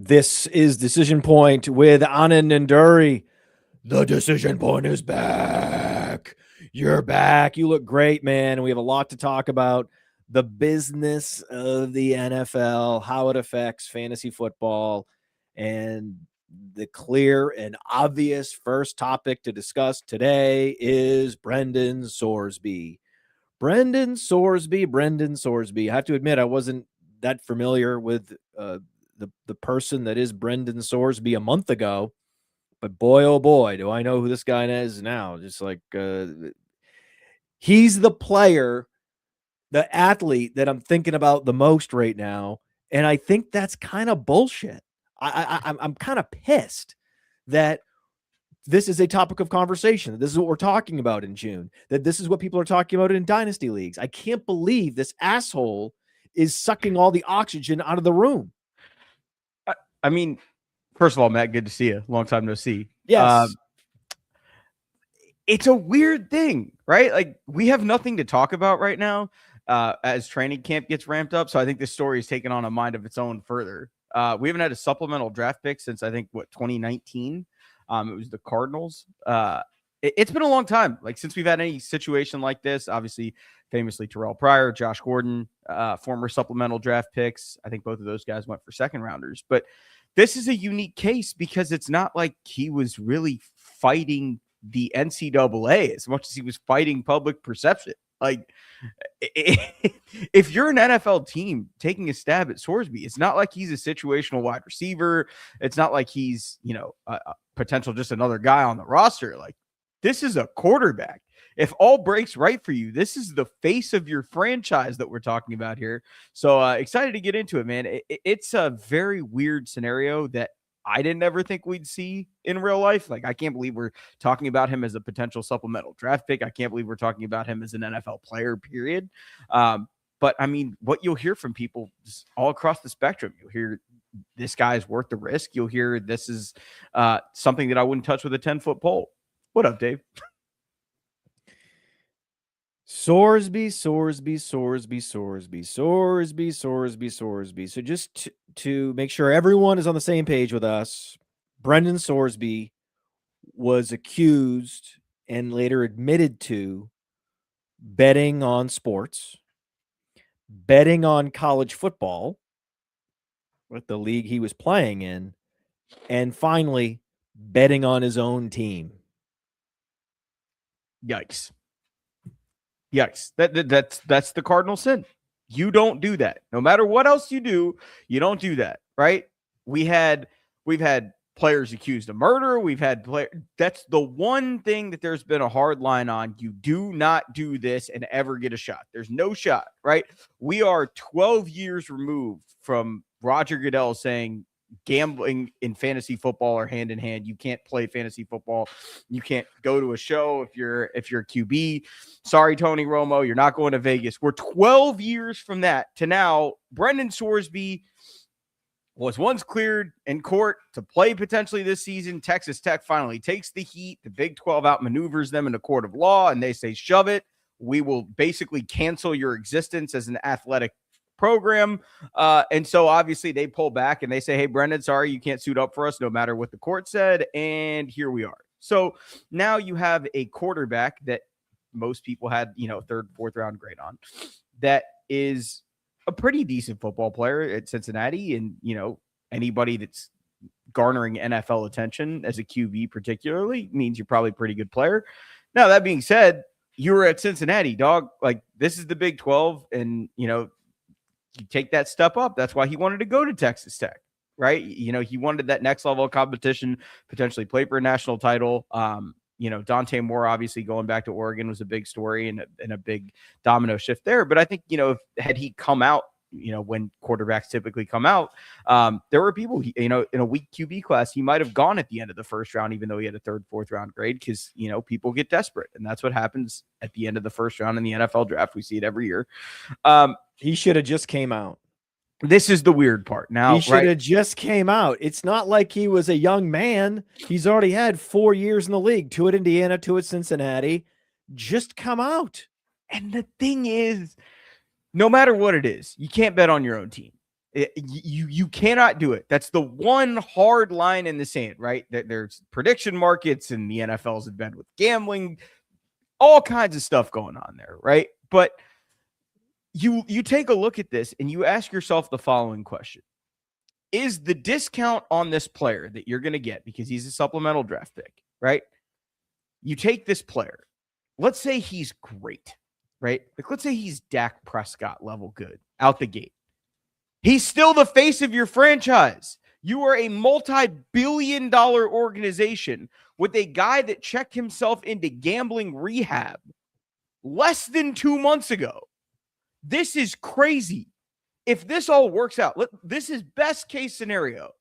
This is Decision Point with Anand Nanduri. The Decision Point is back. You're back. You look great, man. We have a lot to talk about. The business of the NFL, how it affects fantasy football, and the clear and obvious first topic to discuss today is Brendan Sorsby. Brendan Sorsby. I have to admit, I wasn't that familiar with the person that is Brendan Sorsby a month ago, but boy, oh boy, do I know who this guy is now. Just like he's the player, the athlete that I'm thinking about the most right now, and I think that's kind of bullshit. I'm kind of pissed that this is a topic of conversation. This is what we're talking about in June. That this is what people are talking about in Dynasty leagues. I can't believe this asshole is sucking all the oxygen out of the room. I mean, first of all, Matt, good to see you. Long time no see. Yes. It's a weird thing, right? Like, we have nothing to talk about right now as training camp gets ramped up. So I think this story is taking on a mind of its own further. We haven't had a supplemental draft pick since, I think, 2019? It was the Cardinals. It's been a long time, like, since we've had any situation like this. Obviously, famously, Terrell Pryor, Josh Gordon, former supplemental draft picks. I think both of those guys went for second rounders. But this is a unique case because it's not like he was really fighting the NCAA as much as he was fighting public perception. Like, if you're an NFL team taking a stab at Sorsby, it's not like he's a situational wide receiver. It's not like he's, a potential just another guy on the roster. Like, this is a quarterback. If all breaks right for you, this is the face of your franchise that we're talking about here. So excited to get into it, man. It's a very weird scenario that I didn't ever think we'd see in real life. Like, I can't believe we're talking about him as a potential supplemental draft pick. I can't believe we're talking about him as an NFL player, period. But I mean, what you'll hear from people all across the spectrum, you'll hear this guy's worth the risk. You'll hear this is something that I wouldn't touch with a 10-foot pole. What up, Dave? Sorsby. So just to make sure everyone is on the same page with us, Brendan Sorsby was accused and later admitted to betting on sports, betting on college football with the league he was playing in, and finally betting on his own team. Yikes. That's the cardinal sin. You don't do that. No matter what else you do, you don't do that, right? We've had players accused of murder. That's the one thing that there's been a hard line on. You do not do this and ever get a shot. There's no shot, right? We are 12 years removed from Roger Goodell saying gambling in fantasy football are hand in hand. You can't play fantasy football. You can't go to a show if you're a QB. Sorry, Tony Romo, you're not going to Vegas. We're 12 years from that to now. Brendan Sorsby was once cleared in court to play potentially this season. Texas Tech finally takes the heat. The Big 12 outmaneuvers them in a court of law, and they say, shove it. We will basically cancel your existence as an athletic program. And so obviously they pull back and they say, hey, Brendan, sorry, you can't suit up for us no matter what the court said. And here we are. So now you have a quarterback that most people had, third, fourth round grade on, that is a pretty decent football player at Cincinnati. And, anybody that's garnering NFL attention as a QB particularly means you're probably a pretty good player. Now, that being said, you were at Cincinnati, dog. Like, this is the Big 12, and, you take that step up. That's why he wanted to go to Texas Tech, right? He wanted that next level of competition, potentially play for a national title. Dante Moore, obviously going back to Oregon, was a big story and a big domino shift there. But I think, had he come out, when quarterbacks typically come out, there were people, in a weak QB class, he might have gone at the end of the first round, even though he had a third, fourth round grade, because, people get desperate. And that's what happens at the end of the first round in the NFL draft. We see it every year. He should have just came out. This is the weird part. Now, he should have just came out. It's not like he was a young man. He's already had 4 years in the league, 2 at Indiana, 2 at Cincinnati. Just come out. And the thing is, no matter what it is, you can't bet on your own team. You cannot do it. That's the one hard line in the sand, right? There's prediction markets and the NFL's in bed with gambling, all kinds of stuff going on there, right? But you take a look at this and you ask yourself the following question. Is the discount on this player that you're going to get because he's a supplemental draft pick, right? You take this player. Let's say he's great, right? Like, let's say he's Dak Prescott level good out the gate. He's still the face of your franchise. You are a multi-billion-dollar organization with a guy that checked himself into gambling rehab less than 2 months ago. This is crazy. If this all works out, this is best case scenario.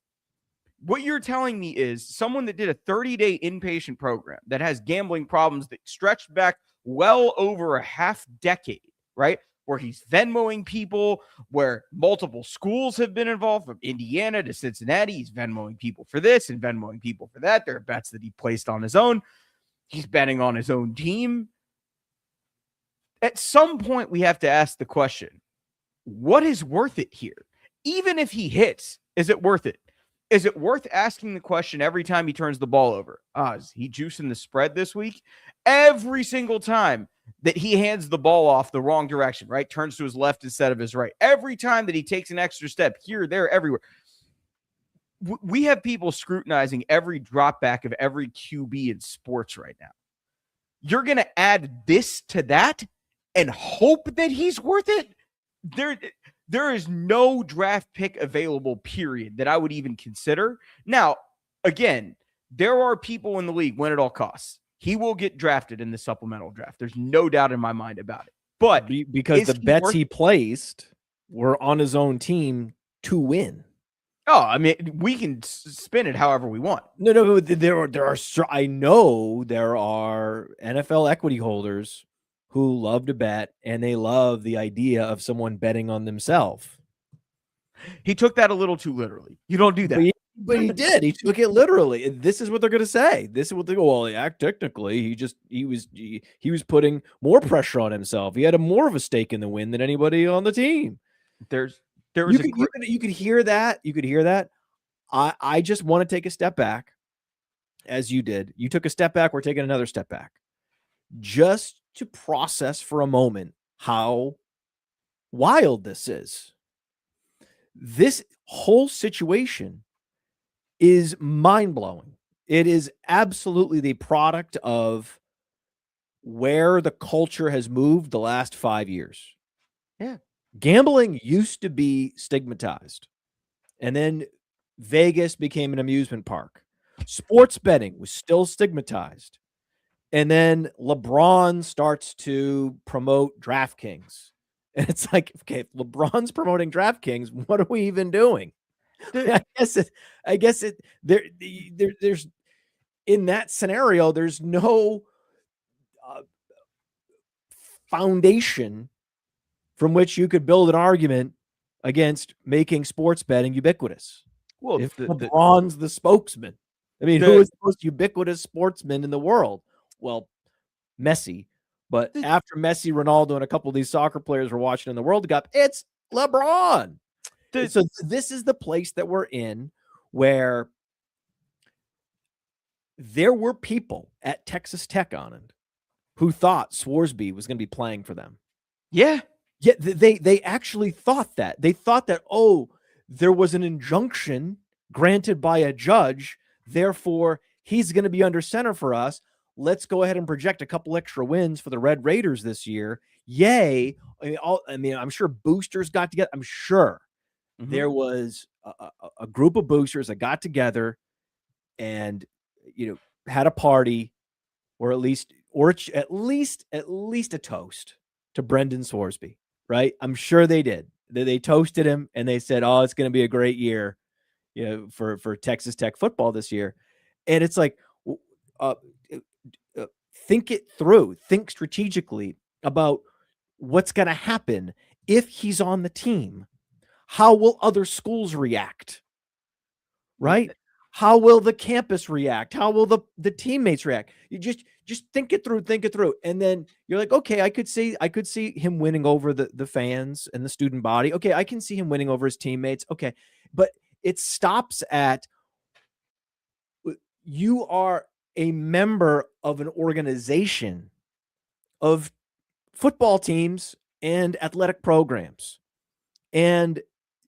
What you're telling me is someone that did a 30-day inpatient program that has gambling problems that stretched back well over a half decade, right? Where he's Venmoing people, where multiple schools have been involved, from Indiana to Cincinnati. He's Venmoing people for this and Venmoing people for that. There are bets that he placed on his own. He's betting on his own team. At some point, we have to ask the question, what is worth it here? Even if he hits, is it worth it? Is it worth asking the question every time he turns the ball over? Is he juicing the spread this week? Every single time that he hands the ball off the wrong direction, right? Turns to his left instead of his right. Every time that he takes an extra step here, there, everywhere. We have people scrutinizing every drop back of every QB in sports right now. You're going to add this to that and hope that he's worth it? There is no draft pick available, period, that I would even consider. Now, again, there are people in the league win at all costs. He will get drafted in the supplemental draft. There's no doubt in my mind about it. But because the bets he placed were on his own team to win. Oh, I mean, we can spin it however we want. No, I know there are NFL equity holders who love to bet, and they love the idea of someone betting on themselves. He took that a little too literally. You don't do that. But he did. He took it literally. This is what they're going to say. This is what they go, well, yeah, technically, he was putting more pressure on himself. He had more of a stake in the win than anybody on the team. You could hear that. You could hear that. I just want to take a step back, as you did. You took a step back. We're taking another step back. Just to process for a moment how wild this is. This whole situation is mind-blowing. It is absolutely the product of where the culture has moved the last 5 years. Yeah. Gambling used to be stigmatized, and then Vegas became an amusement park. Sports betting was still stigmatized. And then LeBron starts to promote DraftKings. And it's like, okay, if LeBron's promoting DraftKings, what are we even doing? There's in that scenario, there's no foundation from which you could build an argument against making sports betting ubiquitous. Well, if LeBron's the spokesman, I mean, who is the most ubiquitous sportsman in the world? Well, Messi. But after Messi, Ronaldo, and a couple of these soccer players were watching in the World Cup, it's LeBron. So this is the place that we're in, where there were people at Texas Tech, Anand, who thought Sorsby was going to be playing for them. Yeah. Yeah, they actually thought that. They thought that, there was an injunction granted by a judge, therefore he's going to be under center for us. Let's go ahead and project a couple extra wins for the Red Raiders this year. Yay. I'm sure boosters got together. I'm sure there was a group of boosters that got together and, had a party, or at least a toast to Brendan Sorsby, right? I'm sure they did. They toasted him and they said, it's going to be a great year, for Texas Tech football this year. And it's like, think it through, think strategically about what's going to happen if he's on the team. How will other schools react? Right? How will the campus react? How will the teammates react? You just think it through. And then you're like, okay, I could see him winning over the fans and the student body. Okay, I can see him winning over his teammates. Okay. But it stops at you are a member of an organization of football teams and athletic programs. And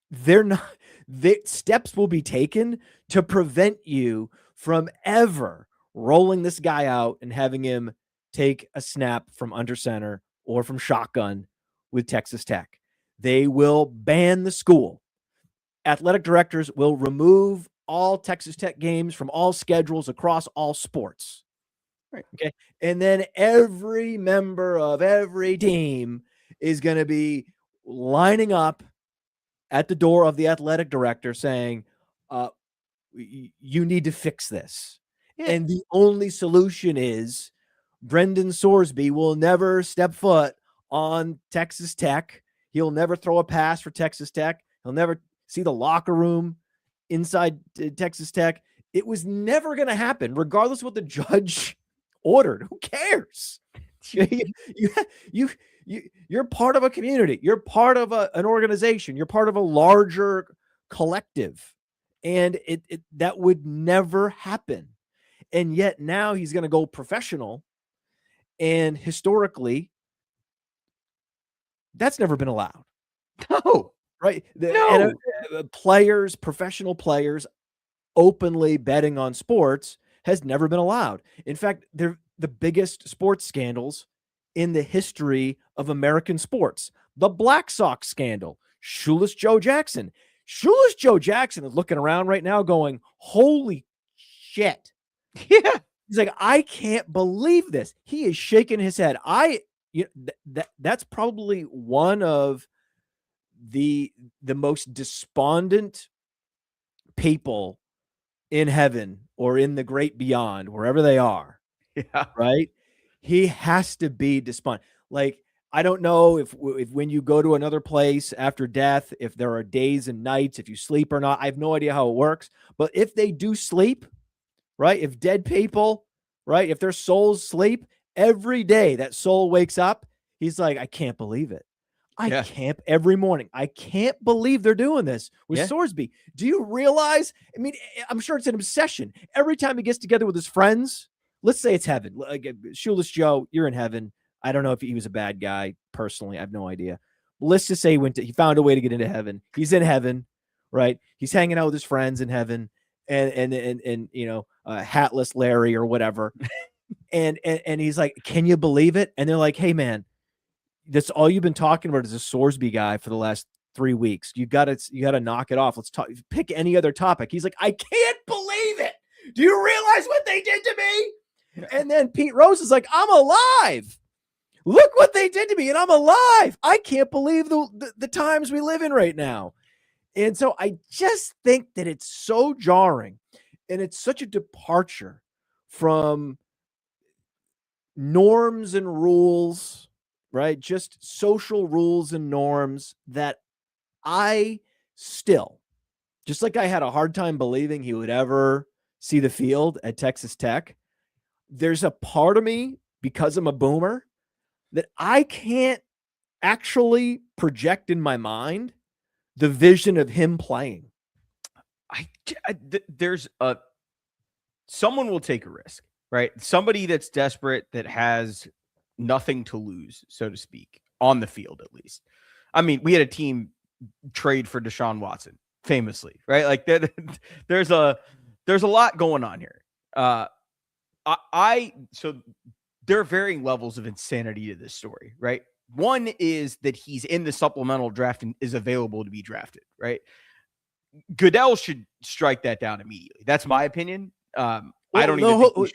they're not, the steps will be taken to prevent you from ever rolling this guy out and having him take a snap from under center or from shotgun with Texas Tech. They will ban the school. Athletic directors will remove all Texas Tech games from all schedules across all sports. Right. Okay. And then every member of every team is going to be lining up at the door of the athletic director saying, you need to fix this. Yeah. And the only solution is Brendan Sorsby will never step foot on Texas Tech. He'll never throw a pass for Texas Tech. He'll never see the locker room inside Texas Tech. It was never going to happen, regardless of what the judge ordered. Who cares? You're part of a community. You're part of an organization. You're part of a larger collective. And it that would never happen. And yet now he's going to go professional. And historically, that's never been allowed. No. Right? No. Players, professional players, openly betting on sports has never been allowed. In fact, they're the biggest sports scandals in the history of American sports. The Black Sox scandal, Shoeless Joe Jackson. Shoeless Joe Jackson is looking around right now going, holy shit. Yeah. He's like, I can't believe this. He is shaking his head. That's probably one of the most despondent people in heaven or in the great beyond, wherever they are. Yeah. Right. He has to be despondent. Like, I don't know if when you go to another place after death, if there are days and nights, if you sleep or not. I have no idea how it works. But if they do sleep, right? If dead people, right? If their souls sleep, every day that soul wakes up, he's like, I can't believe it. I can't every morning. I can't believe they're doing this with Sorsby. Do you realize? I mean, I'm sure it's an obsession. Every time he gets together with his friends, let's say it's heaven. Like, Shoeless Joe, you're in heaven. I don't know if he was a bad guy personally. I have no idea. Let's just say he found a way to get into heaven. He's in heaven, right? He's hanging out with his friends in heaven, and you know, hatless Larry or whatever. and he's like, can you believe it? And they're like, hey man, that's all you've been talking about is a Sorsby guy for the last 3 weeks. You got to knock it off. Let's talk. Pick any other topic. He's like, I can't believe it. Do you realize what they did to me? And then Pete Rose is like, I'm alive. Look what they did to me, and I'm alive. I can't believe the times we live in right now. And so I just think that it's so jarring, and it's such a departure from norms and rules, right? Just social rules and norms that I still, just like I had a hard time believing he would ever see the field at Texas Tech, there's a part of me, because I'm a boomer, that I can't actually project in my mind the vision of him playing. Someone will take a risk, right? Somebody that's desperate, that has nothing to lose, so to speak, on the field at least. I mean, we had a team trade for Deshaun Watson, famously, right? Like there's a lot going on here. So there are varying levels of insanity to this story, right? One is that he's in the supplemental draft and is available to be drafted, right? Goodell should strike that down immediately. That's my opinion. I don't even think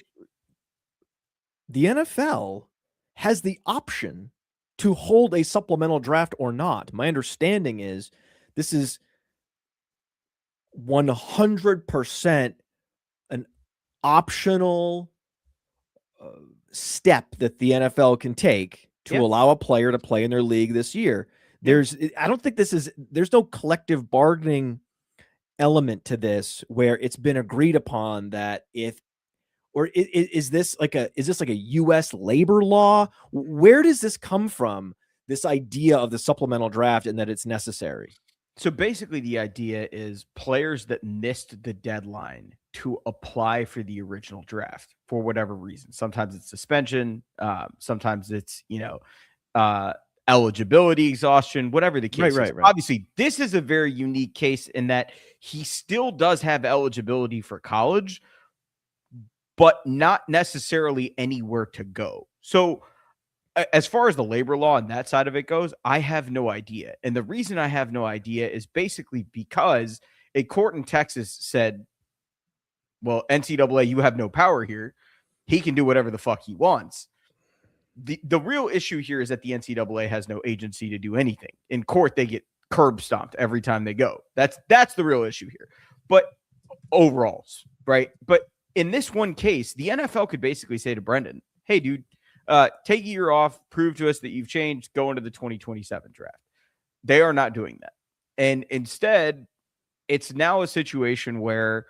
the NFL has the option to hold a supplemental draft or not. My understanding is this is 100% an optional step that the NFL can take to allow a player to play in their league this year. I don't think there's no collective bargaining element to this where it's been agreed upon that is this like a US labor law? Where does this come from? This idea of the supplemental draft and that it's necessary? So basically, the idea is players that missed the deadline to apply for the original draft for whatever reason. Sometimes it's suspension, sometimes it's eligibility exhaustion, whatever the case is. Right. Obviously, this is a very unique case in that he still does have eligibility for college, but not necessarily anywhere to go. So as far as the labor law and that side of it goes, I have no idea. And the reason I have no idea is basically because a court in Texas said, well, NCAA, you have no power here. He can do whatever the fuck he wants. The real issue here is that the NCAA has no agency to do anything. In court, they get curb stomped every time they go. That's the real issue here. But overalls, right? But in this one case, the NFL could basically say to Brendan, hey, dude, take a year off, prove to us that you've changed, go into the 2027 draft. They are not doing that. And instead, it's now a situation where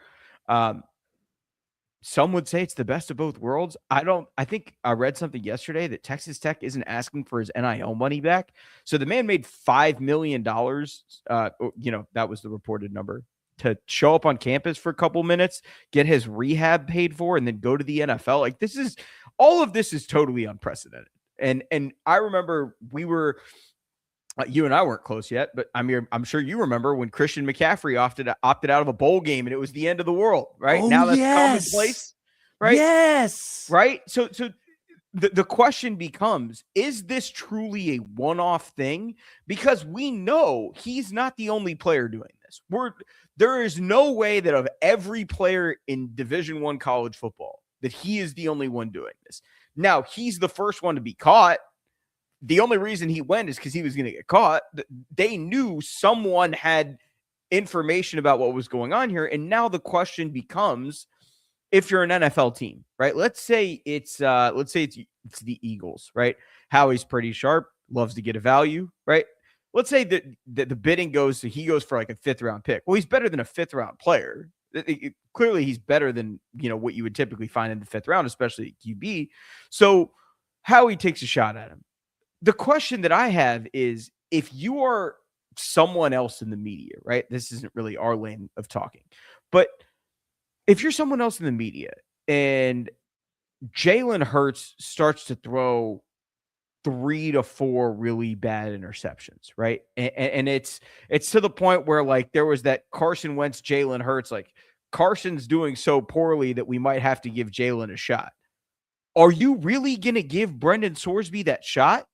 some would say it's the best of both worlds. I think I read something yesterday that Texas Tech isn't asking for his NIL money back. So the man made $5 million. That was the reported number, to show up on campus for a couple minutes, get his rehab paid for, and then go to the NFL. Like, all of this is totally unprecedented. And I remember you and I weren't close yet, but I'm sure you remember when Christian McCaffrey opted out of a bowl game and it was the end of the world, right? Oh, now that's yes. commonplace, right? Yes. Right. So the question becomes, is this truly a one-off thing? Because we know he's not the only player doing this. There is no way that of every player in Division I college football that he is the only one doing this. Now, he's the first one to be caught. The only reason he went is because he was going to get caught. They knew someone had information about what was going on here. And now the question becomes, if you're an NFL team, right? Let's say it's the Eagles, right? Howie's pretty sharp, loves to get a value, right? Let's say that the bidding he goes for like a 5th round pick. Well, he's better than a 5th round player. Clearly he's better than, what you would typically find in the 5th round, especially at QB. So Howie takes a shot at him. The question that I have is, if you are someone else in the media, right? This isn't really our lane of talking, but if you're someone else in the media and Jalen Hurts starts to throw 3 to 4 really bad interceptions, right? And it's to the point where, like, there was that Carson Wentz, Jalen Hurts, like, Carson's doing so poorly that we might have to give Jalen a shot. Are you really going to give Brendan Sorsby that shot?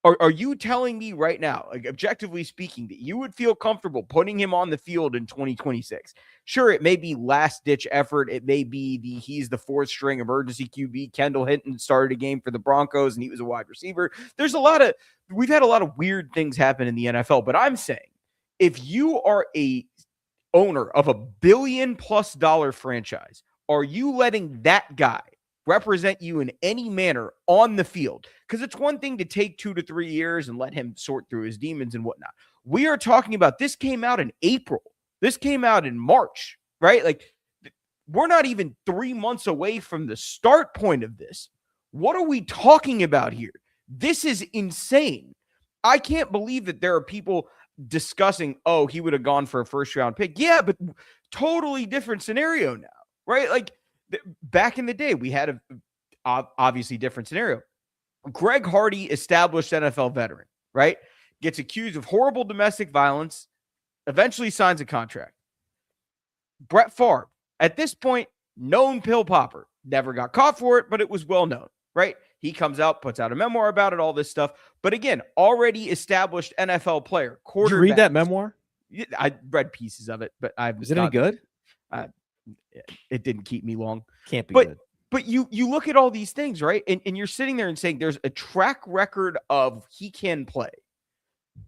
Are you telling me right now, like, objectively speaking, that you would feel comfortable putting him on the field in 2026? Sure, it may be last-ditch effort. It may be he's the 4th-string emergency QB. Kendall Hinton started a game for the Broncos, and he was a wide receiver. We've had a lot of weird things happen in the NFL, but I'm saying, if you are a owner of a $1 billion+ franchise, are you letting that guy represent you in any manner on the field? Because it's one thing to take 2 to 3 years and let him sort through his demons and whatnot. We are talking about, this came out in April. This came out in March, right? Like, we're not even 3 months away from the start point of this. What are we talking about here? This is insane. I can't believe that there are people discussing, oh, he would have gone for a 1st-round pick. Yeah, but totally different scenario now, right? Like, back in the day, we had a obviously different scenario. Greg Hardy, established NFL veteran, right? Gets accused of horrible domestic violence, eventually signs a contract. Brett Favre, at this point, known pill popper, never got caught for it, but it was well known, right? He comes out, puts out a memoir about it, all this stuff. But again, already established NFL player, quarterback. Did you read that memoir? I read pieces of it, but Is it any good? It didn't keep me long. Can't be good. But you look at all these things, right? And you're sitting there and saying there's a track record of he can play.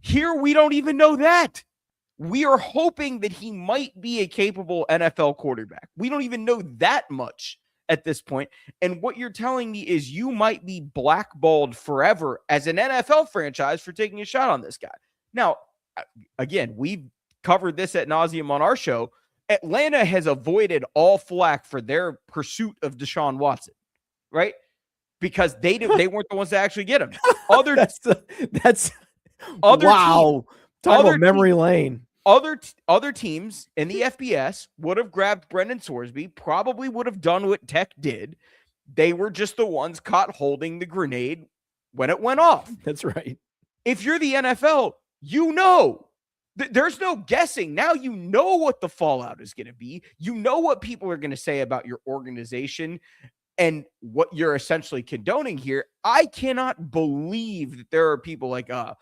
Here, we don't even know that. We are hoping that he might be a capable NFL quarterback. We don't even know that much at this point. And what you're telling me is you might be blackballed forever as an NFL franchise for taking a shot on this guy. Now, again, we've covered this ad nauseum on our show. Atlanta has avoided all flack for their pursuit of Deshaun Watson, right? Because they weren't the ones to actually get him. That's other wow. Talk about memory lane. Other teams in the FBS would have grabbed Brendan Sorsby, probably would have done what Tech did. They were just the ones caught holding the grenade when it went off. That's right. If you're the NFL, you know. There's no guessing. Now you know what the fallout is going to be. You know what people are going to say about your organization and what you're essentially condoning here. I cannot believe that there are people like, Brendan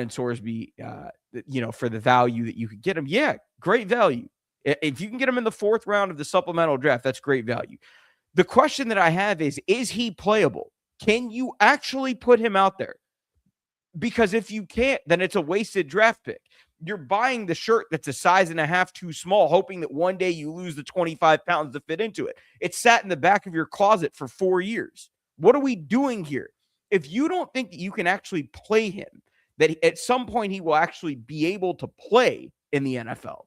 Sorsby, for the value that you could get him. Yeah, great value. If you can get him in the 4th round of the supplemental draft, that's great value. The question that I have is he playable? Can you actually put him out there? Because if you can't, then it's a wasted draft pick. You're buying the shirt that's a size and a half too small, hoping that one day you lose the 25 pounds to fit into it. It sat in the back of your closet for 4 years. What are we doing here? If you don't think that you can actually play him, that at some point he will actually be able to play in the NFL,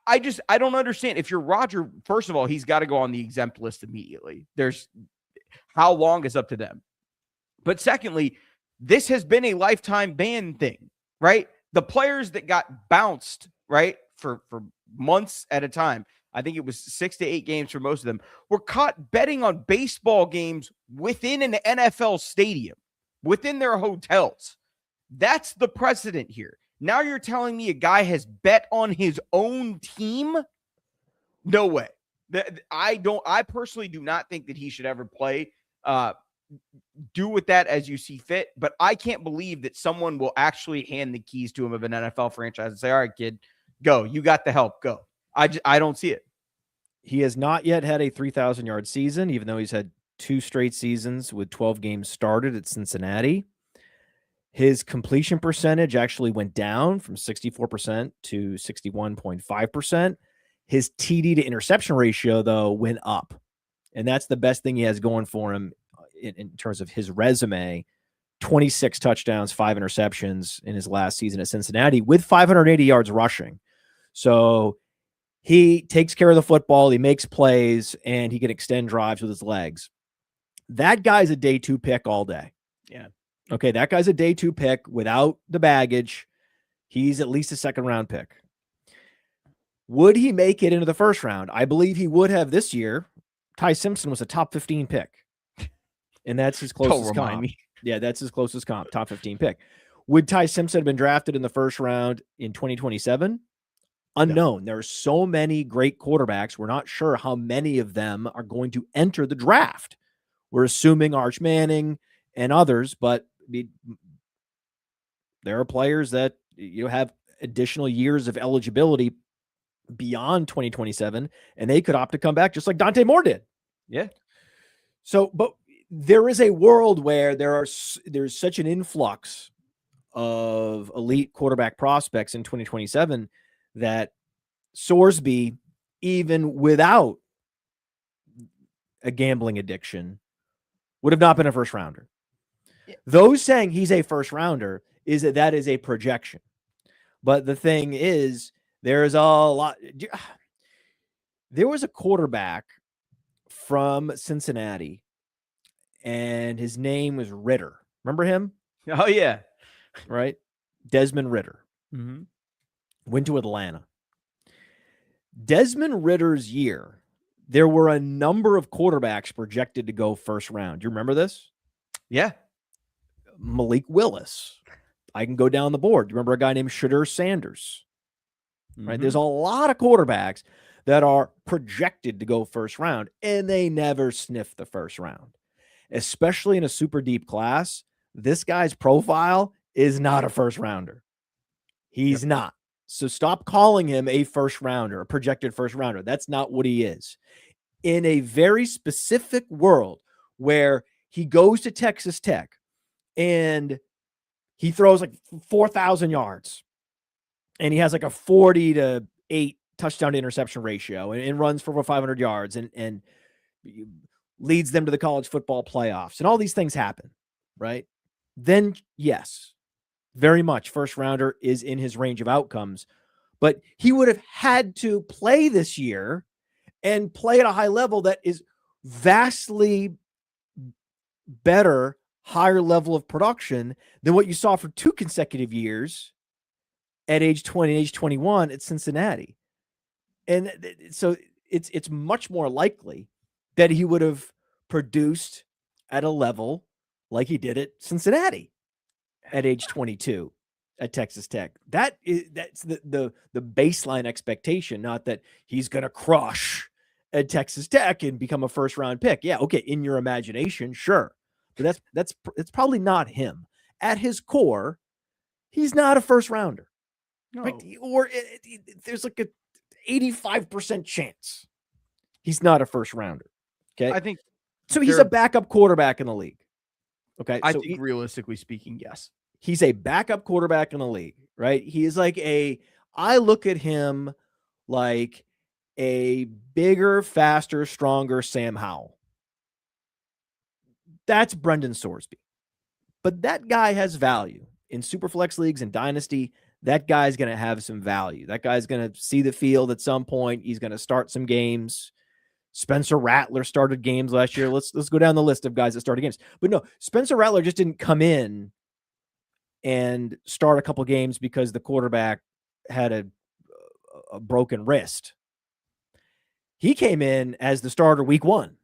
I don't understand. If you're Roger, first of all, he's got to go on the exempt list immediately. How long is up to them. But secondly, this has been a lifetime ban thing, right? The players that got bounced, right, for months at a time, I think it was 6 to 8 games for most of them, were caught betting on baseball games within an NFL stadium, within their hotels. That's the precedent here. Now you're telling me a guy has bet on his own team? No way. I personally do not think that he should ever play. Do with that as you see fit, but I can't believe that someone will actually hand the keys to him of an NFL franchise and say, all right, kid, go. You got the help. Go. I don't see it. He has not yet had a 3,000-yard season, even though he's had 2 straight seasons with 12 games started at Cincinnati. His completion percentage actually went down from 64% to 61.5%. His TD to interception ratio, though, went up. And that's the best thing he has going for him in terms of his resume. 26 touchdowns, 5 interceptions in his last season at Cincinnati with 580 yards rushing. So he takes care of the football, he makes plays, and he can extend drives with his legs. That guy's a day 2 pick all day. Yeah. Okay, that guy's a day 2 pick without the baggage. He's at least a 2nd round pick. Would he make it into the 1st round? I believe he would have this year. Ty Simpson was a top 15 pick. And that's his closest comp. Yeah, that's his closest comp, top 15 pick. Would Ty Simpson have been drafted in the 1st round in 2027? Unknown. No. There are so many great quarterbacks. We're not sure how many of them are going to enter the draft. We're assuming Arch Manning and others, but there are players that have additional years of eligibility beyond 2027, and they could opt to come back just like Dante Moore did. Yeah. So, but there is a world where there's such an influx of elite quarterback prospects in 2027 that Sorsby, even without a gambling addiction, would have not been a 1st rounder. Yeah. Those saying he's a 1st rounder is that is a projection. But the thing is, there's a lot. There was a quarterback from Cincinnati, and his name was Ritter. Remember him? Oh, yeah. Right? Desmond Ritter. Mm-hmm. Went to Atlanta. Desmond Ritter's year, there were a number of quarterbacks projected to go 1st round. Do you remember this? Yeah. Malik Willis. I can go down the board. Do you remember a guy named Shadur Sanders? Right? There's a lot of quarterbacks that are projected to go 1st round, and they never sniff the 1st round. Especially in a super deep class, this guy's profile is not a 1st rounder. He's not. So stop calling him a 1st rounder, a projected 1st rounder. That's not what he is. In a very specific world where he goes to Texas Tech and he throws like 4,000 yards and he has like a 40 to 8 touchdown to interception ratio and runs for over 500 yards and leads them to the college football playoffs and all these things happen, right? Then yes, Very much first rounder is in his range of outcomes, but he would have had to play this year and play at a high level that is vastly better, higher level of production than what you saw for 2 consecutive years at age 20 and age 21 at Cincinnati. And so it's much more likely that he would have produced at a level like he did at Cincinnati at age 22 at Texas Tech. That's the baseline expectation, not that he's going to crush at Texas Tech and become a first round pick. Yeah, okay, in your imagination, sure. But it's probably not him. At his core, he's not a first rounder. No. Right? Or there's like a 85% chance he's not a first rounder. Okay. I think so. He's a backup quarterback in the league. Okay. I think realistically speaking, yes. He's a backup quarterback in the league, right? He is like I look at him like a bigger, faster, stronger Sam Howell. That's Brendan Sorsby. But that guy has value in superflex leagues and Dynasty. That guy's going to have some value. That guy's going to see the field at some point. He's going to start some games. Spencer Rattler started games last year. Let's go down the list of guys that started games. But no, Spencer Rattler just didn't come in and start a couple games because the quarterback had a broken wrist. He came in as the starter week 1.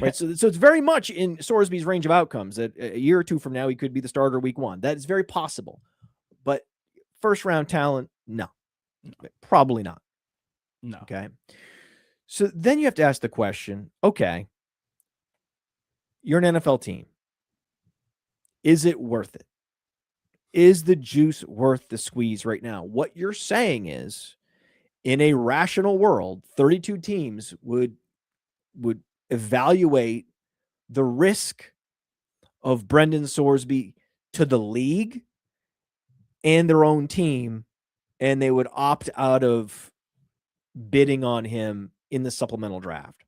Right. So it's very much in Sorsby's range of outcomes that a year or two from now, he could be the starter week 1. That is very possible. But first round talent, no, probably not. No. Okay. So then you have to ask the question, okay, you're an NFL team. Is it worth it? Is the juice worth the squeeze right now? What you're saying is, in a rational world, 32 teams would evaluate the risk of Brendan Sorsby to the league and their own team, and they would opt out of bidding on him in the supplemental draft.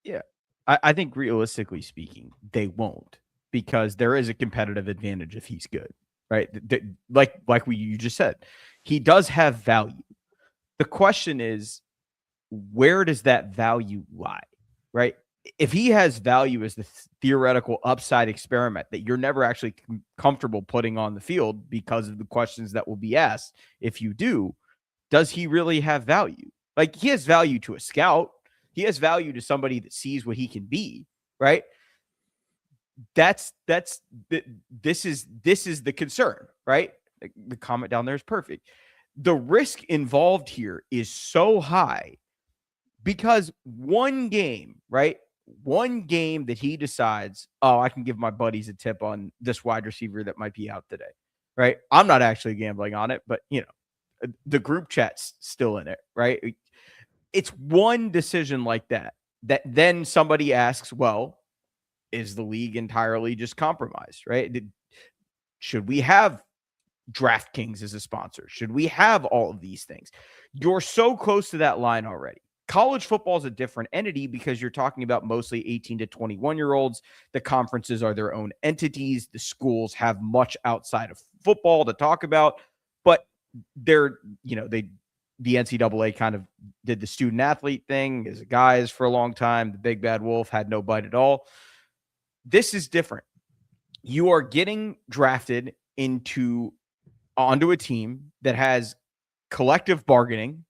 Yeah. I think realistically speaking, they won't, because there is a competitive advantage if he's good, right? Like you just said, he does have value. The question is, where does that value lie, right? If he has value as the theoretical upside experiment that you're never actually comfortable putting on the field because of the questions that will be asked, if you do, does he really have value? Like, he has value to a scout. He has value to somebody that sees what he can be, right? This is the concern, right? The comment down there is perfect. The risk involved here is so high because one game, right? One game that he decides, oh, I can give my buddies a tip on this wide receiver that might be out today, right? I'm not actually gambling on it, but the group chat's still in it, right? It's one decision like that then somebody asks, well, is the league entirely just compromised, right? Should we have DraftKings as a sponsor? Should we have all of these things? You're so close to that line already. College football is a different entity because you're talking about mostly 18 to 21-year-olds. The conferences are their own entities. The schools have much outside of football to talk about, but the NCAA kind of did the student athlete thing as guys for a long time. The big bad wolf had no bite at all. This is different. You are getting drafted onto a team that has collective bargaining.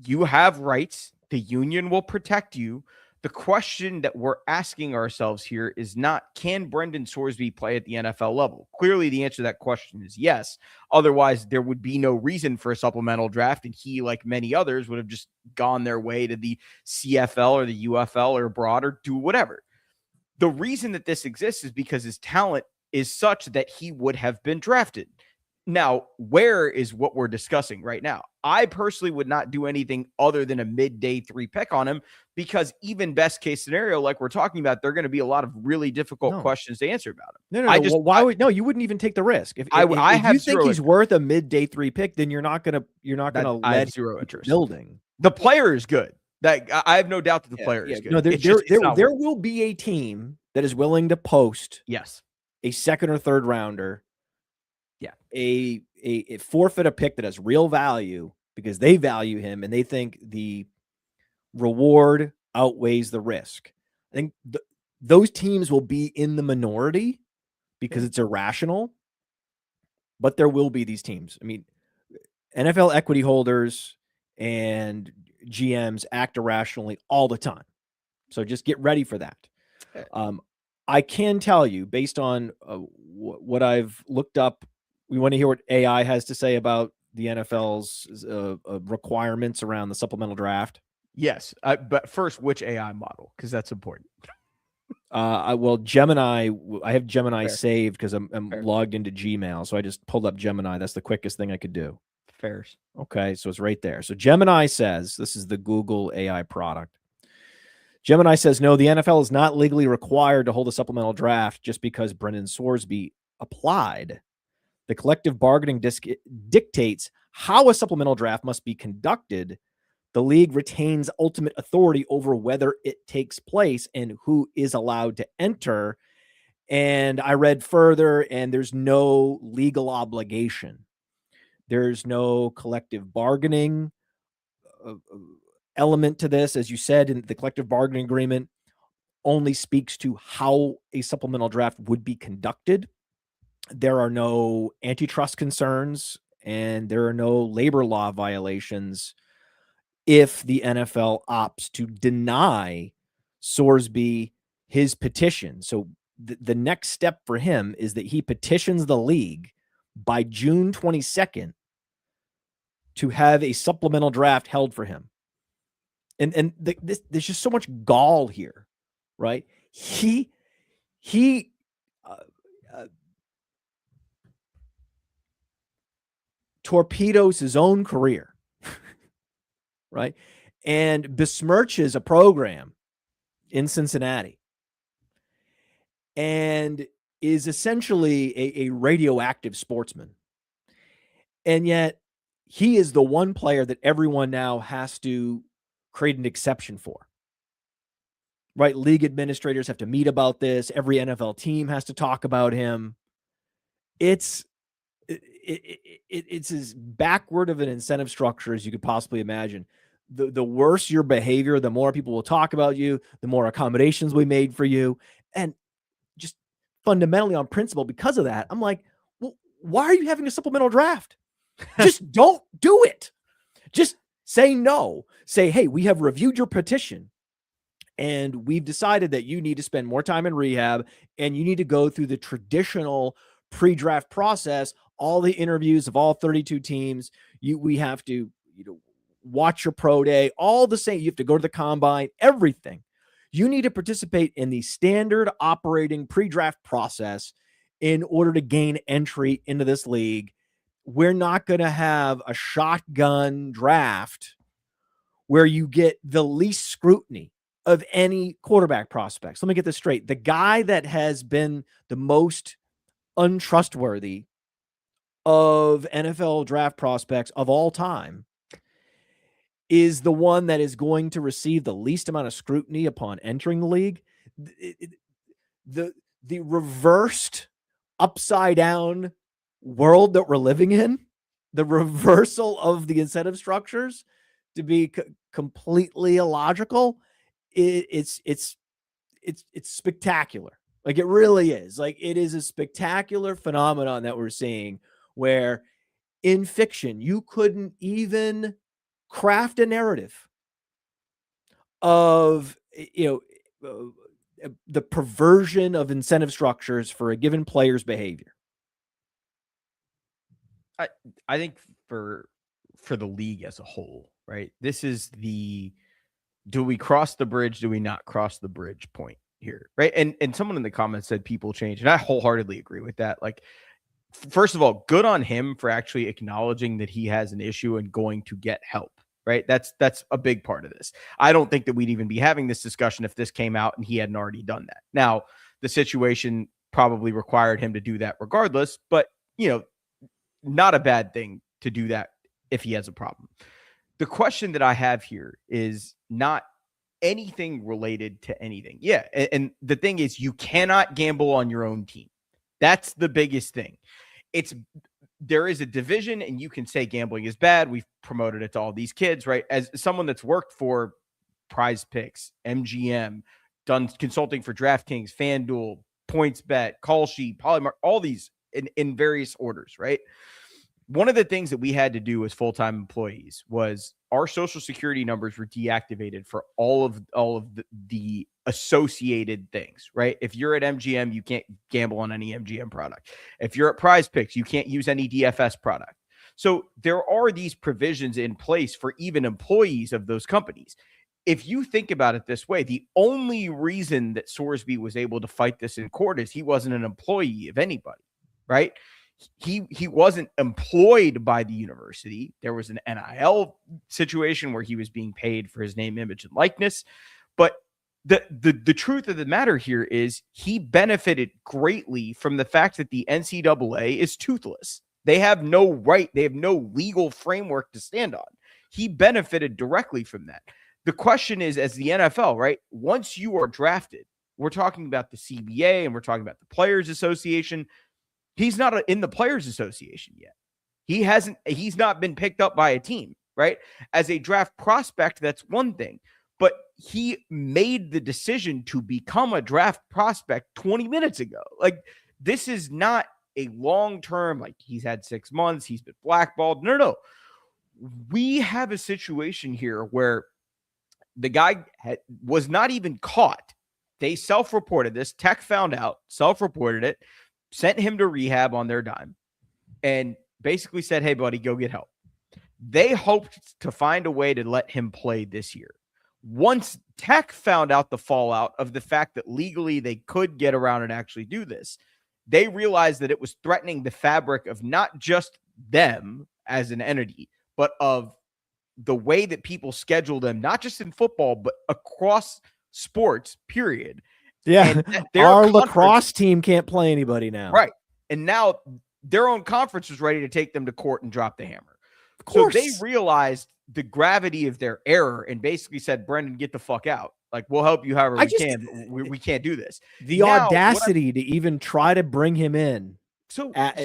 You have rights. The union will protect you. The question that we're asking ourselves here is not, can Brendan Sorsby play at the NFL level? Clearly, the answer to that question is yes. Otherwise, there would be no reason for a supplemental draft, and he, like many others, would have just gone their way to the CFL or the UFL or abroad or do whatever. The reason that this exists is because his talent is such that he would have been drafted. Now, where is what we're discussing right now? I personally would not do anything other than a mid-day 3 pick on him, because even best case scenario, like we're talking about, there are going to be a lot of really difficult questions to answer about him. No. You wouldn't even take the risk. If you think he's worth a mid-day 3 pick, then you're not gonna let zero interest. Building. The player is good. I have no doubt that the player is good. No, there will be a team that is willing to post yes a second or third rounder a forfeit a pick that has real value because they value him and they think the reward outweighs the risk. I think those teams will be in the minority because it's irrational, but there will be these teams. I mean, NFL equity holders and GMs act irrationally all the time. So just get ready for that. I can tell you, based on what I've looked up, we want to hear what AI has to say about the NFL's requirements around the supplemental draft. Yes, but first, which AI model? Because that's important. Well, Gemini, I have Gemini Fair. saved because I'm Fair. logged into Gmail. So I just pulled up Gemini. That's the quickest thing I could do. Fairs. Okay, so it's right there. So Gemini says, this is the Google AI product. Gemini says, no, the NFL is not legally required to hold a supplemental draft just because Brendan Sorsby applied. The collective bargaining dictates how a supplemental draft must be conducted. The league retains ultimate authority over whether it takes place and who is allowed to enter. And I read further, and there's no legal obligation. There's no collective bargaining element to this. As you said, in the collective bargaining agreement only speaks to how a supplemental draft would be conducted. There are no antitrust concerns and there are no labor law violations if the NFL opts to deny Sorsby his petition. So the next step for him is that he petitions the league by June 22nd to have a supplemental draft held for him. And there's just so much gall here, right? He torpedoes his own career, right? And besmirches a program in Cincinnati and is essentially a radioactive sportsman. And yet he is the one player that everyone now has to create an exception for, right? League administrators have to meet about this. Every NFL team has to talk about him. It's as backward of an incentive structure as you could possibly imagine. The worse your behavior, the more people will talk about you, the more accommodations we made for you. And just fundamentally on principle, because of that, I'm like, well, why are you having a supplemental draft? Just don't do it. Just say no. Say, hey, we have reviewed your petition and we've decided that you need to spend more time in rehab and you need to go through the traditional pre-draft process, all the interviews of all 32 teams. We have to, watch your pro day, all the same. You have to go to the combine, everything. You need to participate in the standard operating pre-draft process in order to gain entry into this league. We're not going to have a shotgun draft where you get the least scrutiny of any quarterback prospects. Let me get this straight. The guy that has been the most untrustworthy of NFL draft prospects of all time is the one that is going to receive the least amount of scrutiny upon entering the league. The reversed, upside down world that we're living in, the reversal of the incentive structures to be completely illogical, it's spectacular. Like it really is. Like it is a spectacular phenomenon that we're seeing where in fiction, you couldn't even craft a narrative of, the perversion of incentive structures for a given player's behavior. I think for the league as a whole, right? This is do we cross the bridge? Do we not cross the bridge point here? Right. And someone in the comments said people change. And I wholeheartedly agree with that. Like, first of all, good on him for actually acknowledging that he has an issue and going to get help. Right. That's a big part of this. I don't think that we'd even be having this discussion if this came out and he hadn't already done that. Now, the situation probably required him to do that regardless, but, not a bad thing to do that if he has a problem. The question that I have here is not anything related to anything. Yeah. And the thing is, you cannot gamble on your own team. That's the biggest thing. It's there is a division, and you can say gambling is bad. We've promoted it to all these kids, right? As someone that's worked for Prize Picks, MGM, done consulting for DraftKings, FanDuel, PointsBet, Call Sheet, Polymark, all these in various orders, right? One of the things that we had to do as full-time employees was our social security numbers were deactivated for all of the associated things, right? If you're at MGM, you can't gamble on any MGM product. If you're at Prize Picks, you can't use any DFS product. So there are these provisions in place for even employees of those companies. If you think about it this way, the only reason that Sorsby was able to fight this in court is he wasn't an employee of anybody, right? He wasn't employed by the university. There was an NIL situation where he was being paid for his name, image, and likeness. But the truth of the matter here is he benefited greatly from the fact that the NCAA is toothless. They have no right. They have no legal framework to stand on. He benefited directly from that. The question is, as the NFL, right? Once you are drafted, we're talking about the CBA and we're talking about the Players Association. He's not in the Players Association yet. He's not been picked up by a team, right? As a draft prospect, that's one thing. But he made the decision to become a draft prospect 20 minutes ago. Like, this is not a long-term, like he's had 6 months, he's been blackballed. No. We have a situation here where the guy was not even caught. They self-reported this. Tech found out, self-reported it, sent him to rehab on their dime, and basically said, hey, buddy, go get help. They hoped to find a way to let him play this year. Once Tech found out the fallout of the fact that legally they could get around and actually do this, they realized that it was threatening the fabric of not just them as an entity, but of the way that people schedule them, not just in football, but across sports, period. Yeah. Our lacrosse team can't play anybody now. Right. And now their own conference was ready to take them to court and drop the hammer. Of course. So they realized the gravity of their error and basically said, Brendan, get the fuck out. Like, we'll help you however we can. We can't do this. The audacity to even try to bring him in. So after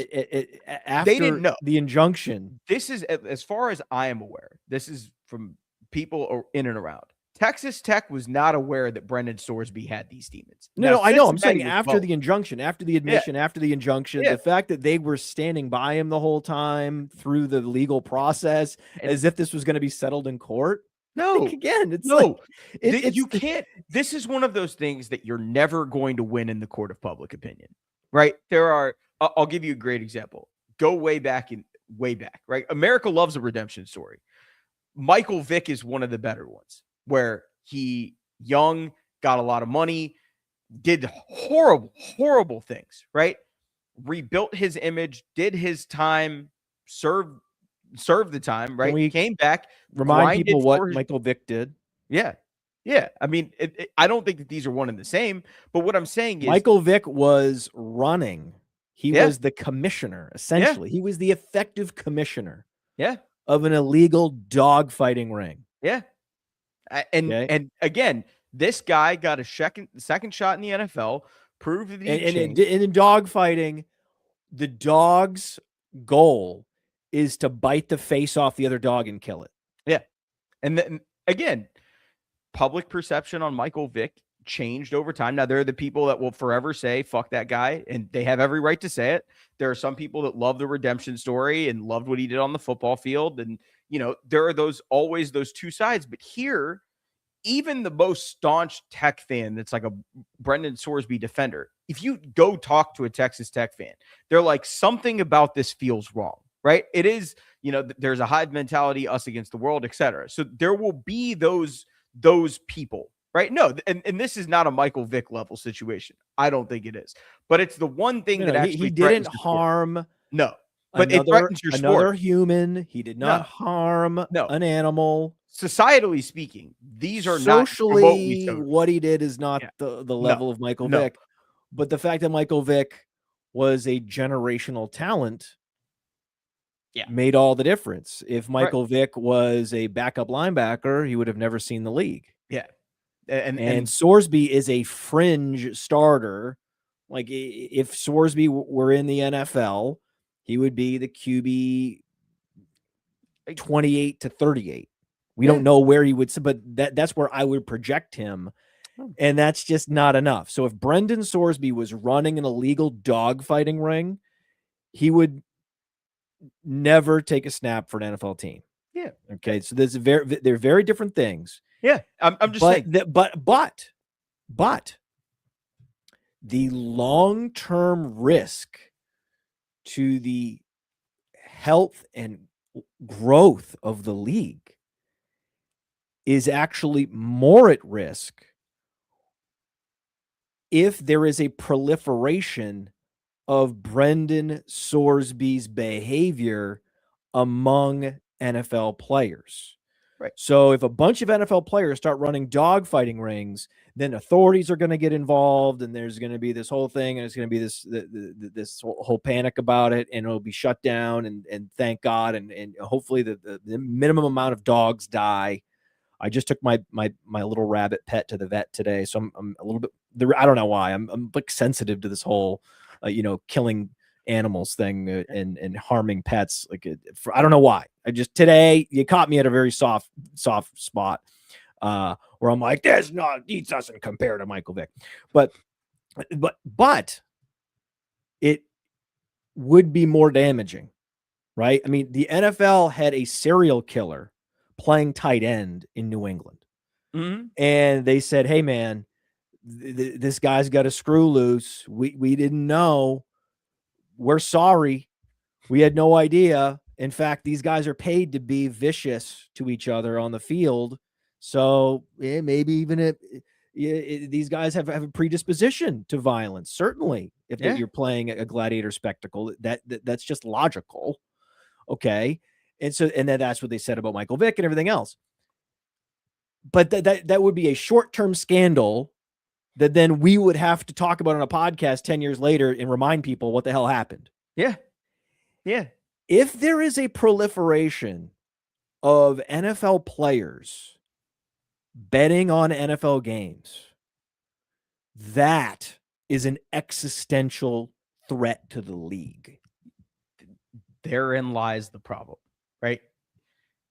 they didn't know the injunction. This is, as far as I am aware, this is from people in and around. Texas Tech was not aware that Brendan Sorsby had these demons. No, I know. I'm saying after the injunction, after the admission, after the injunction, the fact that they were standing by him the whole time through the legal process, as if this was going to be settled in court. No, again, it's no, you can't. This is one of those things that you're never going to win in the court of public opinion, right? There are. I'll give you a great example. Go way back, right? America loves a redemption story. Michael Vick is one of the better ones, where he young, got a lot of money, did horrible things, right? Rebuilt his image, did his time, served the time, right? We came back. Remind people what Michael Vick did. Yeah. I mean, I don't think that these are one and the same, but what I'm saying is Michael Vick was running. He was the commissioner, essentially. He was the effective commissioner of an illegal dogfighting ring. Yeah. And again, this guy got a second shot in the NFL, proved that and in dogfighting, the dog's goal is to bite the face off the other dog and kill it. Yeah. And then again, public perception on Michael Vick changed over time. Now, there are the people that will forever say, fuck that guy, and they have every right to say it. There are some people that love the redemption story and loved what he did on the football field. And, you know, there are always those two sides. But here, even the most staunch Tech fan that's like a Brendan Sorsby defender, if you go talk to a Texas Tech fan, they're like, something about this feels wrong, right? It is, you know, there's a hive mentality, us against the world, etc. So there will be those people. Right? No, and this is not a Michael Vick level situation. I don't think it is. But it's the one thing that actually he didn't harm. No, but it threatens your sport. Another human. He did not harm an animal. Societally speaking, these are socially not what he did is not the level of Michael Vick. But the fact that Michael Vick was a generational talent made all the difference. If Michael Vick was a backup linebacker, he would have never seen the league. Yeah. And Sorsby is a fringe starter. Like, if Sorsby were in the NFL He would be the QB 28 to 38. We don't know where he would, but that's where I would project him. And that's just not enough. So if Brendan Sorsby was running an illegal dogfighting ring, he would never take a snap for an NFL team. Yeah. Okay. So they're very different things. Yeah. I'm just saying. But the long-term risk to the health and growth of the league is actually more at risk if there is a proliferation of Brendan Sorsby's behavior among NFL players. Right. So if a bunch of NFL players start running dogfighting rings, then authorities are going to get involved, and there's going to be this whole thing, and it's going to be this whole panic about it, and it'll be shut down. And thank God, and hopefully the minimum amount of dogs die. I just took my little rabbit pet to the vet today, so I'm a little bit. I don't know why I'm like sensitive to this whole, killing animals thing and harming pets. I don't know why. Today you caught me at a very soft spot, where I'm like, he doesn't compare to Michael Vick, but it would be more damaging, right? I mean, the NFL had a serial killer playing tight end in New England. Mm-hmm. And they said, hey man, this guy's got a screw loose. We didn't know. We're sorry. We had no idea. In fact, these guys are paid to be vicious to each other on the field. So maybe even these guys have a predisposition to violence. Certainly, if you're playing a gladiator spectacle, that's just logical. Okay. And then that's what they said about Michael Vick and everything else. But that would be a short-term scandal that then we would have to talk about on a podcast 10 years later and remind people what the hell happened. Yeah. Yeah. If there is a proliferation of NFL players betting on NFL games, that is an existential threat to the league. Therein lies the problem, right?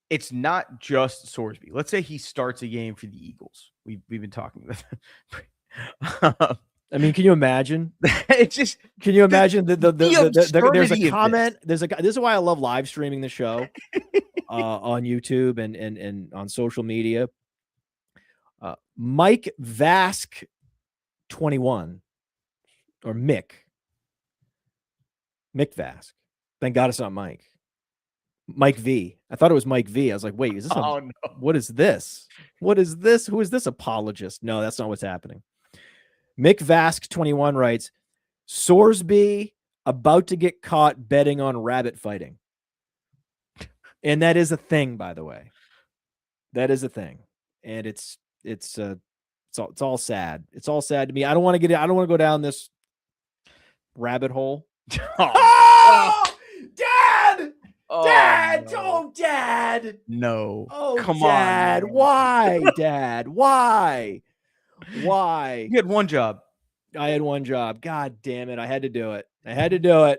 It's not just Sorsby. Let's say he starts a game for the Eagles. We've been talking about that. I mean, can you imagine? Can you imagine there's a comment. This is why I love live streaming the show on YouTube and on social media. Mike Vask 21 or Mick Vask. Thank God it's not Mike. Mike V. I thought it was Mike V. I was like, wait, is this? No. What is this? What is this? Who is this apologist? No, that's not what's happening. Mick Vask 21 writes, Sorsby about to get caught betting on rabbit fighting. And that is a thing, by the way. That is a thing. And it's all sad. It's all sad to me. I don't want to go down this rabbit hole. Oh, Dad! Oh, Dad! no. Oh, Dad! No. Oh, come Dad. on. Why, Dad? Why? Why? You had one job. I had one job. God damn it. I had to do it.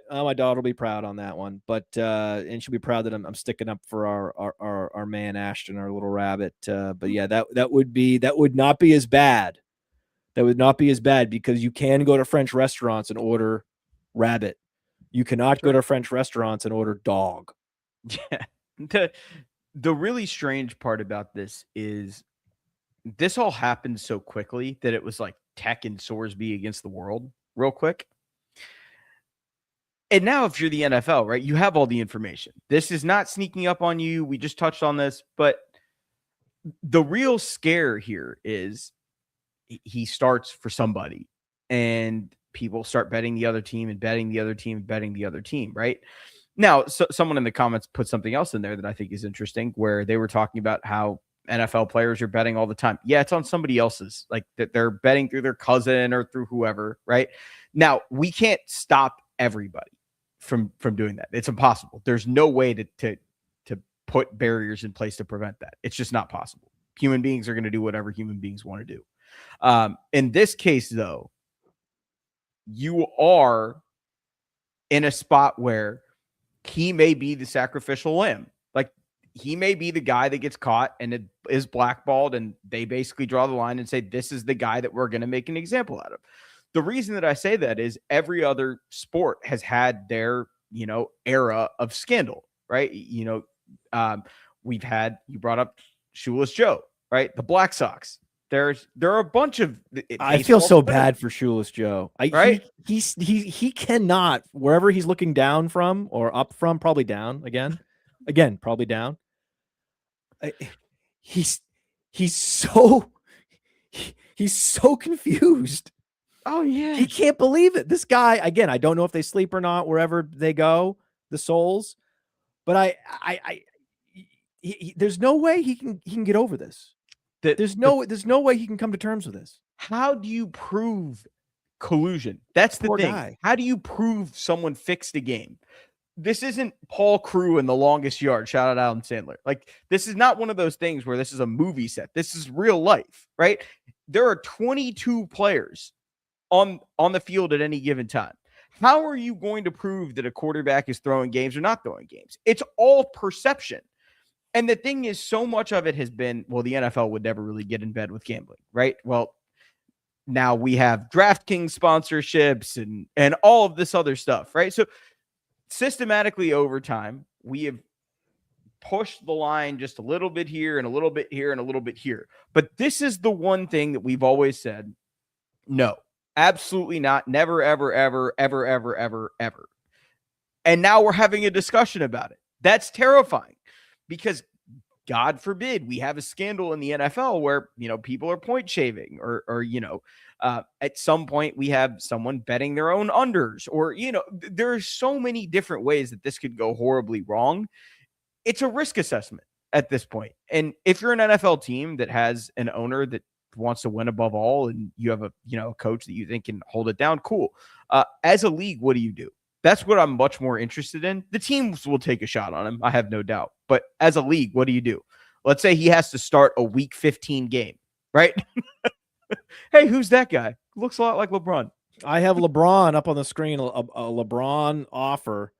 Oh, my daughter will be proud on that one. But and she'll be proud that I'm sticking up for our man Ashton, our little rabbit. But yeah, that would not be as bad. That would not be as bad because you can go to French restaurants and order rabbit. You cannot go to French restaurants and order dog. Yeah. The really strange part about this is this all happened so quickly that it was like Tech and Sorsby against the world real quick. And now if you're the NFL, right, you have all the information. This is not sneaking up on you. We just touched on this, but the real scare here is he starts for somebody and people start betting the other team and betting the other team and betting the other team, right? Now, someone in the comments put something else in there that I think is interesting, where they were talking about how NFL players are betting all the time. Yeah, it's on somebody else's, like that they're betting through their cousin or through whoever, right? Now, we can't stop everybody from doing that. It's impossible. There's no way to put barriers in place to prevent that. It's just not possible. Human beings are going to do whatever human beings want to do. In this case, though, you are in a spot where he may be the sacrificial lamb. Like, he may be the guy that gets caught and it is blackballed, and they basically draw the line and say, this is the guy that we're going to make an example out of. The reason that I say that is every other sport has had their, era of scandal, right? We've had, you brought up Shoeless Joe, right? The Black Sox. There are a bunch of. I feel so bad for Shoeless Joe. Right? He cannot, wherever he's looking down from or up from, probably down again, probably down. He's so confused. Oh yeah, he can't believe it. This guy, again, I don't know if they sleep or not wherever they go, the souls, but there's no way he can get over this. There's no way he can come to terms with this. How do you prove collusion? That's the thing. Guy. How do you prove someone fixed a game? This isn't Paul Crewe in The Longest Yard. Shout out Alan Sandler. Like, this is not one of those things where this is a movie set. This is real life, right? There are 22 players on the field at any given time. How are you going to prove that a quarterback is throwing games or not throwing games? It's all perception. And the thing is, so much of it has been, well, the NFL would never really get in bed with gambling, right? Well, now we have DraftKings sponsorships and all of this other stuff, right? So systematically over time, we have pushed the line just a little bit here and a little bit here and a little bit here. But this is the one thing that we've always said, no, absolutely not. Never, ever, ever, ever, ever, ever, ever. And now we're having a discussion about it. That's terrifying. Because God forbid we have a scandal in the NFL where, people are point shaving or at some point we have someone betting their own unders or, there are so many different ways that this could go horribly wrong. It's a risk assessment at this point. And if you're an NFL team that has an owner that wants to win above all and you have a coach that you think can hold it down, cool. As a league, what do you do? That's what I'm much more interested in. The teams will take a shot on him, I have no doubt. But as a league, what do you do? Let's say he has to start a week 15 game, right? Hey, who's that guy? Looks a lot like LeBron. I have LeBron up on the screen, a LeBron offer.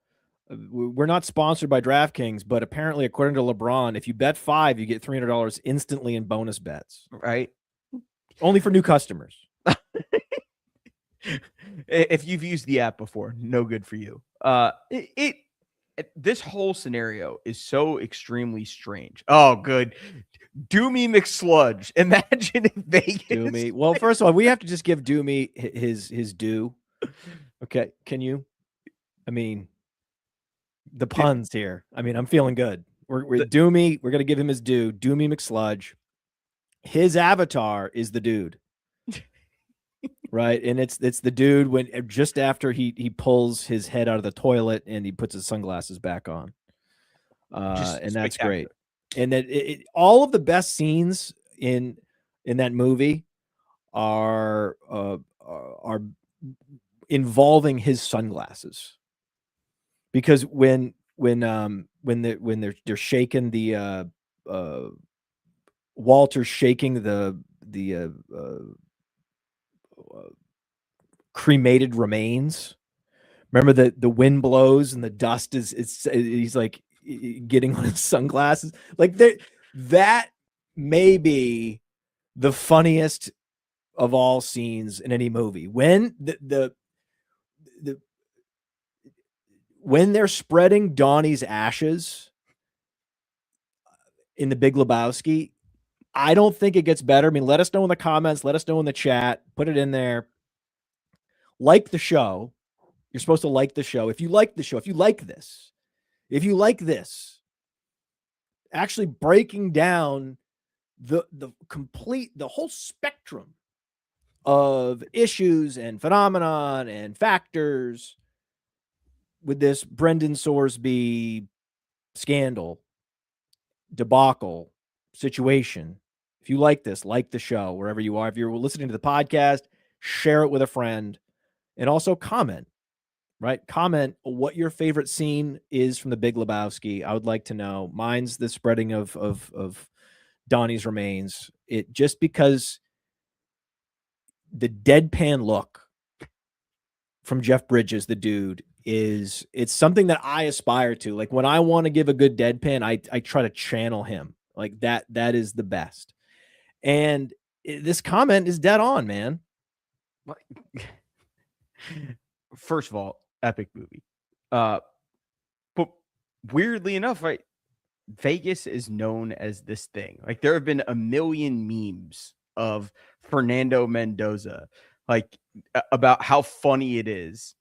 We're not sponsored by DraftKings, but apparently, according to LeBron, if you bet $5, you get $300 instantly in bonus bets. Right? Only for new customers. If you've used the app before, no good for you. This whole scenario is so extremely strange. Oh, good. Doomy McSludge. Imagine if Vegas. Doomy. Well, first of all, we have to just give Doomy his due. Okay, can you? I mean, the puns here. I mean, I'm feeling good. We're Doomy. We're gonna give him his due. Doomy McSludge. His avatar is the dude. Right, and it's the dude when just after he pulls his head out of the toilet and he puts his sunglasses back on, and that's great. And that all of the best scenes in that movie are involving his sunglasses, because when they're shaking the Walter's shaking the cremated remains. Remember the wind blows and the dust he's like getting on his sunglasses. Like that may be the funniest of all scenes in any movie. When when they're spreading Donnie's ashes in The Big Lebowski, I don't think it gets better. I mean, let us know in the comments. Let us know in the chat. Put it in there. Like the show. You're supposed to like the show. If you like the show, if you like this, actually breaking down the whole spectrum of issues and phenomenon and factors with this Brendan Sorsby scandal, debacle, situation. If you like this, like the show wherever you are. If you're listening to the podcast, share it with a friend, and also comment, right? Comment what your favorite scene is from The Big Lebowski. I would like to know. Mine's the spreading of Donnie's remains. It just because the deadpan look from Jeff Bridges, the dude, it's something that I aspire to. Like when I want to give a good deadpan, I try to channel him like that. That is the best. And this comment is dead on, man. First of all, epic movie. But weirdly enough, right? Vegas is known as this thing. Like there have been a million memes of Fernando Mendoza, like about how funny it is.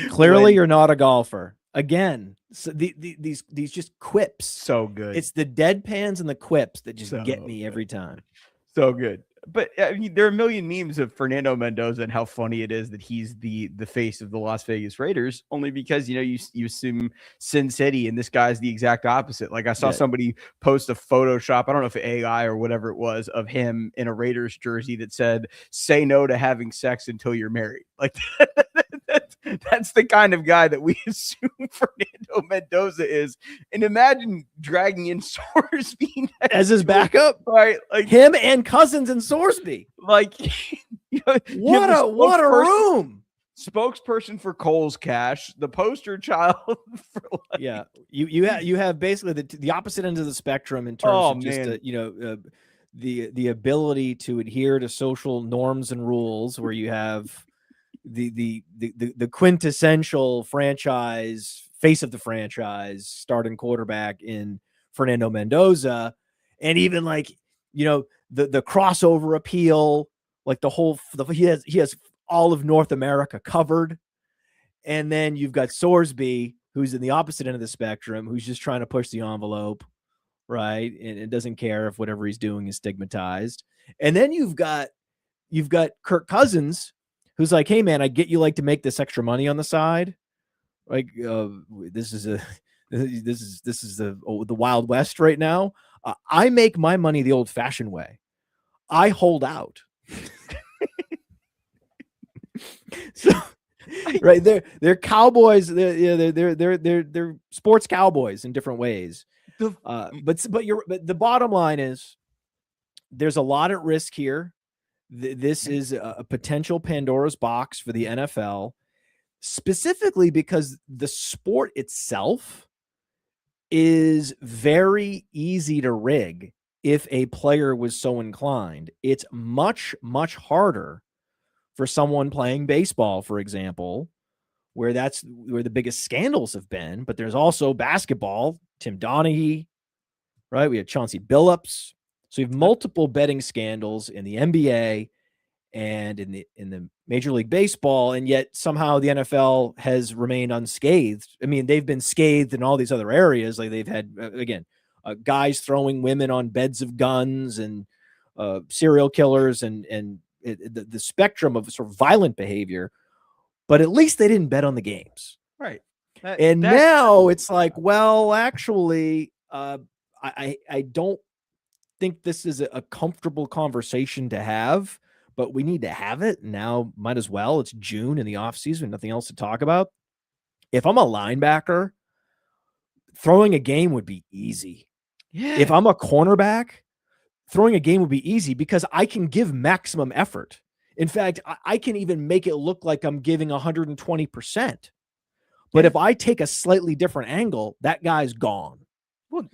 Clearly, you're not a golfer. Again, so these just quips. So good. It's the deadpans and the quips that just get me every time. So good. But I mean, there are a million memes of Fernando Mendoza and how funny it is that he's the face of the Las Vegas Raiders, only because, you know, you assume Sin City and this guy's the exact opposite. Like I saw somebody post a Photoshop, I don't know if AI or whatever it was, of him in a Raiders jersey that said, "Say no to having sex until you're married." Like that's the kind of guy that we assume Fernando Mendoza is. And imagine dragging in Sorsby as his backup, right? Like him and Cousins and Sorsby. Like what a room. Spokesperson for Cole's Cash, the poster child for like, you have basically the opposite end of the spectrum in terms of just the ability to adhere to social norms and rules, where you have the quintessential franchise face of the franchise starting quarterback in Fernando Mendoza, and even like, you know, the crossover appeal, like he has all of North America covered. And then you've got Sorsby, who's in the opposite end of the spectrum, who's just trying to push the envelope, right? And it doesn't care if whatever he's doing is stigmatized. And then you've got Kirk Cousins, who's like, "Hey man, I get you like to make this extra money on the side. Like this is the Wild West right now. I make my money the old fashioned way. I hold out." So, right, they're cowboys. They're sports cowboys in different ways. But the bottom line is there's a lot at risk here. This is a potential Pandora's box for the NFL, specifically because the sport itself is very easy to rig if a player was so inclined. It's much, much harder for someone playing baseball, for example, where the biggest scandals have been. But there's also basketball, Tim Donaghy, right? We have Chauncey Billups. So you have multiple betting scandals in the NBA and in the Major League Baseball, and yet somehow the NFL has remained unscathed. I mean, they've been scathed in all these other areas. Like they've had, guys throwing women on beds of guns and serial killers and the spectrum of sort of violent behavior, but at least they didn't bet on the games. Right. Now it's like, well, actually, I don't think this is a comfortable conversation to have, but we need to have it now. Might as well. It's June in the off season, nothing else to talk about. If I'm a linebacker, throwing a game would be easy. Yeah. If I'm a cornerback, throwing a game would be easy because I can give maximum effort. In fact, I can even make it look like I'm giving 120%. But if I take a slightly different angle, that guy's gone. Well,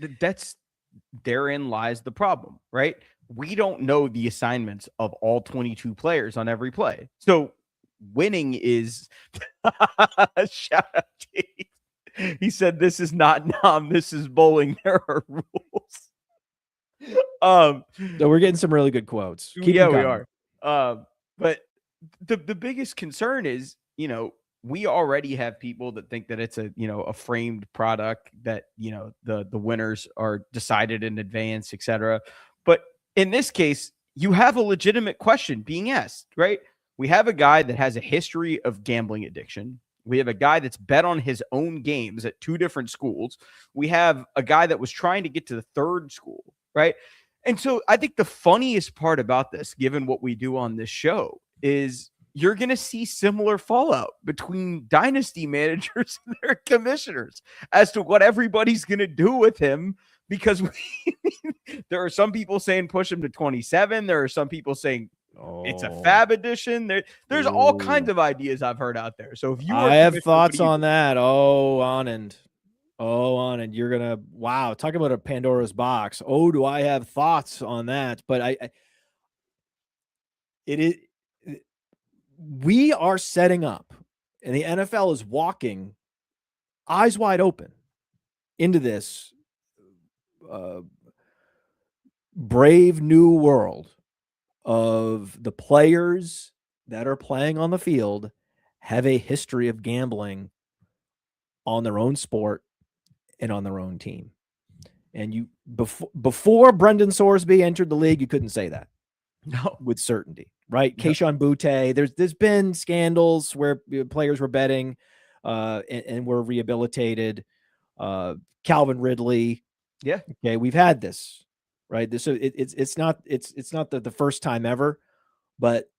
therein lies the problem, right? We don't know the assignments of all 22 players on every play. So winning is shout out Dave. He said, "This is not Nom, this is bowling. There are rules." So we're getting some really good quotes. We are. But the biggest concern is, you know, we already have people that think that it's a framed product, that, you know, the winners are decided in advance, etc. But in this case, you have a legitimate question being asked, right? We have a guy that has a history of gambling addiction. We have a guy that's bet on his own games at 2 different schools. We have a guy that was trying to get to the 3rd school, right? And so I think the funniest part about this, given what we do on this show, is you're going to see similar fallout between dynasty managers and their commissioners as to what everybody's going to do with him, because there are some people saying push him to 27. There are some people saying It's a Oh, fab edition. There's all kinds of ideas I've heard out there. So if you I are have commissioner, thoughts on that. Oh, Anand. Oh, Anand, you're gonna wow. Talk about a Pandora's box. Oh, do I have thoughts on that? But it is. We are setting up, and the NFL is walking eyes wide open into this brave new world of the players that are playing on the field have a history of gambling on their own sport and on their own team. And you before Brendan Sorsby entered the league, you couldn't say that. No, with certainty, right? No. Keishon Butte, there's been scandals where players were betting and were rehabilitated. Calvin Ridley. Yeah. Okay, we've had this, right? So it's not the first time ever, but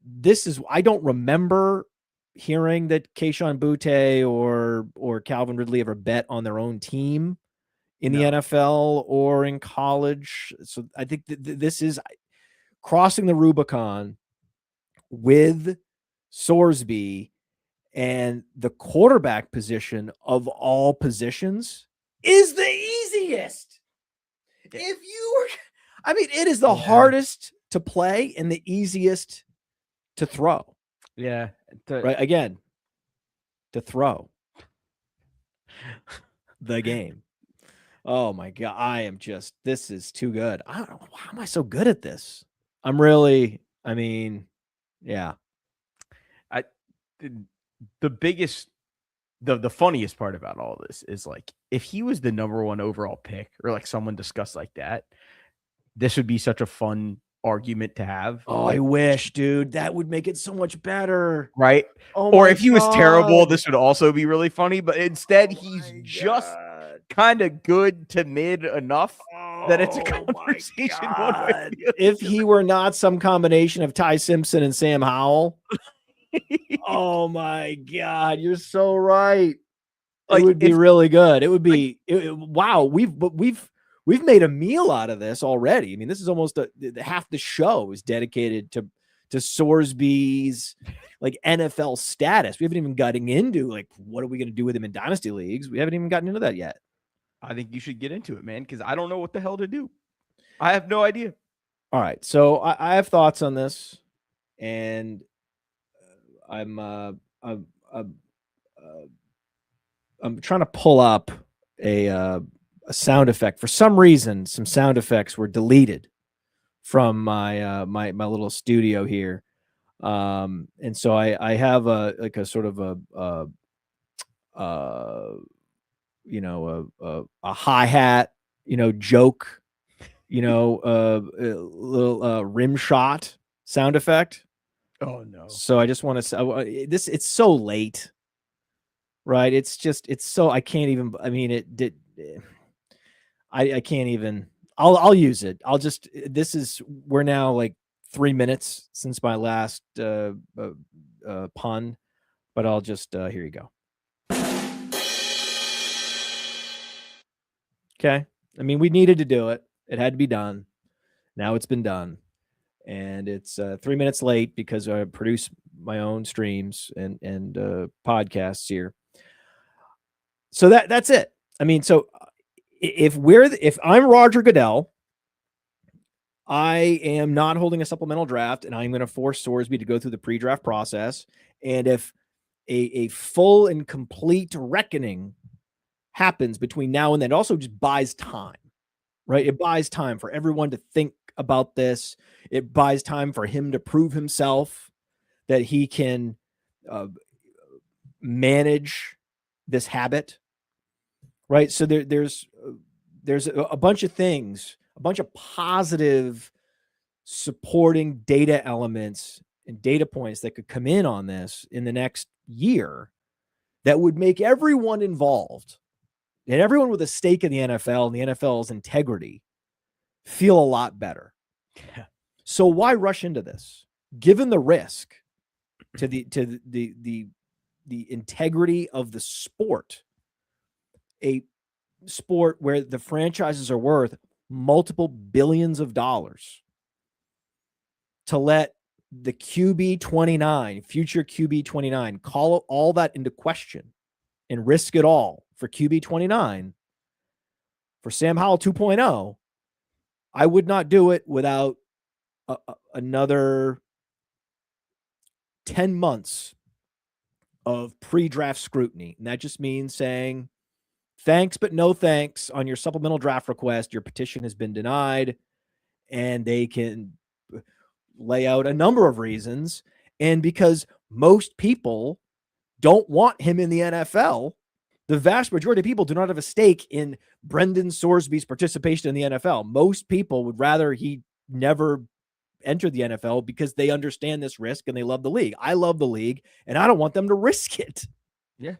this is I don't remember hearing that Keishon Butte or Calvin Ridley ever bet on their own team in the NFL or in college. So I think this is crossing the Rubicon with Sorsby, and the quarterback position of all positions is the easiest. If you were, I mean, it is the hardest to play and the easiest to throw. Yeah. Right. Again, to throw the game. Oh my God. This is too good. I don't know. How am I so good at this? Yeah. The biggest, the funniest part about all this is like, if he was the number one overall pick or like someone discussed like that, this would be such a fun argument to have. Oh, like, I wish, dude. That would make it so much better. Right. Oh, or if he was terrible, God. this would also be really funny. But instead, he's just kind of good to mid enough that it's a conversation one way or the other. If he were not some combination of Ty Simpson and Sam Howell. Oh my God, you're so right. It would be really good. It would be wow. We've made a meal out of this already. I mean, this is almost half the show is dedicated to Sorsby's like NFL status. We haven't even gotten into like what are we going to do with him in dynasty leagues. We haven't even gotten into that yet. I think you should get into it, man, because I don't know what the hell to do. I have no idea. All right, so I have thoughts on this, and I'm trying to pull up a sound effect. For some reason, some sound effects were deleted from my my little studio here, and so I have a sort of a hi-hat, joke, little rim shot sound effect. Oh no. So I just want to say this, it's so late, right? It's so, I can't even, I mean, I can't even, I'll use it. We're now like 3 minutes since my last pun, but I'll just, here you go. Okay. I mean, we needed to do it. It had to be done. Now it's been done. And it's 3 minutes late because I produce my own streams and podcasts here. So that's it. I mean, so if I'm Roger Goodell, I am not holding a supplemental draft, and I'm going to force Sorsby to go through the pre-draft process. And if a full and complete reckoning happens between now and then, it also just buys time, right? It buys time for everyone to think about this. It buys time for him to prove himself that he can manage this habit, right? So there's a bunch of things, a bunch of positive supporting data elements and data points that could come in on this in the next year that would make everyone involved and everyone with a stake in the NFL and the NFL's integrity feel a lot better. Yeah. So why rush into this? Given the risk to the integrity of the sport, a sport where the franchises are worth multiple billions of dollars, to let the QB 29, future QB 29, call all that into question and risk it all for QB 29 for Sam Howell 2.0, I would not do it without another 10 months of pre-draft scrutiny. And that just means saying, thanks, but no thanks on your supplemental draft request. Your petition has been denied, and they can lay out a number of reasons. And because most people don't want him in the NFL, the vast majority of people do not have a stake in Brendan Sorsby's participation in the NFL. Most people would rather he never enter the NFL because they understand this risk and they love the league. I love the league, and I don't want them to risk it. Yeah.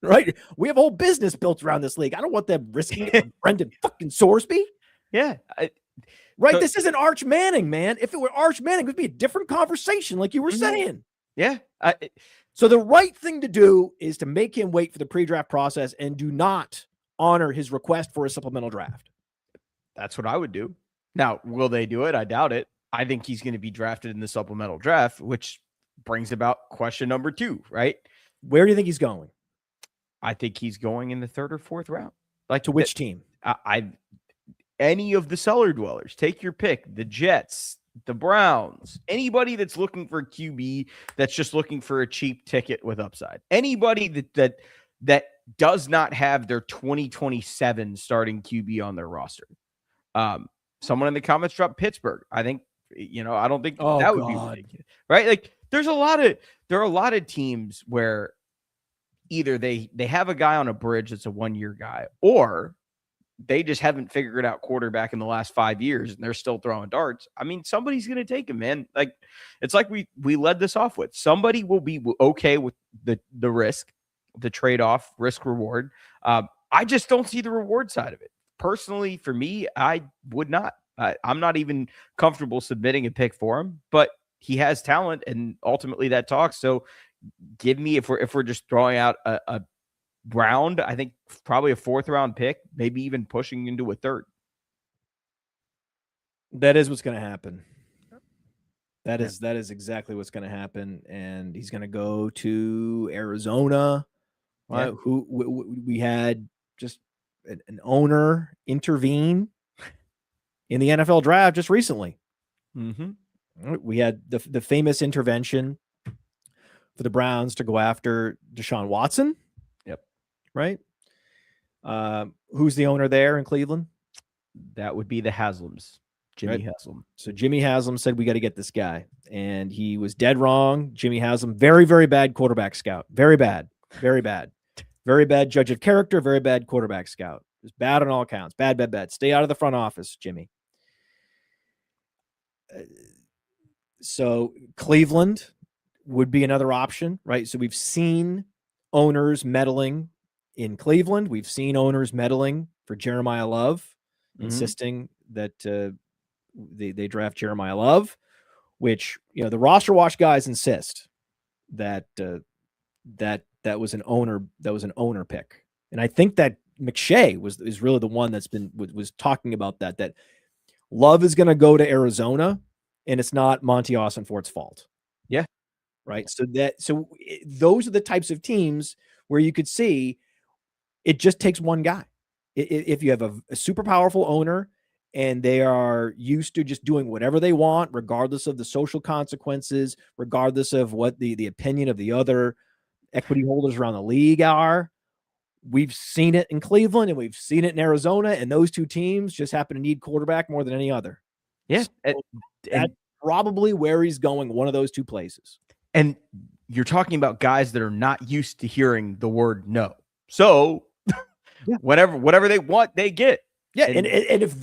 Right? We have a whole business built around this league. I don't want them risking it for Brendan fucking Sorsby. Yeah. Right? This isn't Arch Manning, man. If it were Arch Manning, it would be a different conversation, like you were saying. Yeah. So the right thing to do is to make him wait for the pre-draft process and do not honor his request for a supplemental draft. That's what I would do. Now, will they do it? I doubt it. I think he's going to be drafted in the supplemental draft, which brings about question number 2, right? Where do you think he's going? I think he's going in the 3rd or 4th round. Like, to which team? Any of the cellar dwellers. Take your pick. The Jets, the Browns, anybody that's looking for a QB that's just looking for a cheap ticket with upside. Anybody that does not have their 2027 starting QB on their roster. Someone in the comments dropped Pittsburgh. I think, I don't think that would be ridiculous, right? Like, there are a lot of teams where either they have a guy on a bridge that's a 1-year guy, or they just haven't figured out quarterback in the last 5 years and they're still throwing darts. I mean, somebody's going to take him, man. Like, it's like we led this off with. Somebody will be okay with the risk, the trade-off, risk reward. I just don't see the reward side of it. Personally, for me, I would not. I'm not even comfortable submitting a pick for him, but he has talent, and ultimately that talks. So give me, if we're just throwing out a round, I think probably a 4th round pick, maybe even pushing into a 3rd. That is what's going to happen. That is exactly what's going to happen. And he's going to go to Arizona, right? Yeah. Who we had just an owner intervene in the NFL draft just recently. Mm-hmm. We had the famous intervention for the Browns to go after Deshaun Watson. Yep. Right. Who's the owner there in Cleveland? That would be the Haslams. Jimmy Haslam. So Jimmy Haslam said, we got to get this guy. And he was dead wrong. Jimmy Haslam, very, very bad quarterback scout. Very bad. Very bad. Very bad judge of character. Very bad quarterback scout. Just bad on all counts. Bad, bad, bad. Stay out of the front office, Jimmy. So Cleveland would be another option, right? So we've seen owners meddling in Cleveland. We've seen owners meddling for Jeremiah Love, insisting that they draft Jeremiah Love, which, the roster watch guys insist that that was an owner pick. And I think that McShay is really the one that's was talking about that Love is going to go to Arizona, and it's not Monty Austinfort's fault. Yeah. Right. So those are the types of teams where you could see it just takes one guy. If you have a super powerful owner and they are used to just doing whatever they want, regardless of the social consequences, regardless of what the opinion of the other equity holders around the league are. We've seen it in Cleveland and we've seen it in Arizona, and those two teams just happen to need quarterback more than any other. Yeah. So that's probably where he's going, one of those two places. And you're talking about guys that are not used to hearing the word no. So whatever they want, they get. Yeah. And if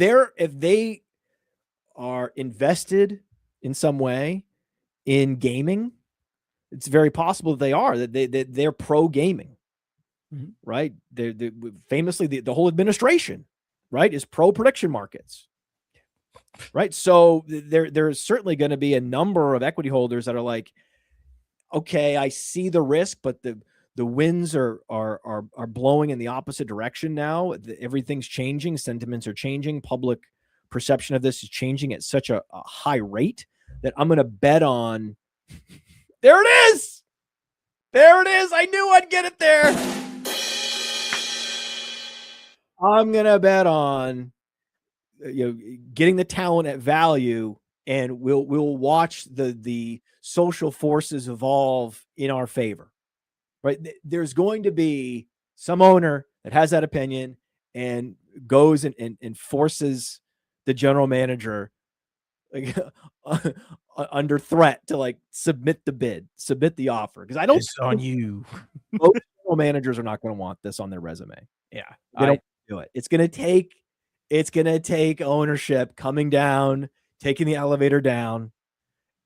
they are invested in some way in gaming, it's very possible that they are, that they're pro gaming, right? They're famously the whole administration, right, is pro prediction markets, right? So there's certainly going to be a number of equity holders that are like, okay, I see the risk, but the winds are blowing in the opposite direction now. Everything's changing. Sentiments are changing. Public perception of this is changing at such a high rate that I'm going to bet on. There it is. There it is. I knew I'd get it there. I'm going to bet on getting the talent at value, and we'll watch the social forces evolve in our favor. Right? There's going to be some owner that has that opinion and goes and forces the general manager like under threat to like submit the offer. Because I don't It's on you. most general managers are not going to want this on their resume. Yeah. They don't do it. It's going to take ownership coming down, taking the elevator down,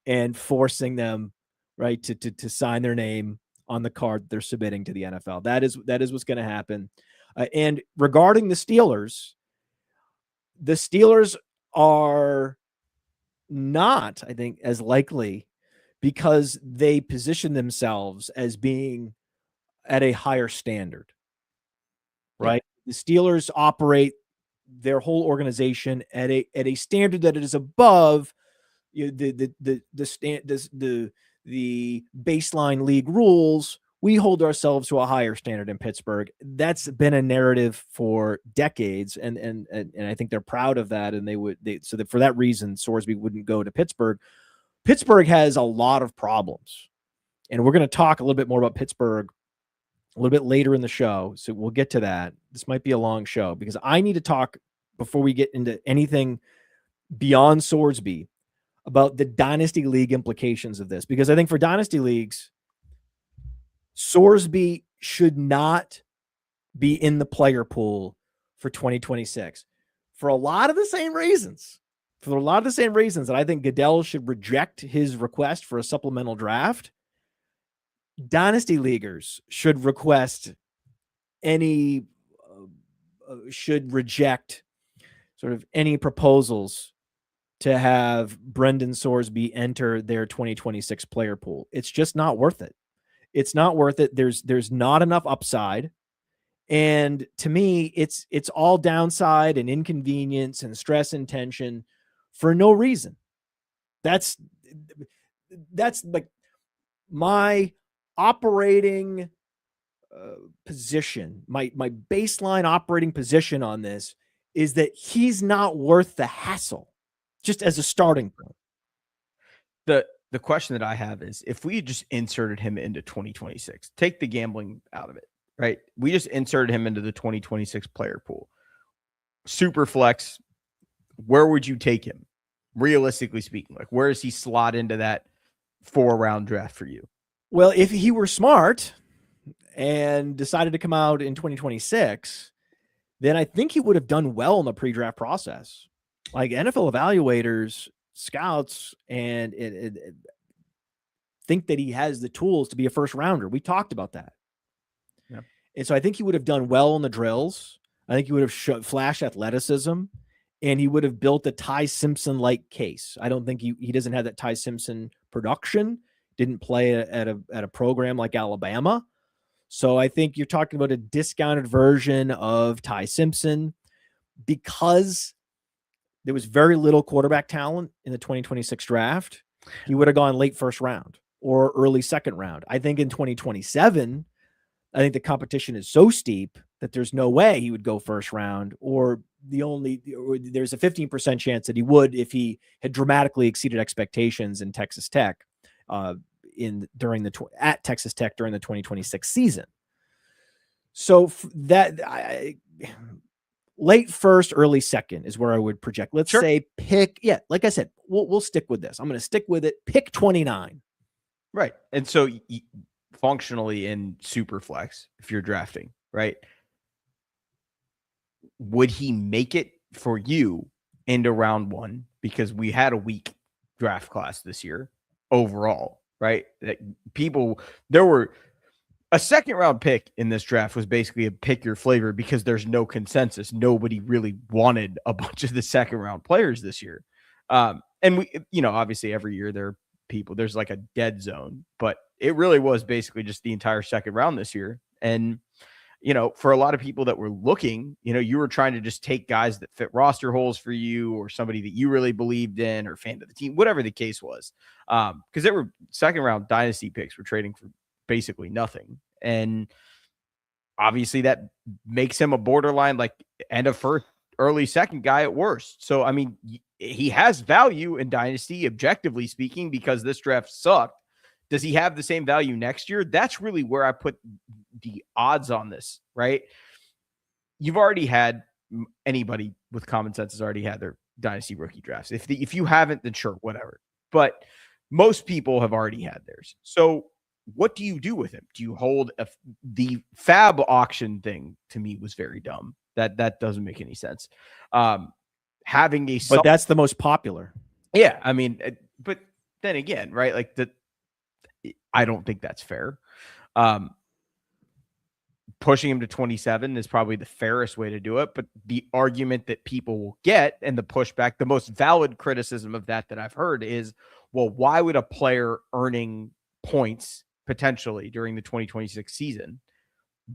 and forcing them right to sign their name on the card they're submitting to the NFL. That is what's going to happen. And regarding the Steelers are not, I think, as likely because they position themselves as being at a higher standard, right? Yeah. The Steelers operate their whole organization at a standard that it is above the baseline league rules. We hold ourselves to a higher standard in Pittsburgh. That's been a narrative for decades, and I think they're proud of that. And so that for that reason, Sorsby wouldn't go to Pittsburgh. Pittsburgh has a lot of problems, and we're going to talk a little bit more about Pittsburgh a little bit later in the show. So we'll get to that. This might be a long show because I need to talk before we get into anything beyond Sorsby about the Dynasty League implications of this, because I think for Dynasty Leagues, Sorsby should not be in the player pool for 2026 for a lot of the same reasons. That I think Goodell should reject his request for a supplemental draft. Dynasty Leaguers should reject sort of any proposals to have Brendan Sorsby enter their 2026 player pool. It's just not worth it. It's not worth it. There's not enough upside. And to me, it's all downside and inconvenience and stress and tension for no reason. That's like my operating position, my baseline operating position on this is that he's not worth the hassle, just as a starting point. The question that I have is, if we just inserted him into 2026, take the gambling out of it, right? We just inserted him into the 2026 player pool. Superflex, where would you take him? Realistically speaking, like where does he slot into that 4-round draft for you? Well, if he were smart and decided to come out in 2026, then I think he would have done well in the pre-draft process. Like NFL evaluators, scouts, and think that he has the tools to be a first rounder. We talked about that. Yeah. And so I think he would have done well in the drills. I think he would have flashed athleticism, and he would have built a Ty Simpson-like case. I don't think he doesn't have that Ty Simpson production, didn't play at a program like Alabama. So I think you're talking about a discounted version of Ty Simpson because there was very little quarterback talent in the 2026 draft. He would have gone late first round or early second round. I think in 2027, I think the competition is so steep that there's no way he would go first round, or there's a 15% chance that he would if he had dramatically exceeded expectations in Texas Tech at Texas Tech during the 2026 season. So late first, early second is where I would project. Let's say like I said, we'll stick with this. I'm going to stick with it. Pick 29. Right. And so functionally in Superflex, if you're drafting, right, would he make it for you into round 1? Because we had a weak draft class this year overall, right? There were a second round pick in this draft was basically a pick your flavor because there's no consensus. Nobody really wanted a bunch of the second round players this year. And we, obviously every year there's like a dead zone, but it really was basically just the entire second round this year. And, for a lot of people that were looking, you were trying to just take guys that fit roster holes for you, or somebody that you really believed in, or fan of the team, whatever the case was. Because there were second round dynasty picks were trading for basically nothing. And obviously that makes him a borderline, like, end of first, early second guy at worst. So, I mean, he has value in dynasty, objectively speaking, because this draft sucked. Does he have the same value next year? That's really where I put the odds on this, right? You've already had, anybody with common sense has already had their dynasty rookie drafts. If you haven't, then sure, whatever. But most people have already had theirs. So what do you do with him? Do you hold the fab auction thing? To me, was very dumb. That doesn't make any sense. Having a, but that's the most popular. Yeah, I mean, but then again, right? Like, I don't think that's fair. Pushing him to 27 is probably the fairest way to do it. But the argument that people will get, and the pushback, the most valid criticism of that I've heard is, well, why would a player earning points potentially during the 2026 season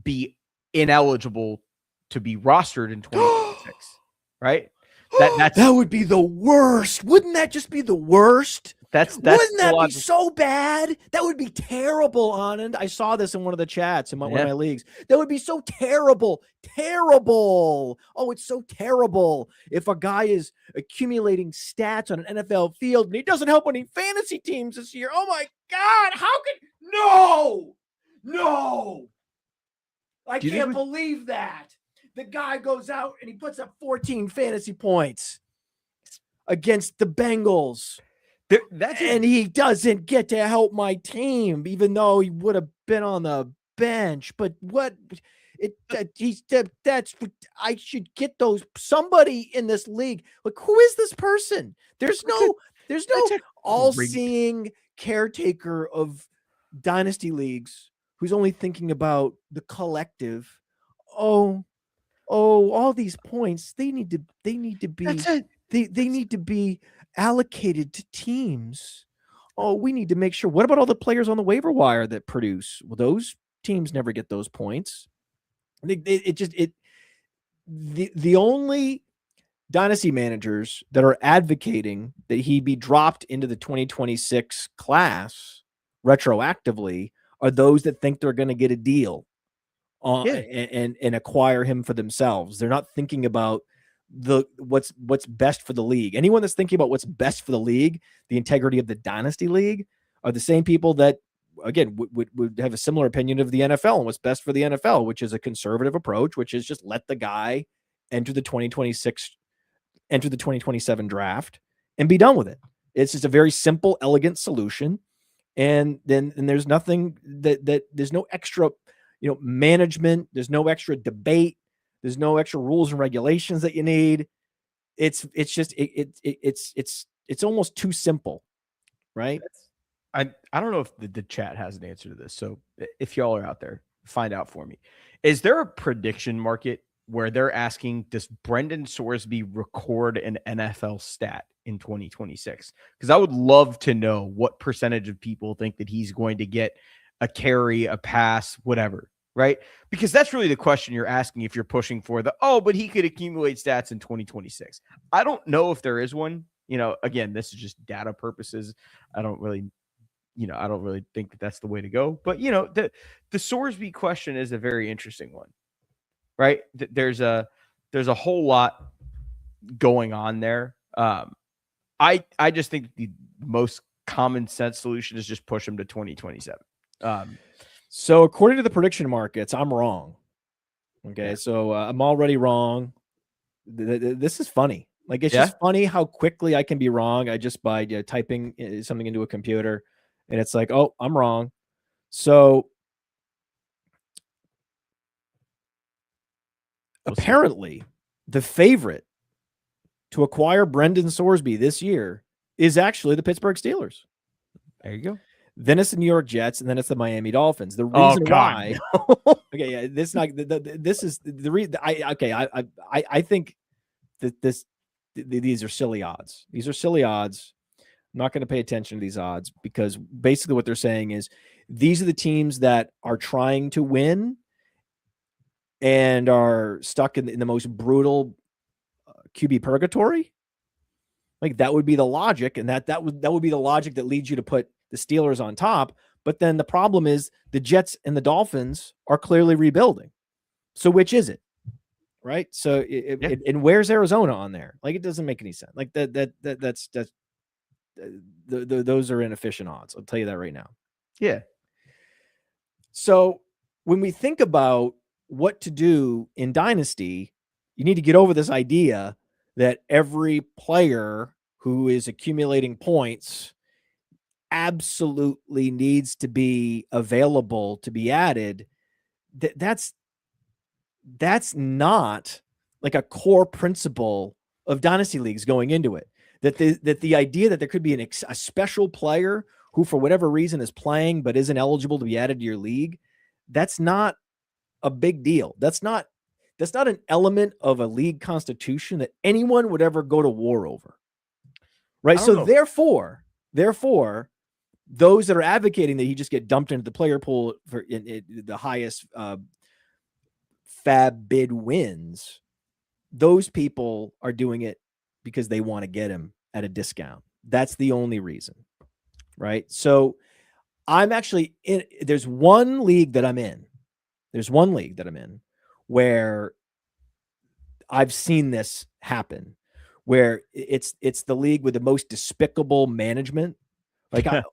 be ineligible to be rostered in 2026? Right? That would be the worst. Wouldn't that just be the worst? Wouldn't that be so bad? That would be terrible, Anand. I saw this in one of the chats in one of my leagues. That would be so terrible. Terrible. Oh, it's so terrible if a guy is accumulating stats on an NFL field and he doesn't help any fantasy teams this year. Oh my God. How could... No. I can't believe that. The guy goes out and he puts up 14 fantasy points against the Bengals. And he doesn't get to help my team, even though he would have been on the bench. But I should get those. Somebody in this league, like, who is this person? There's no all-seeing caretaker of dynasty leagues who's only thinking about the collective. Oh, all these points, they need to be allocated to teams. Oh, we need to make sure. What about all the players on the waiver wire that produce? Well, those teams never get those points. The only dynasty managers that are advocating that he be dropped into the 2026 class retroactively are those that think they're going to get a deal and acquire him for themselves. They're not thinking about what's best for the league. Anyone that's thinking about what's best for the league, the integrity of the dynasty league, are the same people that, again, would have a similar opinion of the NFL and what's best for the NFL, which is a conservative approach, which is just let the guy enter the 2027 draft and be done with it. It's just a very simple, elegant solution. And then there's nothing that there's no extra, management. There's no extra debate. There's no extra rules and regulations that you need. It's almost too simple, right? I don't know if the chat has an answer to this. So if y'all are out there, find out for me. Is there a prediction market where they're asking, does Brendan Sorsby record an NFL stat in 2026? Because I would love to know what percentage of people think that he's going to get a carry, a pass, whatever, right? Because that's really the question you're asking if you're pushing for but he could accumulate stats in 2026. I don't know if there is one. Again, this is just data purposes. I don't really think that that's the way to go. But, the Sorsby question is a very interesting one, right? There's a whole lot going on there. I just think the most common sense solution is just push him to 2027. So according to the prediction markets, I'm wrong. Okay. Yeah. So I'm already wrong. This is funny. Like, it's just funny how quickly I can be wrong. I just by typing something into a computer, and it's like, oh, I'm wrong. So apparently the favorite to acquire Brendan Sorsby this year is actually the Pittsburgh Steelers. There you go. Then it's the New York Jets, and then it's the Miami Dolphins. The reason why, okay, yeah, this is the reason. I think that these are silly odds. These are silly odds. I'm not going to pay attention to these odds, because basically what they're saying is these are the teams that are trying to win, and are stuck in the most brutal QB purgatory. Like that would be the logic, and that would be the logic that leads you to put the Steelers on top. But then the problem is the Jets and the Dolphins are clearly rebuilding. So which is it? Right. So and where's Arizona on there? Like it doesn't make any sense. Like that's those are inefficient odds. I'll tell you that right now. Yeah. So when we think about what to do in Dynasty, you need to get over this idea that every player who is accumulating points absolutely needs to be available to be added. That's not like a core principle of Dynasty leagues going into it. That the idea that there could be a special player who, for whatever reason, is playing but isn't eligible to be added to your league, that's not a big deal. That's not an element of a league constitution that anyone would ever go to war over. Right. So therefore, those that are advocating that he just get dumped into the player pool for the highest fab bid wins, those people are doing it because they want to get him at a discount. That's the only reason. Right. So I'm actually there's one league that I'm in. Where I've seen this happen, where it's the league with the most despicable management. Like I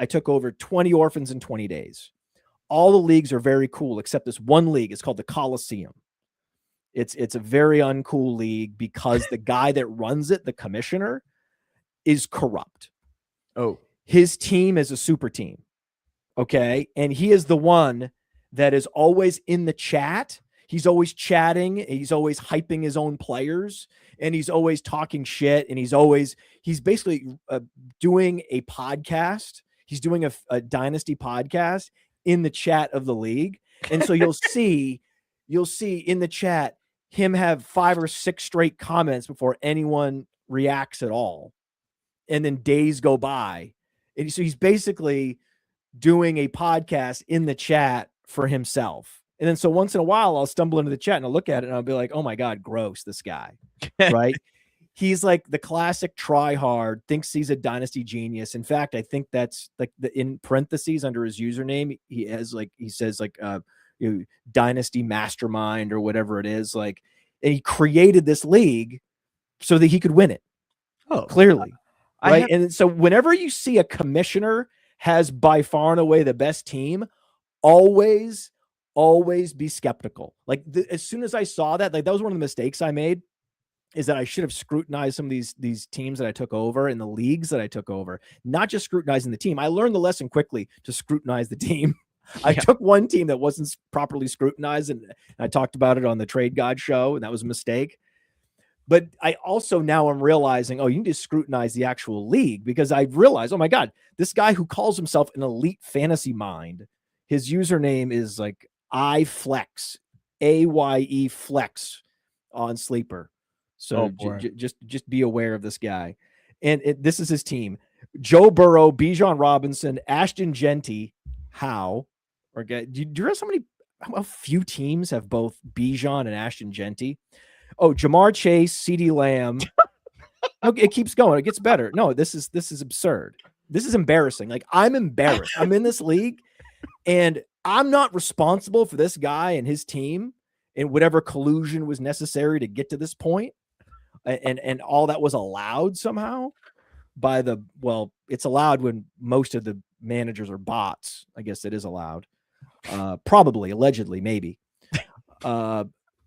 took over 20 orphans in 20 days. All the leagues are very cool, except this one league. It's called the Coliseum. It's a very uncool league because the guy that runs it, the commissioner, is corrupt. Oh, his team is a super team. Okay. And he is the one that is always in the chat. He's always chatting. He's always hyping his own players, and he's always talking shit. And he's basically doing a podcast. He's doing a Dynasty podcast in the chat of the league. And so you'll see in the chat him have 5 or 6 straight comments before anyone reacts at all. And then days go by. And so he's basically doing a podcast in the chat for himself. And then so once in a while I'll stumble into the chat and I'll look at it and I'll be like, oh my God, gross, this guy. Right. He's like the classic try hard, thinks he's a Dynasty genius. In fact, I think that's like in parentheses under his username, he says Dynasty mastermind or whatever it is. Like, and he created this league so that he could win it. Oh, clearly. Right. And so whenever you see a commissioner has by far and away the best team, always be skeptical. Like as soon as I saw that, like that was one of the mistakes I made, is that I should have scrutinized some of these teams that I took over and the leagues that I took over, not just scrutinizing the team. I learned the lesson quickly to scrutinize the team. I took one team that wasn't properly scrutinized, and I talked about it on the Trade God show, and that was a mistake. But I also now I'm realizing, you need to scrutinize the actual league, because I realized, oh my God, this guy who calls himself an elite fantasy mind, his username is like iFlex, AYE Flex on Sleeper. So just be aware of this guy. And this is his team: Joe Burrow, Bijan Robinson, Ashton Genty. Do you realize how few teams have both Bijan and Ashton Genty? Oh, Jamar Chase, CeeDee Lamb. Okay, it keeps going. It gets better. No, this is absurd. This is embarrassing. Like, I'm embarrassed. I'm in this league, and I'm not responsible for this guy and his team and whatever collusion was necessary to get to this point. And all that was allowed somehow by it's allowed when most of the managers are bots. I guess it is allowed. Probably, allegedly, maybe.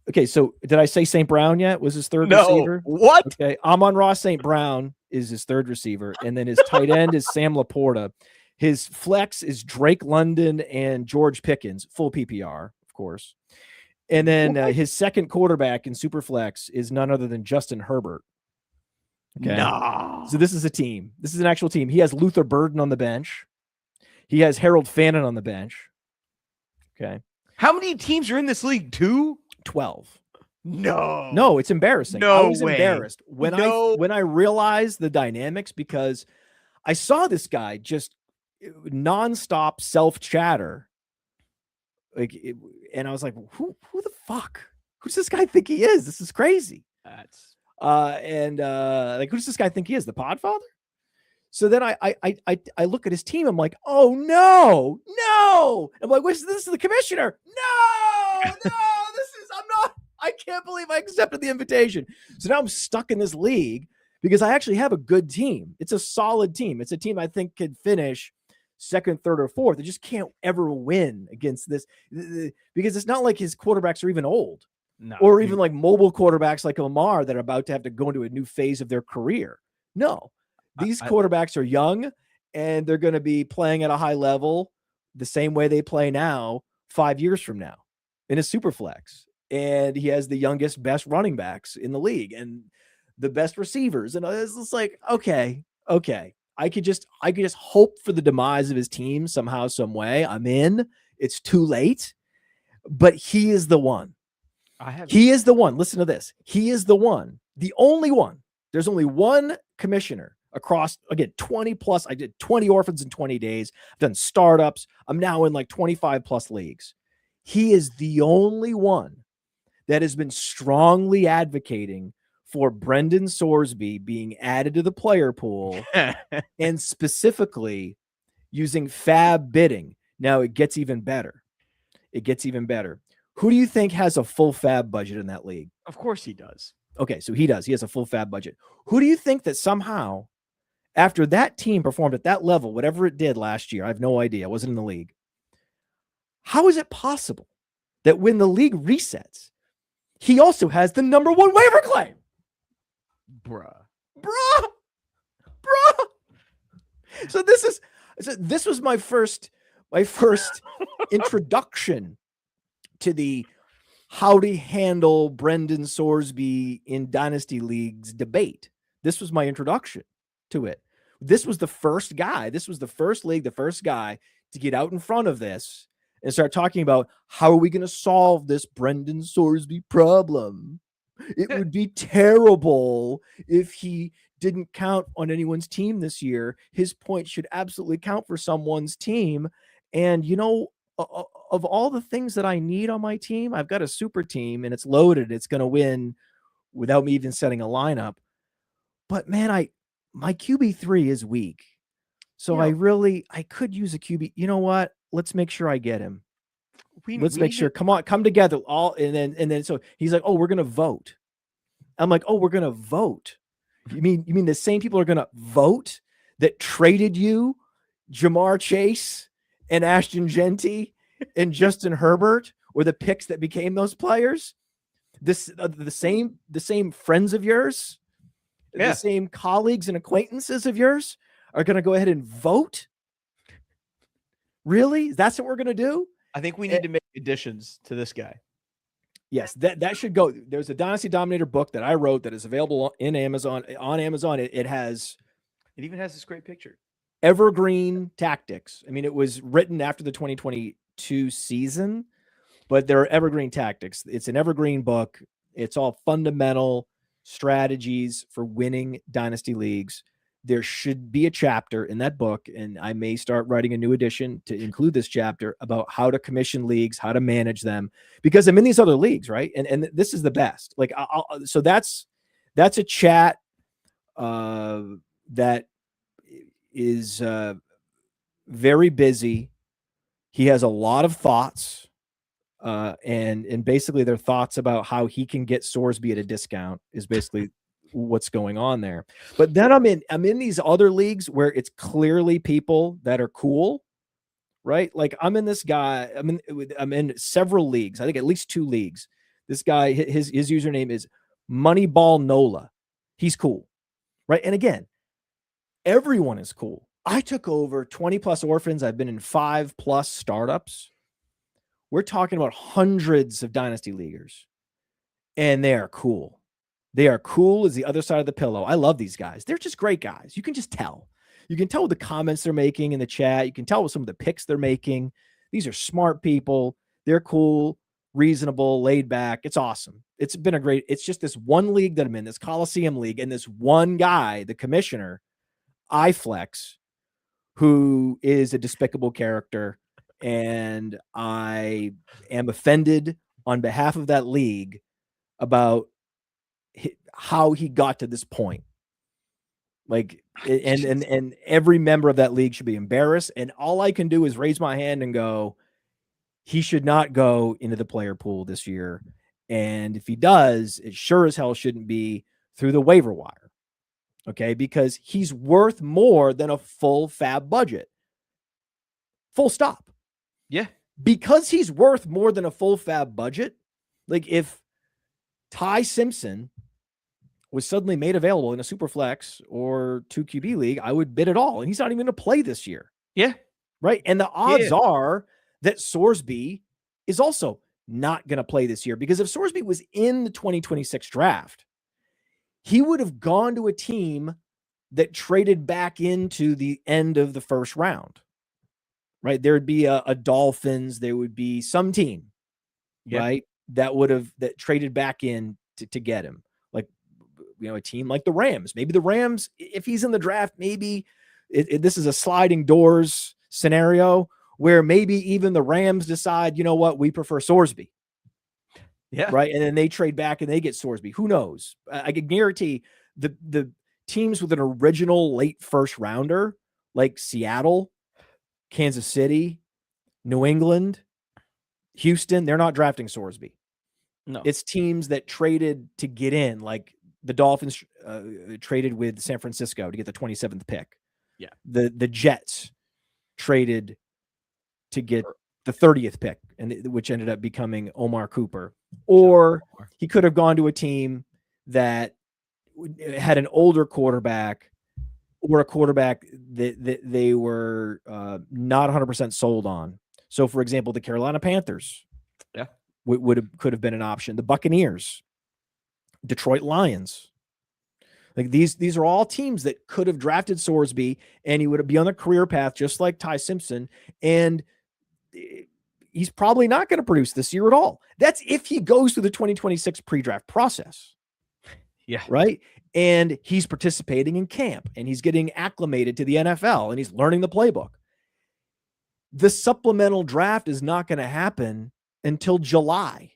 Okay, so did I say St. Brown yet? Was his third receiver? What? Okay, Amon-Ra St. Brown is his third receiver, and then his tight end is Sam Laporta. His flex is Drake London and George Pickens, full PPR, of course. And then his second quarterback in Superflex is none other than Justin Herbert. Okay. No. So this is a team. This is an actual team. He has Luther Burden on the bench. He has Harold Fannin on the bench. Okay. How many teams are in this league? 2? 12. No, it's embarrassing. No I was way. embarrassed when I realized the dynamics, because I saw this guy just nonstop self chatter, and I was like, who the fuck? Who's this guy think he is? This is crazy. That's Like, who does this guy think he is? The Podfather? So then I look at his team. I'm like, oh no. I'm like, this is the commissioner. No, I can't believe I accepted the invitation. So now I'm stuck in this league because I actually have a good team. It's a solid team. It's a team I think could finish second, third, or fourth. They just can't ever win against this because it's not like his quarterbacks are even old. no, Or even like mobile quarterbacks like Lamar that are about to have to go into a new phase of their career. No, these quarterbacks are young and they're going to be playing at a high level the same way they play now 5 years from now in a super flex. And he has the youngest, best running backs in the league and the best receivers. And it's just like, okay. I could just hope for the demise of his team somehow, some way. I'm in. It's too late. But he is the one. He is the one. Listen to this. He is the one. The only one. There's only one commissioner across, again, 20 plus. I did 20 orphans in 20 days. I've done startups. I'm now in like 25 plus leagues. He is the only one that has been strongly advocating for Brendan Sorsby being added to the player pool and specifically using fab bidding. Now it gets even better. Who do you think has a full fab budget in that league? Of course he does. Okay, so he does. He has a full fab budget. Who do you think that somehow, after that team performed at that level, whatever it did last year, I have no idea. I wasn't in the league. How is it possible that when the league resets, he also has the number one waiver claim? Bruh. So this was my first introduction to the how to handle Brendan Sorsby in Dynasty leagues debate. This was my introduction to it. This was the first guy. This was the first league, the first guy to get out in front of this and start talking about how are we going to solve this Brendan Sorsby problem. It would be terrible if he didn't count on anyone's team this year. His points should absolutely count for someone's team. And, you know, of all the things that I need on my team, I've got a super team and it's loaded. It's going to win without me even setting a lineup. But man, my QB3 is weak. So I could use a QB. You know what? Let's make sure I get him. Let's make sure. Come on, come together. And then so he's like, oh, we're gonna vote. I'm like, oh, we're gonna vote. You mean the same people are gonna vote that traded you, Jamar Chase and Ashton Genty and Justin Herbert were the picks that became those players? The same friends of yours, the same colleagues and acquaintances of yours are gonna go ahead and vote? Really? That's what we're gonna do? I think we need to make additions to this guy. Yes, that should go. There's a Dynasty Dominator book that I wrote that is available on Amazon. It even has this great picture. Evergreen tactics. I mean, it was written after the 2022 season, but there are evergreen tactics. It's an evergreen book. It's all fundamental strategies for winning Dynasty leagues. There should be a chapter in that book, and I may start writing a new edition to include this chapter about how to commission leagues, how to manage them, because I'm in these other leagues, right? And this is the best. Like, so that's a chat that is very busy. He has a lot of thoughts, and basically their thoughts about how he can get Sorsby at a discount is basically what's going on there. But then I'm in these other leagues where it's clearly people that are cool, right? Like I'm in several leagues. I think at least 2 leagues. This guy, his username is Moneyball Nola. He's cool, right? And again, everyone is cool. I took over 20 plus orphans. I've been in 5 plus startups. We're talking about hundreds of Dynasty leaguers, and they are cool. They are cool as the other side of the pillow. I love these guys. They're just great guys. You can just tell. You can tell with the comments they're making in the chat. You can tell with some of the picks they're making. These are smart people. They're cool, reasonable, laid back. It's awesome. It's just this one league that I'm in, this Coliseum League, and this one guy, the commissioner, iFlex, who is a despicable character and I am offended on behalf of that league about how he got to this point. Like, and every member of that league should be embarrassed. And all I can do is raise my hand and go, he should not go into the player pool this year. And if he does, it sure as hell shouldn't be through the waiver wire. Okay. Because he's worth more than a full fab budget. Full stop. Yeah. Because he's worth more than a full fab budget. Like, if Ty Simpson was suddenly made available in a superflex or 2QB league, I would bid it all. And he's not even going to play this year. Yeah. Right. And the odds are that Sorsby is also not going to play this year, because if Sorsby was in the 2026 draft, he would have gone to a team that traded back into the end of the first round. Right. There would be a Dolphins. There would be some team, right, that traded back in to get him. Like, a team like the Rams. Maybe the Rams, if he's in the draft, maybe this is a sliding doors scenario where maybe even the Rams decide, you know what, we prefer Sorsby. Yeah. Right. And then they trade back and they get Sorsby. Who knows? I can guarantee the teams with an original late first rounder, like Seattle, Kansas City, New England, Houston, they're not drafting Sorsby. No. It's teams that traded to get in, like the Dolphins traded with San Francisco to get the 27th pick. Yeah. The Jets traded to get the 30th pick, and which ended up becoming Omar Cooper. Or he could have gone to a team that had an older quarterback, or a quarterback that they were not 100% sold on. So, for example, the Carolina Panthers could have been an option. The Buccaneers, Detroit Lions. Like, these are all teams that could have drafted Sorsby, and he would be on the career path just like Ty Simpson. And he's probably not going to produce this year at all. That's if he goes through the 2026 pre-draft process. Yeah. Right. And he's participating in camp, and he's getting acclimated to the NFL, and he's learning the playbook. The supplemental draft is not going to happen until July.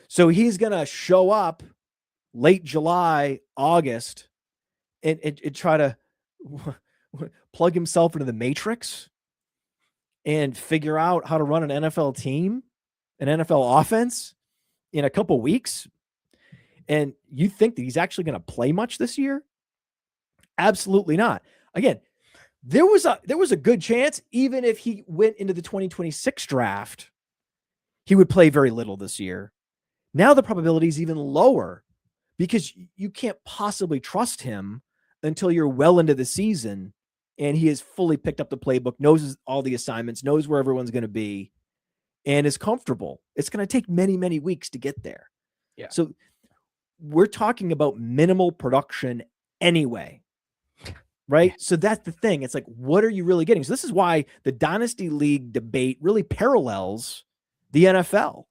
So he's going to show up late July, August, and try to plug himself into the matrix and figure out how to run an NFL team, an NFL offense in a couple weeks. And you think that he's actually going to play much this year? Absolutely not. Again, there was a good chance, even if he went into the 2026 draft, he would play very little this year. Now the probability is even lower, because you can't possibly trust him until you're well into the season and he has fully picked up the playbook, knows all the assignments, knows where everyone's going to be, and is comfortable. It's going to take many, many weeks to get there. Yeah. So we're talking about minimal production anyway, right? Yeah. So that's the thing. It's like, what are you really getting? So this is why the Dynasty League debate really parallels the NFL,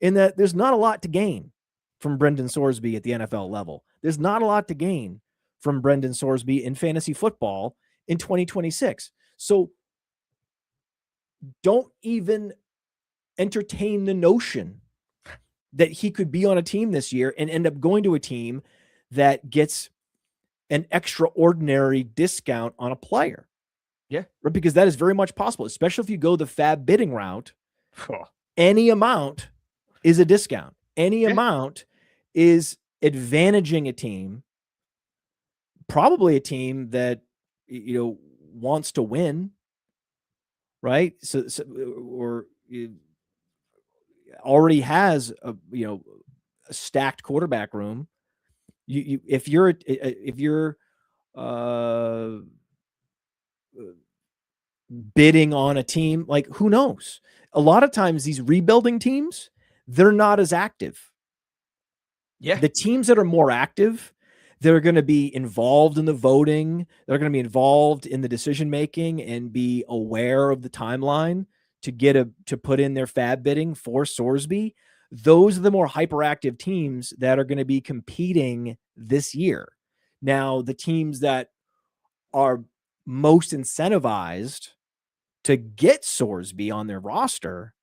in that there's not a lot to gain from Brendan Sorsby at the NFL level. There's not a lot to gain from Brendan Sorsby in fantasy football in 2026. So don't even entertain the notion that he could be on a team this year and end up going to a team that gets an extraordinary discount on a player. Yeah. Right? Because that is very much possible, especially if you go the fab bidding route. Any amount is a discount. Any amount is advantaging a team, probably a team that, wants to win, right? So or already has a stacked quarterback room. If you're bidding on a team, like, who knows? A lot of times these rebuilding teams, they're not as active. Yeah. The teams that are more active, they're going to be involved in the voting. They're going to be involved in the decision-making and be aware of the timeline to put in their fab bidding for Sorsby. Those are the more hyperactive teams that are going to be competing this year. Now, the teams that are most incentivized to get Sorsby on their roster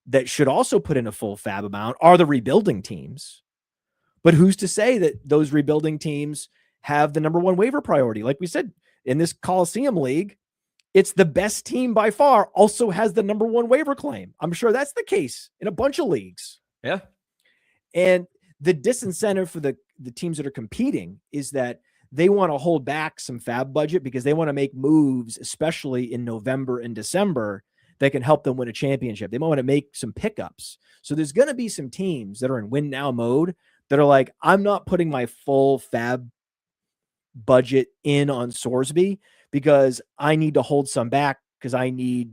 that should also put in a full fab amount are the rebuilding teams. But who's to say that those rebuilding teams have the number one waiver priority? Like we said, in this Coliseum League, it's the best team by far also has the number one waiver claim. I'm sure that's the case in a bunch of leagues. Yeah. And the disincentive for the teams that are competing is that they want to hold back some fab budget because they want to make moves, especially in November and December, that can help them win a championship. They might want to make some pickups. So there's going to be some teams that are in win now mode that are like, I'm not putting my full fab budget in on Sorsby because I need to hold some back because I need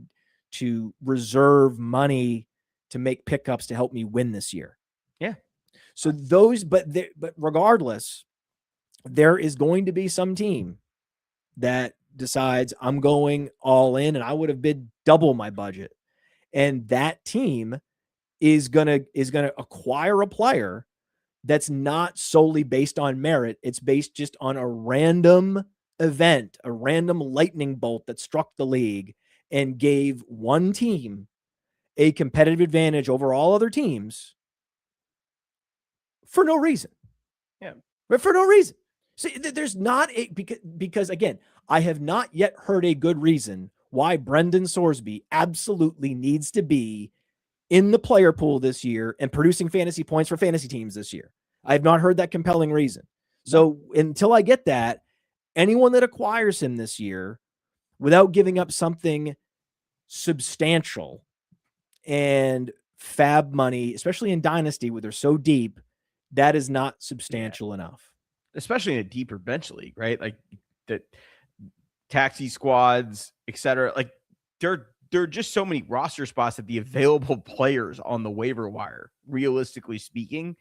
to reserve money to make pickups to help me win this year. Yeah. So those, but regardless, there is going to be some team that decides I'm going all in and I would have bid double my budget. And that team is going to acquire a player that's not solely based on merit. It's based just on a random event, a random lightning bolt that struck the league and gave one team a competitive advantage over all other teams for no reason. Yeah. But for no reason. See, there's not a, because again, I have not yet heard a good reason why Brendan Sorsby absolutely needs to be in the player pool this year and producing fantasy points for fantasy teams this year. I have not heard that compelling reason. So until I get that, anyone that acquires him this year without giving up something substantial and fab money, especially in Dynasty where they're so deep, that is not substantial enough. Especially in a deeper bench league, right? Like the taxi squads, etc. Like there are just so many roster spots that the available players on the waiver wire, realistically speaking,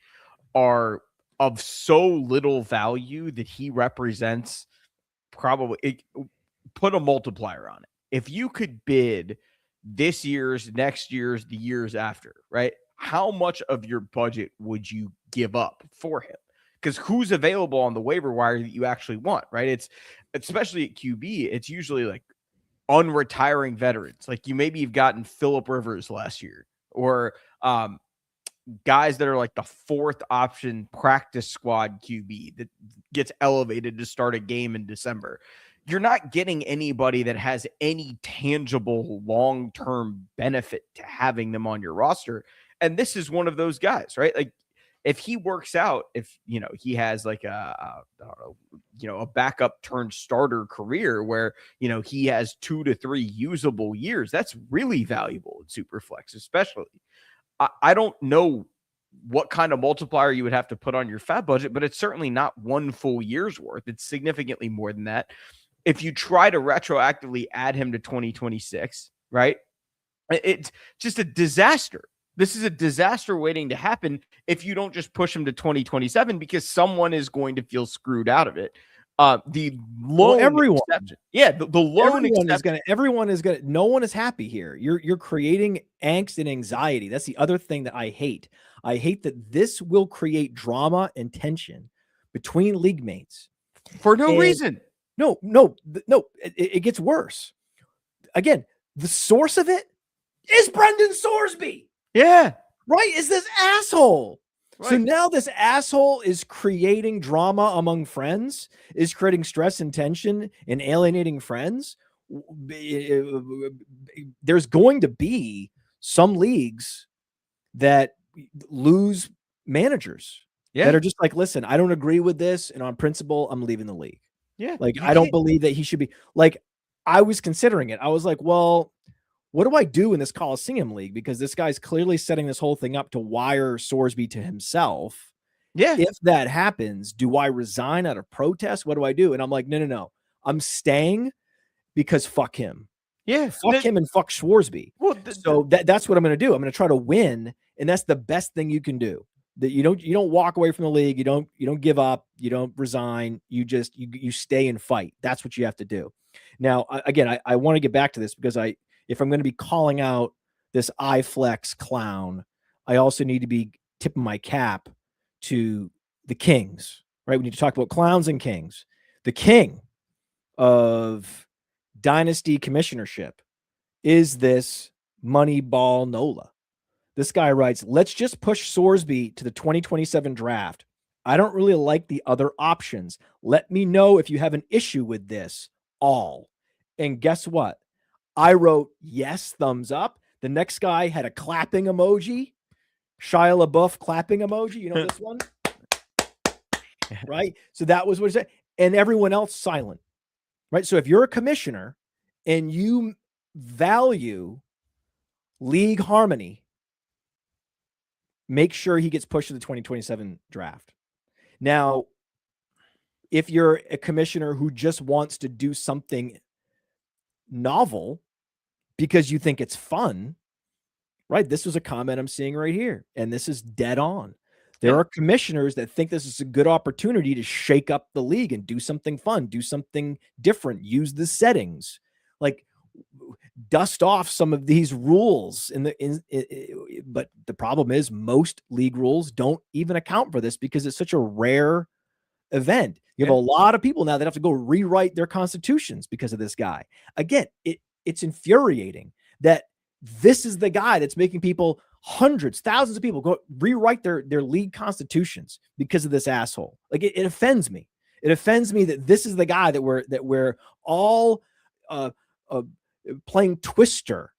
are of so little value that he represents probably put a multiplier on it. If you could bid this year's, next year's, the years after, right? How much of your budget would you give up for him? Because who's available on the waiver wire that you actually want, right? It's especially at QB, it's usually like unretiring veterans. Like you've gotten Phillip Rivers last year, or guys that are like the fourth option practice squad QB that gets elevated to start a game in December. You're not getting anybody that has any tangible long-term benefit to having them on your roster. And this is one of those guys, right? Like if he works out, if he has like a backup turned starter career where he has 2 to 3 usable years, that's really valuable in Superflex, especially. I don't know what kind of multiplier you would have to put on your fab budget, but it's certainly not 1 full year's worth. It's significantly more than that. If you try to retroactively add him to 2026, right? It's just a disaster. This is a disaster waiting to happen if you don't just push him to 2027 because someone is going to feel screwed out of it. The loan everyone. exception. Yeah, the loan exception. Everyone is gonna. No one is happy here. You're creating angst and anxiety. That's the other thing that I hate. I hate that this will create drama and tension between league mates for no reason. No. It gets worse. Again, the source of it is Brendan Sorsby. Yeah. Right? Is this asshole. Right. So now this asshole is creating drama among friends, is creating stress and tension and alienating friends. There's going to be some leagues that lose managers that are just like, listen, I don't agree with this. And on principle, I'm leaving the league. Yeah. Like, I don't believe that he should be like, I was considering it. I was like, well, what do I do in this Coliseum League? Because this guy's clearly setting this whole thing up to wire Sorsby to himself. Yeah. If that happens, do I resign out of protest? What do I do? And I'm like, no. I'm staying because fuck him. Yeah. Fuck him and fuck Sorsby. Well, so that's what I'm going to do. I'm going to try to win. And that's the best thing you can do. That you don't walk away from the league. You don't give up. You don't resign. You just, you stay and fight. That's what you have to do. Now, again, I want to get back to this because if I'm going to be calling out this iFlex clown, I also need to be tipping my cap to the kings, right? We need to talk about clowns and kings. The king of Dynasty commissionership, is this Moneyball Nola? This guy writes, let's just push Sorsby to the 2027 draft. I don't really like the other options. Let me know if you have an issue with this. All. And guess what? I wrote yes, thumbs up. The next guy had a clapping emoji, Shia LaBeouf clapping emoji. You know this one? Right? So that was what it said. And everyone else silent. Right? So if you're a commissioner and you value league harmony, make sure he gets pushed to the 2027 draft. Now, if you're a commissioner who just wants to do something novel because you think it's fun, right? This was a comment I'm seeing right here, and this is dead on. There are commissioners that think this is a good opportunity to shake up the league and do something fun, do something different, use the settings, like dust off some of these rules but the problem is most league rules don't even account for this because it's such a rare event. You have a lot of people now that have to go rewrite their constitutions because of this guy. Again, it's infuriating that this is the guy that's making people, hundreds, thousands of people, go rewrite their league constitutions because of this asshole. Like it offends me. It offends me that this is the guy that we're all playing Twister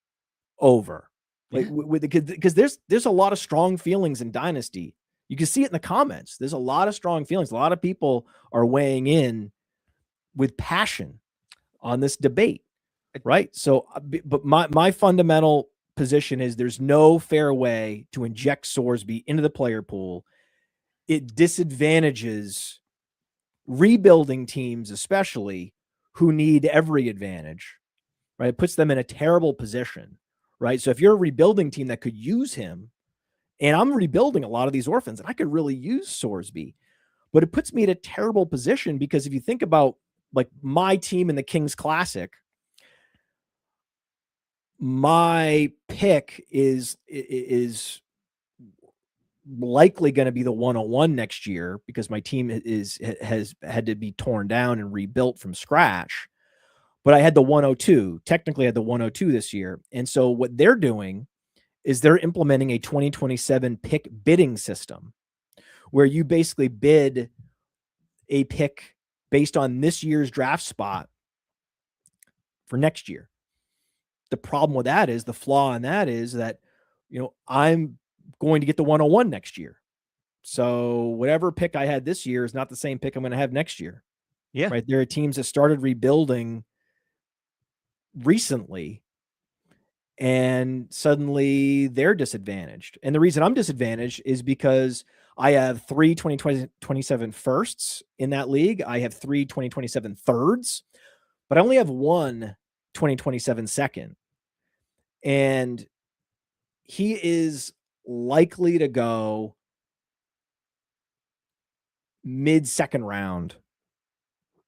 over, like because there's a lot of strong feelings in Dynasty. You can see it in the comments. There's a lot of strong feelings. A lot of people are weighing in with passion on this debate, right? So, but my fundamental position is there's no fair way to inject Sorsby into the player pool. It disadvantages rebuilding teams, especially who need every advantage, right? It puts them in a terrible position, right? So if you're a rebuilding team that could use him, and I'm rebuilding a lot of these orphans, and I could really use Sorsby, but it puts me in a terrible position because if you think about like my team in the Kings Classic, my pick is likely going to be the 101 next year because my team has had to be torn down and rebuilt from scratch. But I had the 102, technically I had the 102 this year. And so what they're doing is they're implementing a 2027 pick bidding system where you basically bid a pick based on this year's draft spot for next year. The problem with that is the flaw in that is that, I'm going to get the 101 next year. So whatever pick I had this year is not the same pick I'm going to have next year. Yeah. Right. There are teams that started rebuilding recently and suddenly they're disadvantaged. And the reason I'm disadvantaged is because I have 3 2027 firsts in that league. I have 3 2027 thirds, but I only have 1 2027 second. And he is likely to go mid-second round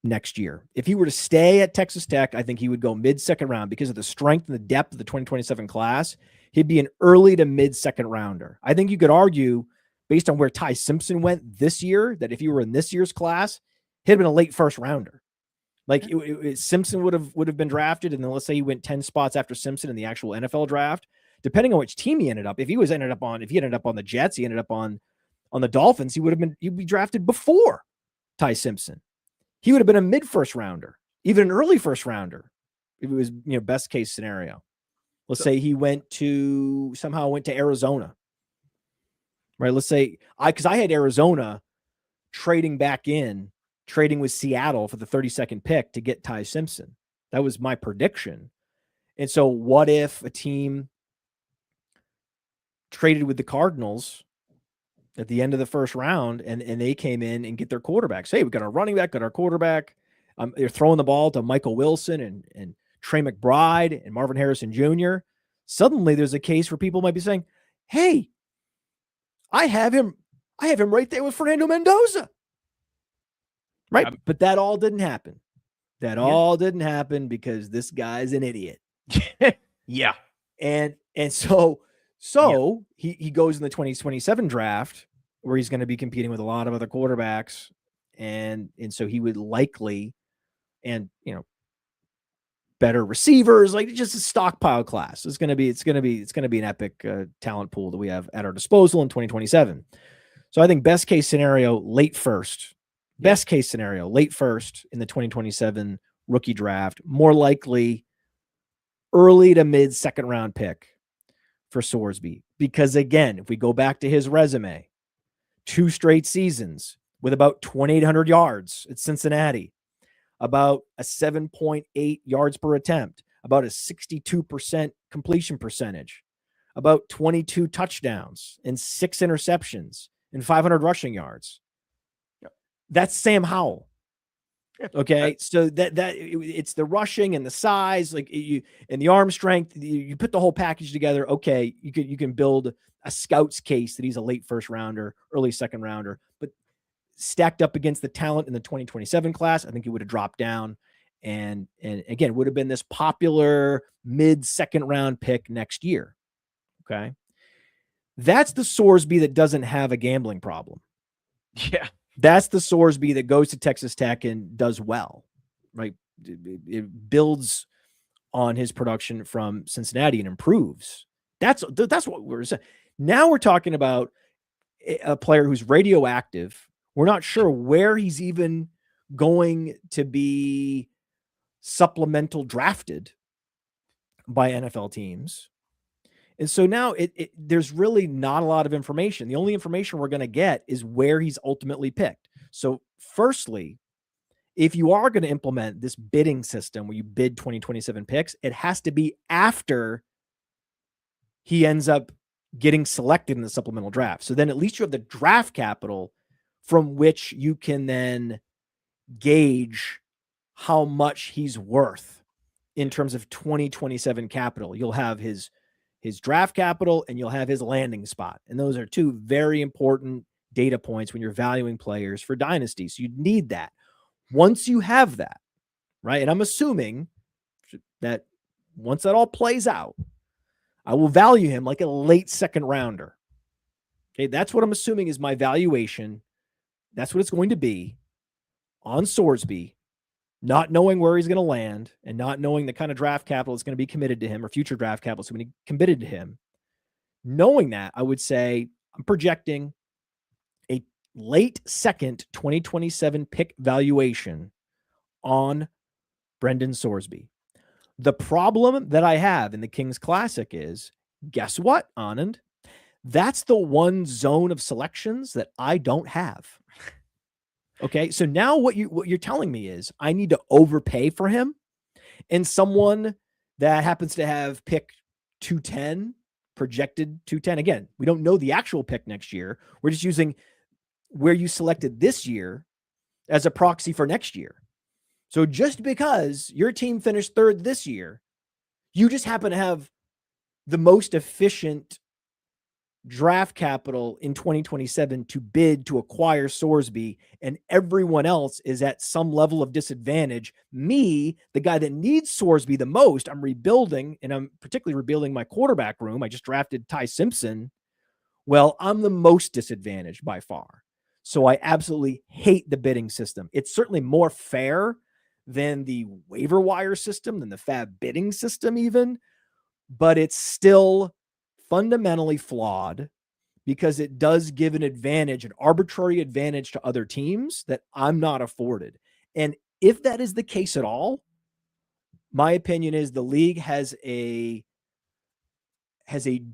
next year. If he were to stay at Texas Tech, I think he would go mid-second round because of the strength and the depth of the 2027 class. He'd be an early to mid-second rounder. I think you could argue, based on where Ty Simpson went this year, that if he were in this year's class, he'd have been a late first rounder. Like Simpson would have been drafted, and then let's say he went 10 spots after Simpson in the actual NFL draft. Depending on which team he ended up, if he ended up on the Jets, he ended up on the Dolphins, he'd be drafted before Ty Simpson. He would have been a mid-first rounder, even an early first rounder, if it was best case scenario. Let's say he somehow went to Arizona, right? Let's say because I had Arizona trading with Seattle for the 32nd pick to get Ty Simpson. That was my prediction. And so what if a team traded with the Cardinals at the end of the first round and they came in and get their quarterbacks? Hey, we got our running back, got our quarterback. They're throwing the ball to Michael Wilson and Trey McBride and Marvin Harrison Jr. Suddenly there's a case where people might be saying, hey, I have him right there with Fernando Mendoza. Right. But that all didn't happen. All didn't happen because this guy's an idiot. Yeah. And so he goes in the 2027 draft where he's going to be competing with a lot of other quarterbacks. And so he would likely, and better receivers, like just a stockpile class. It's going to be an epic talent pool that we have at our disposal in 2027. So I think best case scenario, late first in the 2027 rookie draft, more likely early to mid second round pick for Sorsby. Because again, if we go back to his resume, 2 straight seasons with about 2,800 yards at Cincinnati, about a 7.8 yards per attempt, about a 62% completion percentage, about 22 touchdowns and 6 interceptions and 500 rushing yards. Yep. That's Sam Howell. Yep. Okay. So that it's the rushing and the size, like and the arm strength, you put the whole package together. Okay. You can build a scout's case that he's a late first rounder, early second rounder, but stacked up against the talent in the 2027 class, I think he would have dropped down and again, would have been this popular mid second round pick next year. Okay. That's the Sorsby that doesn't have a gambling problem. Yeah. That's the Sorsby that goes to Texas Tech and does well, right? It builds on his production from Cincinnati and improves. That's what we're saying. Now we're talking about a player who's radioactive. We're not sure where he's even going to be supplemental drafted by NFL teams. And so now there's really not a lot of information. The only information we're going to get is where he's ultimately picked. So firstly, if you are going to implement this bidding system where you bid 2027 picks, it has to be after he ends up getting selected in the supplemental draft. So then at least you have the draft capital from which you can then gauge how much he's worth in terms of 2027 capital. You'll have his draft capital and you'll have his landing spot. And those are 2 very important data points when you're valuing players for Dynasty. So you need that. Once you have that, right? And I'm assuming that once that all plays out, I will value him like a late second rounder. Okay. That's what I'm assuming is my valuation. That's what it's going to be on Sorsby, not knowing where he's going to land and not knowing the kind of draft capital that's going to be committed to him or future draft capital that's going to be committed to him. Knowing that, I would say I'm projecting a late second 2027 pick valuation on Brendan Sorsby. The problem that I have in the Kings Classic is, guess what, Anand? That's the one zone of selections that I don't have. Okay, so now what you're telling me is I need to overpay for him, and someone that happens to have pick 210, projected 210. Again, we don't know the actual pick next year. We're just using where you selected this year as a proxy for next year. So just because your team finished 3rd this year, you just happen to have the most efficient draft capital in 2027 to bid to acquire Sorsby, and everyone else is at some level of disadvantage. Me, the guy that needs Sorsby the most, I'm rebuilding, and I'm particularly rebuilding my quarterback room. I just drafted Ty Simpson. Well, I'm the most disadvantaged by far. So I absolutely hate the bidding system. It's certainly more fair than the waiver wire system, than the fab bidding system even, but it's still fundamentally flawed because it does give an advantage, an arbitrary advantage to other teams that I'm not afforded. And if that is the case at all, my opinion is the league has a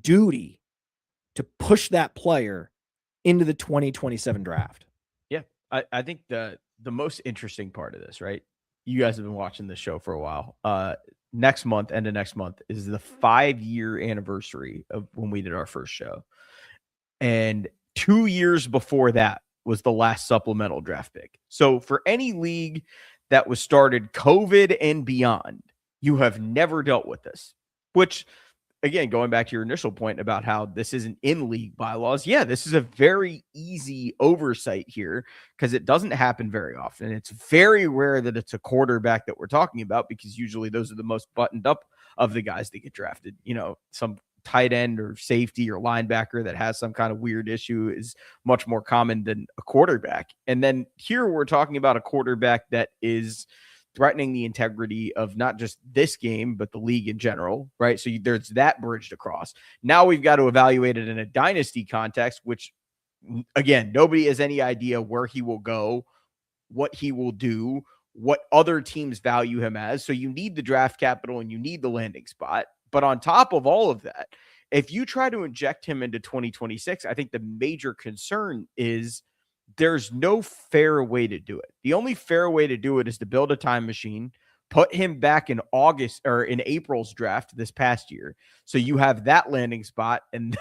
duty to push that player into the 2027 draft. Yeah. I think the most interesting part of this, right? You guys have been watching this show for a while. Next month, end of next month, is the 5-year anniversary of when we did our first show. And 2 years before that was the last supplemental draft pick. So for any league that was started COVID and beyond, you have never dealt with this, which, again, going back to your initial point about how this isn't in league bylaws. Yeah, this is a very easy oversight here because it doesn't happen very often. It's very rare that it's a quarterback that we're talking about because usually those are the most buttoned up of the guys that get drafted. You know, some tight end or safety or linebacker that has some kind of weird issue is much more common than a quarterback. And then here we're talking about a quarterback that is threatening the integrity of not just this game, but the league in general, right? So there's that bridged across. Now we've got to evaluate it in a dynasty context, which, again, nobody has any idea where he will go, what he will do, what other teams value him as. So you need the draft capital and you need the landing spot. But on top of all of that, if you try to inject him into 2026, I think the major concern is there's no fair way to do it. The only fair way to do it is to build a time machine, put him back in August or in April's draft this past year. So you have that landing spot and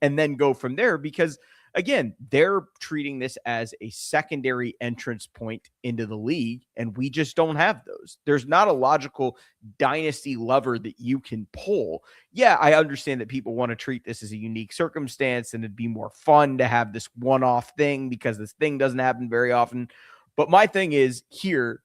then go from there, because again, they're treating this as a secondary entrance point into the league, and we just don't have those. There's not a logical dynasty lever that you can pull. Yeah, I understand that people want to treat this as a unique circumstance, and it'd be more fun to have this one-off thing because this thing doesn't happen very often. But my thing is here,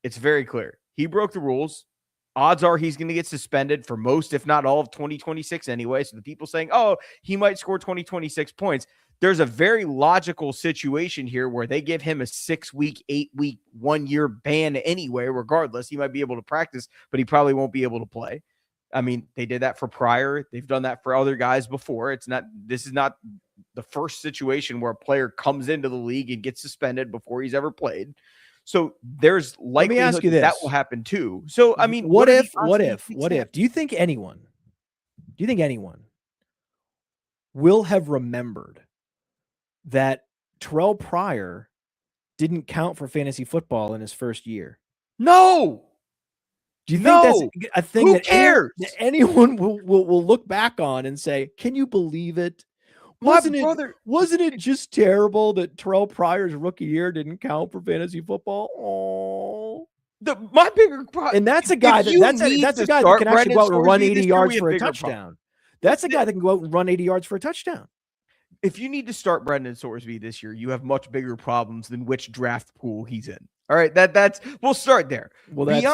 it's very clear. He broke the rules. Odds are he's going to get suspended for most, if not all, of 2026 anyway. So the people saying, oh, he might score 2026 points. There's a very logical situation here where they give him a 6-week, 8-week, 1-year ban anyway. Regardless, he might be able to practice, but he probably won't be able to play. I mean, they did that for Pryor. They've done that for other guys before. This is not the first situation where a player comes into the league and gets suspended before he's ever played. So there's likelihood that will happen too. So, I mean, what if, do you think anyone will have remembered that Terrell Pryor didn't count for fantasy football in his first year? No. Do you think that's a thing that anyone will look back on and say, can you believe it? Wasn't it just terrible that Terrell Pryor's rookie year didn't count for fantasy football? Oh, my bigger problem. And that's a guy that's a guy that can actually go out and run 80 yards for a touchdown. That's a guy that can go out and run 80 yards for a touchdown. If you need to start Brendan Sorsby this year, you have much bigger problems than which draft pool he's in. All right, we'll start there. Well, that's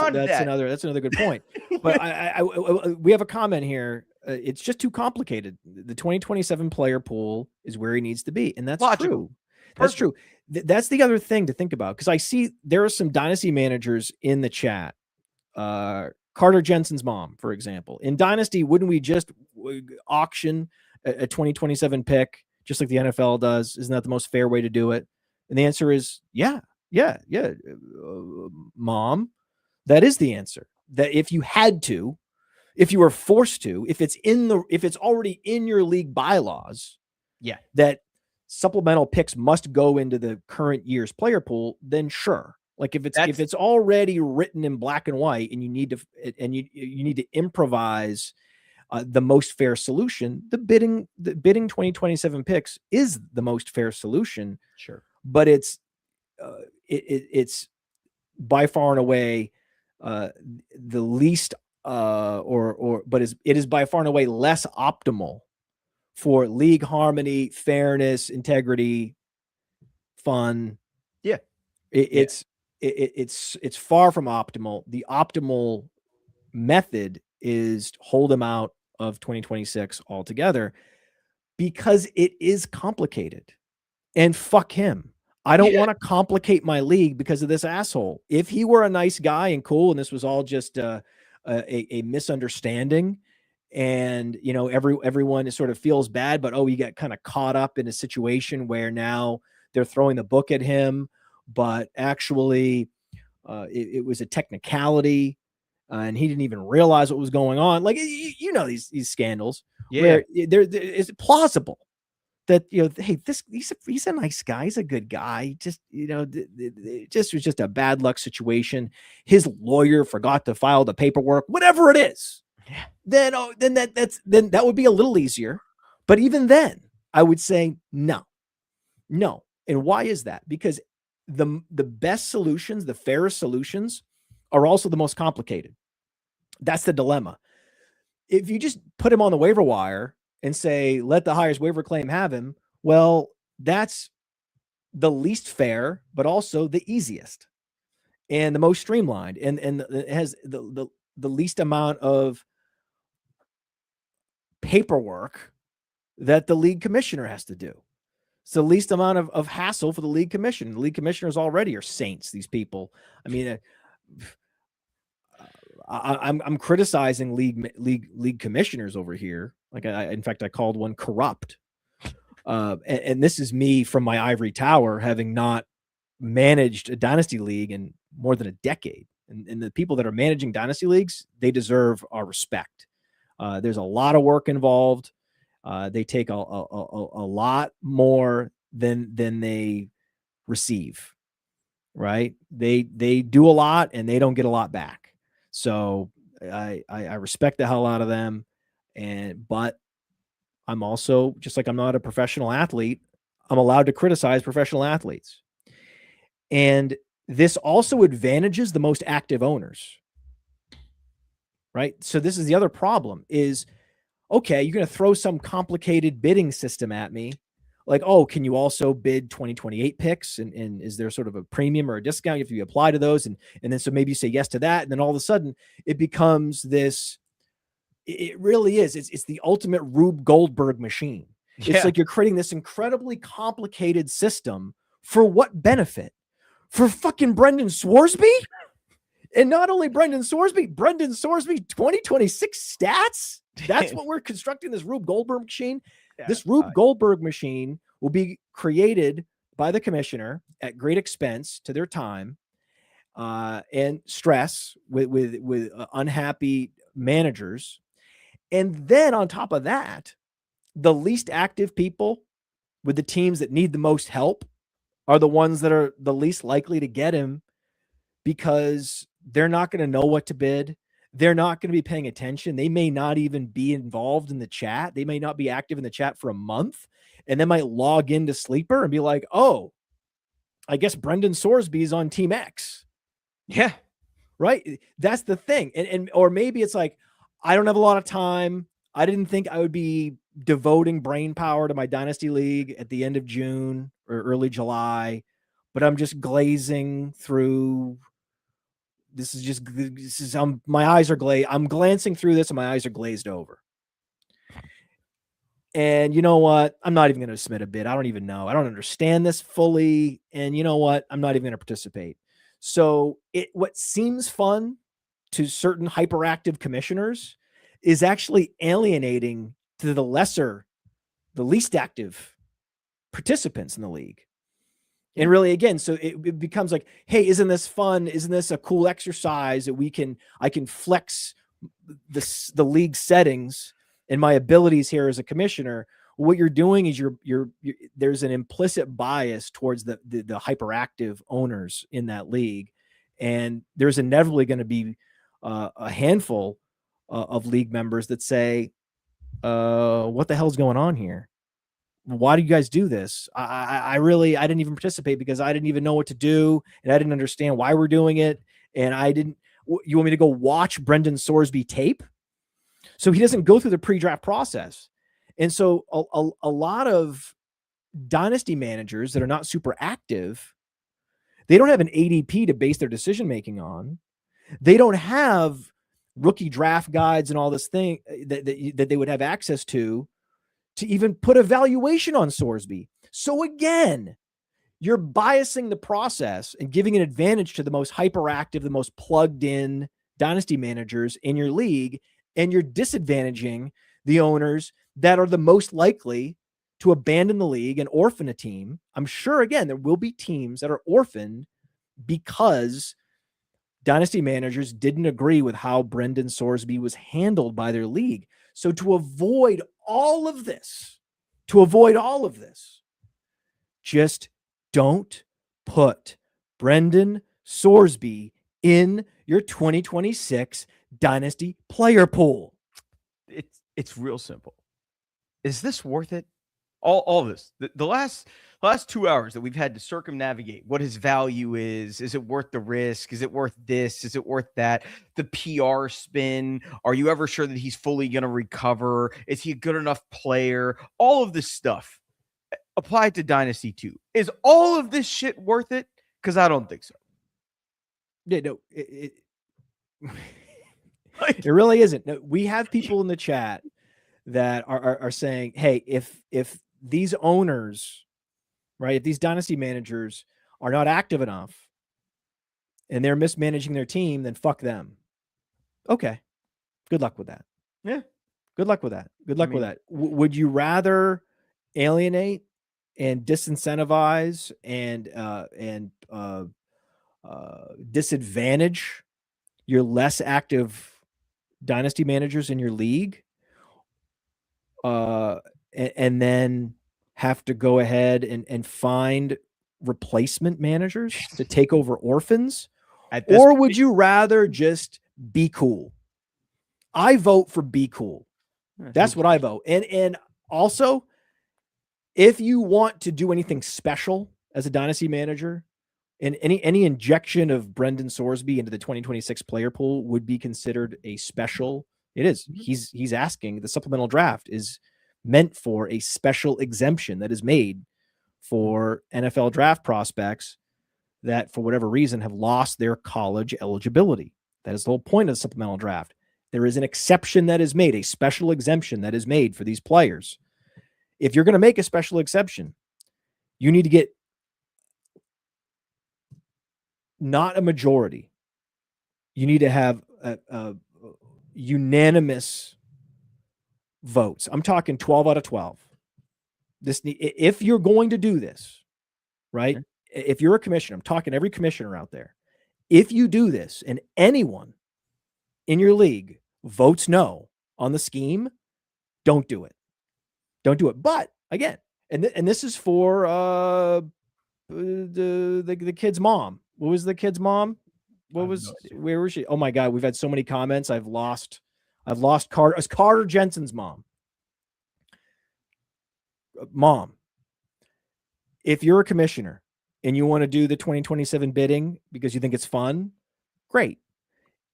another good point. But we have a comment here. It's just too complicated. The 2027 player pool is where he needs to be, and that's true. That's true. That's the other thing to think about, because I see there are some dynasty managers in the chat. Carter Jensen's mom, for example. In Dynasty, wouldn't we just auction a 2027 pick just like the NFL does? Isn't that the most fair way to do it? And the answer is yeah. Mom, that is the answer. That if you had to, if you were forced to, if it's already in your league bylaws, that supplemental picks must go into the current year's player pool, then sure. Like if it's already written in black and white, and you need to improvise the most fair solution, the bidding 2027 picks is the most fair solution. Sure, but it's by far and away the least but it is by far and away less optimal for league harmony, fairness, integrity, fun. It's far from optimal. The optimal method is hold him out of 2026 altogether, because it is complicated, and fuck him. I don't want to complicate my league because of this asshole. If he were a nice guy and cool, and this was all just a misunderstanding, and everyone sort of feels bad, but he got kind of caught up in a situation where now they're throwing the book at him, but actually it was a technicality, and he didn't even realize what was going on. Like, these scandals where it's plausible that, hey, he's a nice guy, he's a good guy. Just, it was just a bad luck situation. His lawyer forgot to file the paperwork, whatever it is. Then that would be a little easier. But even then, I would say no. And why is that? Because the best solutions, the fairest solutions, are also the most complicated. That's the dilemma. If you just put him on the waiver wire and say, let the highest waiver claim have him, well, that's the least fair, but also the easiest and the most streamlined, and it has the least amount of paperwork that the league commissioner has to do. It's the least amount of hassle for the league commissioner. The league commissioners already are saints, these people. I mean, I'm criticizing league commissioners over here. Like in fact, I called one corrupt. And this is me from my ivory tower, having not managed a dynasty league in more than a decade. And the people that are managing dynasty leagues, they deserve our respect. There's a lot of work involved. They take a lot more than they receive, right? They do a lot and they don't get a lot back. So I respect the hell out of them. But I'm also, just like I'm not a professional athlete, I'm allowed to criticize professional athletes. And this also advantages the most active owners, right? So this is the other problem is, okay, you're going to throw some complicated bidding system at me. Like, oh, can you also bid 2028 picks? And is there sort of a premium or a discount if you apply to those? And then so maybe you say yes to that. And then all of a sudden it becomes this, it really is. It's the ultimate Rube Goldberg machine. Yeah. It's like you're creating this incredibly complicated system for what benefit? For fucking Brendan Sorsby? And not only Brendan Sorsby 2026 stats? That's what we're constructing, this Rube Goldberg machine. Yeah, this Rube Goldberg machine will be created by the commissioner at great expense to their time and stress with unhappy managers. And then on top of that, the least active people with the teams that need the most help are the ones that are the least likely to get him, because they're not going to know what to bid. They're not going to be paying attention. They may not even be involved in the chat. They may not be active in the chat for a month, and they might log into Sleeper and be like, oh, I guess Brendan Sorsby is on Team X. Yeah. Right. That's the thing. Or maybe it's like, I don't have a lot of time. I didn't think I would be devoting brain power to my dynasty league at the end of June or early July, but I'm just glazing through. My eyes are glazed. I'm glancing through this and my eyes are glazed over. And you know what? I'm not even going to submit a bid. I don't even know. I don't understand this fully. And you know what? I'm not even going to participate. So what seems fun to certain hyperactive commissioners is actually alienating to the least active participants in the league. And really, again, so it becomes like, hey, isn't this fun? Isn't this a cool exercise that I can flex the league settings and my abilities here as a commissioner? What you're doing is there's an implicit bias towards the hyperactive owners in that league. And there's inevitably going to be a handful of league members that say, what the hell's going on here? Why do you guys do this? I didn't even participate because I didn't even know what to do. And I didn't understand why we're doing it. And you want me to go watch Brendan Sorsby tape? So he doesn't go through the pre-draft process. And so a lot of dynasty managers that are not super active, they don't have an ADP to base their decision-making on. They don't have rookie draft guides and all this thing that they would have access to even put a valuation on Sorsby. So again, you're biasing the process and giving an advantage to the most hyperactive, the most plugged in dynasty managers in your league. And you're disadvantaging the owners that are the most likely to abandon the league and orphan a team. I'm sure, again, there will be teams that are orphaned because dynasty managers didn't agree with how Brendan Sorsby was handled by their league. So to avoid all of this, just don't put Brendan Sorsby in your 2026 dynasty player pool. It's real simple. Is this worth it? All this, the last 2 hours that we've had to circumnavigate what his value is it worth the risk? Is it worth this? Is it worth that? The PR spin. Are you ever sure that he's fully going to recover? Is he a good enough player? All of this stuff applied to Dynasty 2. Is all of this shit worth it? Because I don't think so. Yeah, no, it really isn't. No, we have people in the chat that are saying, hey, if these owners, right, if these dynasty managers are not active enough, and they're mismanaging their team, then fuck them. Okay. Good luck with that. Yeah. Good luck with that. Good luck with that. Would you rather alienate and disincentivize and disadvantage your less active dynasty managers in your league, and then have to go ahead and find replacement managers to take over orphans? Or would you rather just be cool? I vote for be cool. That's what I vote. And also, if you want to do anything special as a dynasty manager, and any injection of Brendan Sorsby into the 2026 player pool would be considered a special. It is. He's asking, the supplemental draft is meant for a special exemption that is made for NFL draft prospects that, for whatever reason, have lost their college eligibility. That is the whole point of the supplemental draft. There is an exception that is made, a special exemption that is made for these players. If you're going to make a special exception, you need to get not a majority. You need to have a unanimous votes. I'm talking 12 out of 12. If you're going to do this, right? Okay. If you're a commissioner, I'm talking every commissioner out there. If you do this and anyone in your league votes no on the scheme, don't do it. Don't do it. But again, and this is for the kid's mom. What was the kid's mom? Where was she? Oh my God, we've had so many comments. I've lost Carter. It's Carter Jensen's mom. Mom, if you're a commissioner and you want to do the 2027 bidding because you think it's fun, great.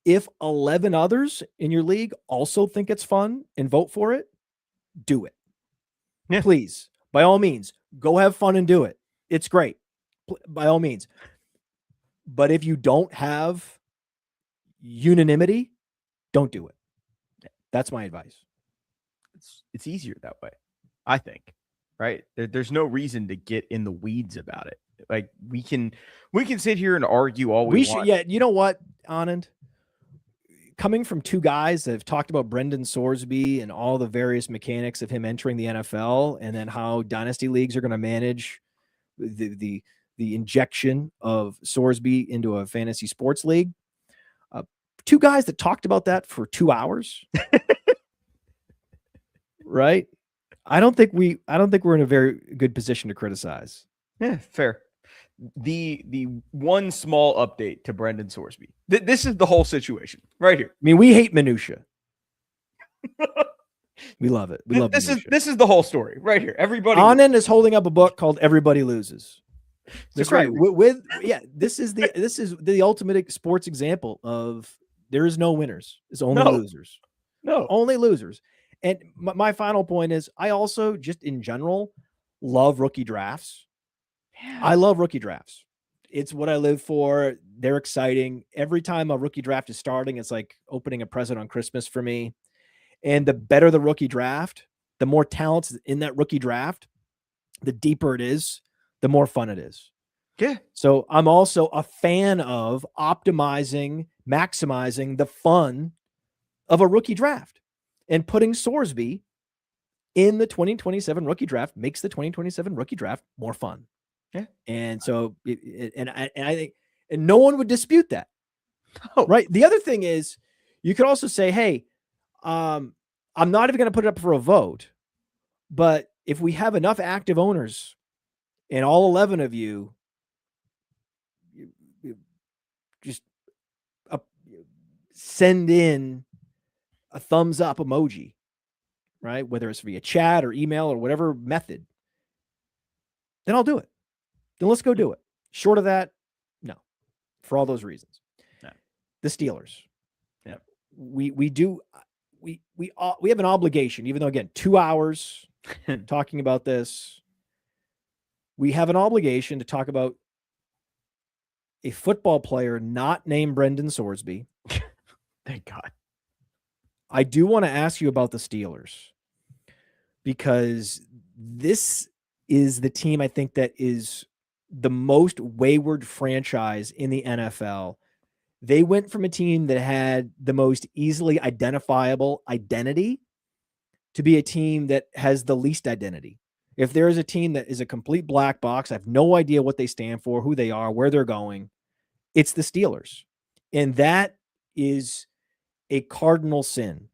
If 11 others in your league also think it's fun and vote for it, do it. Yeah. Please, by all means, go have fun and do it. It's great. By all means. But if you don't have unanimity, don't do it. That's my advice. It's easier that way, I think. Right? There's no reason to get in the weeds about it. Like we can sit here and argue all we want. Yeah, you know what, Anand? Coming from two guys that have talked about Brendan Sorsby and all the various mechanics of him entering the NFL, and then how dynasty leagues are going to manage the injection of Sorsby into a fantasy sports league. Two guys that talked about that for 2 hours. Right? I don't think we're in a very good position to criticize. Yeah, fair. The one small update to Brendan Sorsby. This is the whole situation right here. I mean, we hate minutia. We love it. We love this. This is the whole story right here. Everybody. Anand is holding up a book called Everybody Loses. That's right. This is the ultimate sports example of there is no winners. It's only losers. No, only losers. And my final point is, I also just in general love rookie drafts. Yeah. I love rookie drafts. It's what I live for. They're exciting. Every time a rookie draft is starting, it's like opening a present on Christmas for me. And the better the rookie draft, the more talents in that rookie draft, the deeper it is, the more fun it is. Yeah. So I'm also a fan of optimizing, maximizing the fun of a rookie draft. And putting Sorsby in the 2027 rookie draft makes the 2027 rookie draft more fun. Yeah. And so, I think, and no one would dispute that. Oh. Right. The other thing is, you could also say, hey, I'm not even going to put it up for a vote, but if we have enough active owners and all 11 of you just send in a thumbs up emoji, right? Whether it's via chat or email or whatever method, then I'll do it. Then let's go do it. Short of that, no, for all those reasons. Yeah. The Steelers. Yeah. We have an obligation, even though, again, 2 hours talking about this, we have an obligation to talk about a football player not named Brendan Sorsby. Thank God. I do want to ask you about the Steelers, because this is the team I think that is the most wayward franchise in the NFL. They went from a team that had the most easily identifiable identity to be a team that has the least identity. If there is a team that is a complete black box, I have no idea what they stand for, who they are, where they're going, it's the Steelers. And that is a cardinal sin.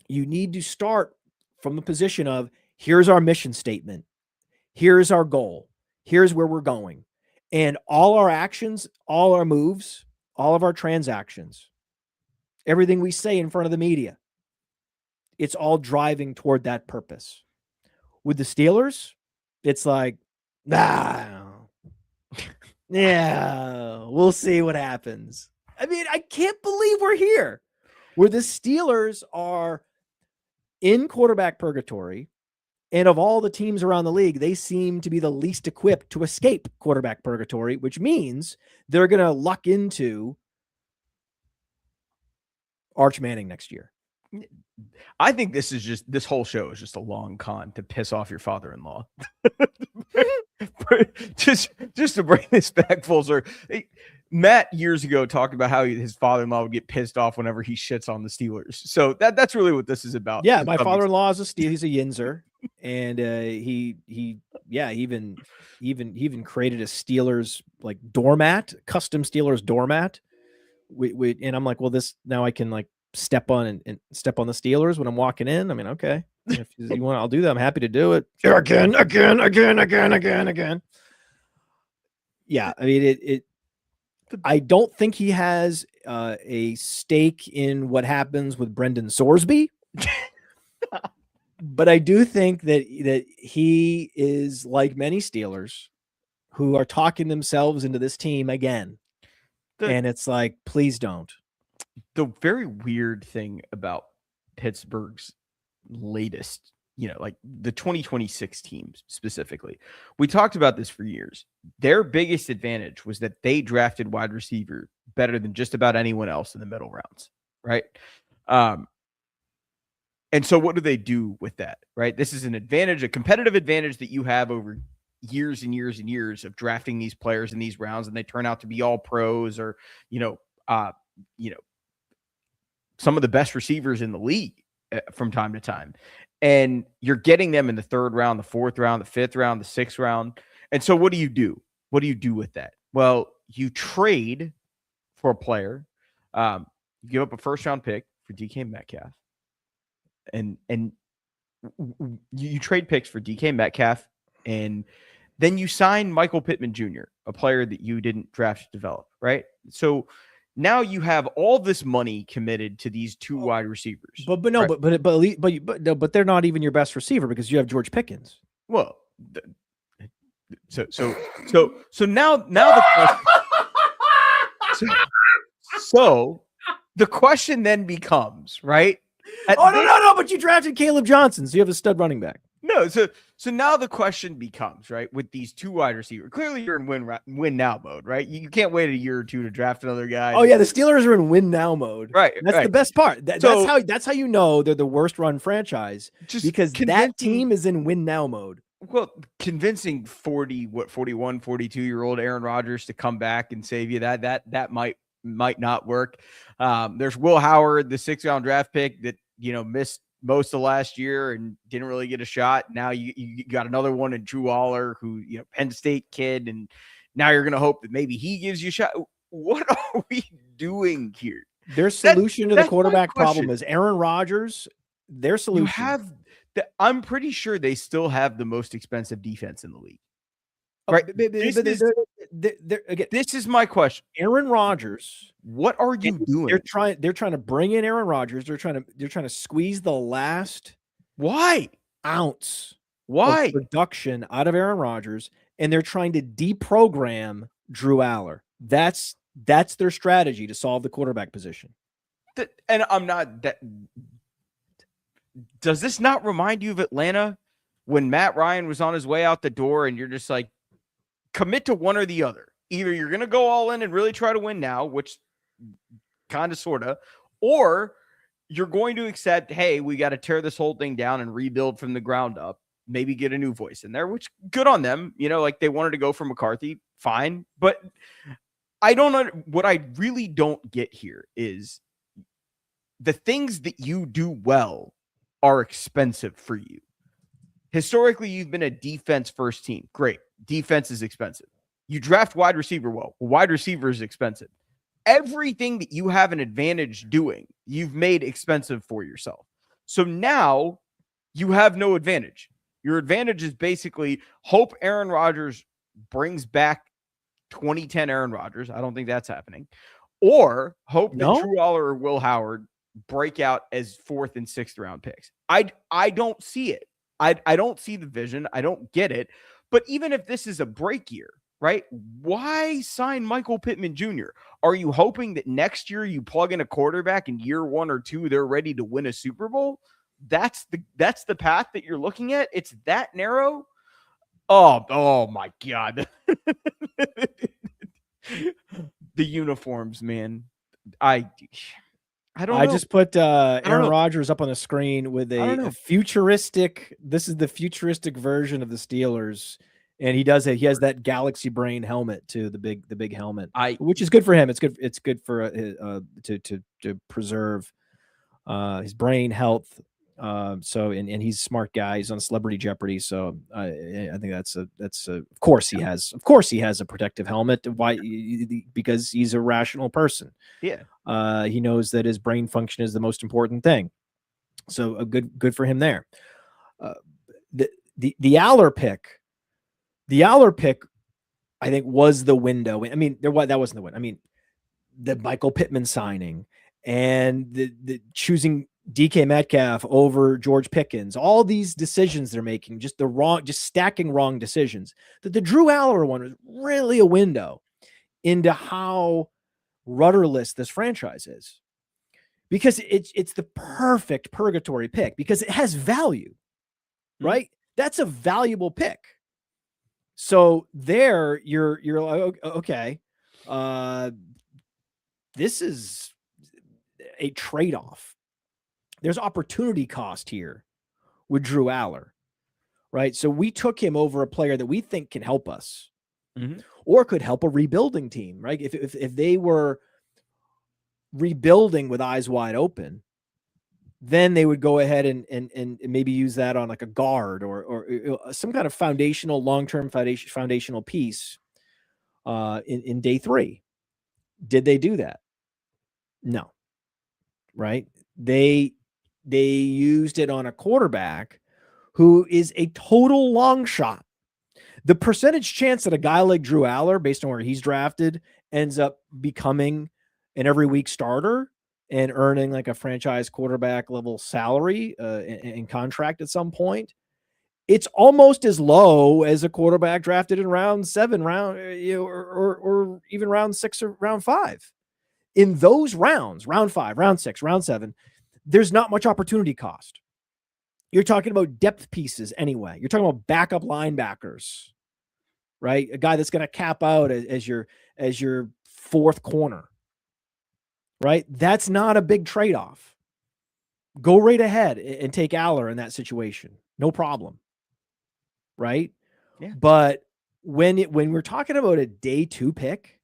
You need to start from the position of, here's our mission statement. Here's our goal. Here's where we're going. And all our actions, all our moves, all of our transactions, everything we say in front of the media, it's all driving toward that purpose. With the Steelers, it's like, yeah, we'll see what happens. I mean, I can't believe we're here where the Steelers are in quarterback purgatory. And of all the teams around the league, they seem to be the least equipped to escape quarterback purgatory, which means they're going to luck into Arch Manning next year. I think this whole show is just a long con to piss off your father-in-law. just to bring this back full circle. Matt years ago talked about how his father-in-law would get pissed off whenever he shits on the Steelers. So that's really what this is about. Yeah, my father-in-law is a Steel. He's a Yinzer, and he even created a Steelers like doormat, custom Steelers doormat. And I'm like, well, this now I can like step on and step on the Steelers when I'm walking in. I mean, okay, if you want, I'll do that. I'm happy to do it again. Yeah, I mean I don't think he has a stake in what happens with Brendan Sorsby, but I do think that he is like many Steelers who are talking themselves into this team again. And it's like, please don't. The very weird thing about Pittsburgh's latest, like the 2026 teams specifically, we talked about this for years. Their biggest advantage was that they drafted wide receiver better than just about anyone else in the middle rounds, right? And so what do they do with that, right? This is an advantage, a competitive advantage that you have over years and years and years of drafting these players in these rounds, and they turn out to be all pros or, some of the best receivers in the league from time to time. And you're getting them in the third round, the fourth round, the fifth round, the sixth round. And so what do you do? What do you do with that? Well, you trade for a player. You give up a first round pick for DK Metcalf. And you trade picks for DK Metcalf. And then you sign Michael Pittman Jr., a player that you didn't draft to develop, right? So now you have all this money committed to these two wide receivers. But they're not even your best receiver because you have George Pickens. Well, so now the question, so the question then becomes, right? No, but you drafted Caleb Johnson, so you have a stud running back. No, so now the question becomes, right, with these two wide receivers, clearly you're in win now mode, right? You can't wait a year or two to draft another guy. Oh yeah, the Steelers are in win now mode. Right. That's the best part. That's how you know they're the worst run franchise, because that team is in win now mode. Well, convincing 41, 42-year-old Aaron Rodgers to come back and save you, that might not work. There's Will Howard, the 6th round draft pick that, missed most of last year and didn't really get a shot. Now you got another one in Drew Aller, who, Penn State kid, and now you're going to hope that maybe he gives you a shot. What are we doing here? Their solution to the quarterback problem is Aaron Rodgers. Their solution. I'm pretty sure they still have the most expensive defense in the league. Right. This is my question. Aaron Rodgers. What are you doing? They're trying to bring in Aaron Rodgers. They're trying to squeeze the last ounce of production out of Aaron Rodgers, and they're trying to deprogram Drew Aller. That's their strategy to solve the quarterback position. And I'm not that. Does this not remind you of Atlanta when Matt Ryan was on his way out the door, and you're just like, commit to one or the other. Either you're going to go all in and really try to win now, which kind of, sort of, or you're going to accept, hey, we got to tear this whole thing down and rebuild from the ground up. maybe get a new voice in there, which good on them. Like they wanted to go for McCarthy, fine. But I don't know. What I really don't get here is the things that you do well are expensive for you. Historically, you've been a defense first team. Great. Defense is expensive. You draft wide receiver well. Wide receiver is expensive. Everything that you have an advantage doing, you've made expensive for yourself. So now you have no advantage. Your advantage is basically hope Aaron Rodgers brings back 2010 Aaron Rodgers. I don't think that's happening. Or hope that Drew Aller or Will Howard break out as 4th and 6th round picks. I don't see it. I don't see the vision. I don't get it. But even if this is a break year, right? Why sign Michael Pittman Jr.? Are you hoping that next year you plug in a quarterback in year 1 or 2, they're ready to win a Super Bowl? That's the path that you're looking at. It's that narrow. Oh my God. The uniforms, man. I don't know. I just put Aaron Rodgers up on the screen with a futuristic. This is the futuristic version of the Steelers, and he has that Galaxy Brain helmet too, the big helmet, which is good for him. It's good for to preserve his brain health. So he's a smart guy. He's on Celebrity Jeopardy. So I think that's of course he has a protective helmet. Why? Because he's a rational person. Yeah. He knows that his brain function is the most important thing. So good for him there. The Aller pick, I think was the window. I mean, that wasn't the win. I mean, the Michael Pittman signing and the choosing DK Metcalf over George Pickens, all these decisions they're making, just stacking wrong decisions. That the Drew Aller one was really a window into how rudderless this franchise is, because it's the perfect purgatory pick because it has value, right? That's a valuable pick. So there you're like, okay, this is a trade-off. There's opportunity cost here with Drew Aller, right? So we took him over a player that we think can help us or could help a rebuilding team, right? If they were rebuilding with eyes wide open, then they would go ahead and maybe use that on like a guard or some kind of long-term foundational piece in day 3. Did they do that? No. Right? They used it on a quarterback who is a total long shot. The percentage chance that a guy like Drew Aller, based on where he's drafted, ends up becoming an every week starter and earning like a franchise quarterback level salary and contract at some point, it's almost as low as a quarterback drafted in round 7, or even round 6 or round 5. In those rounds, round 5, round 6, round 7, there's not much opportunity cost. You're talking about depth pieces anyway. You're talking about backup linebackers, right? A guy that's going to cap out as your 4th corner, right? That's not a big trade-off. Go right ahead and take Aller in that situation. No problem. Right? Yeah. But when we're talking about a day 2 pick,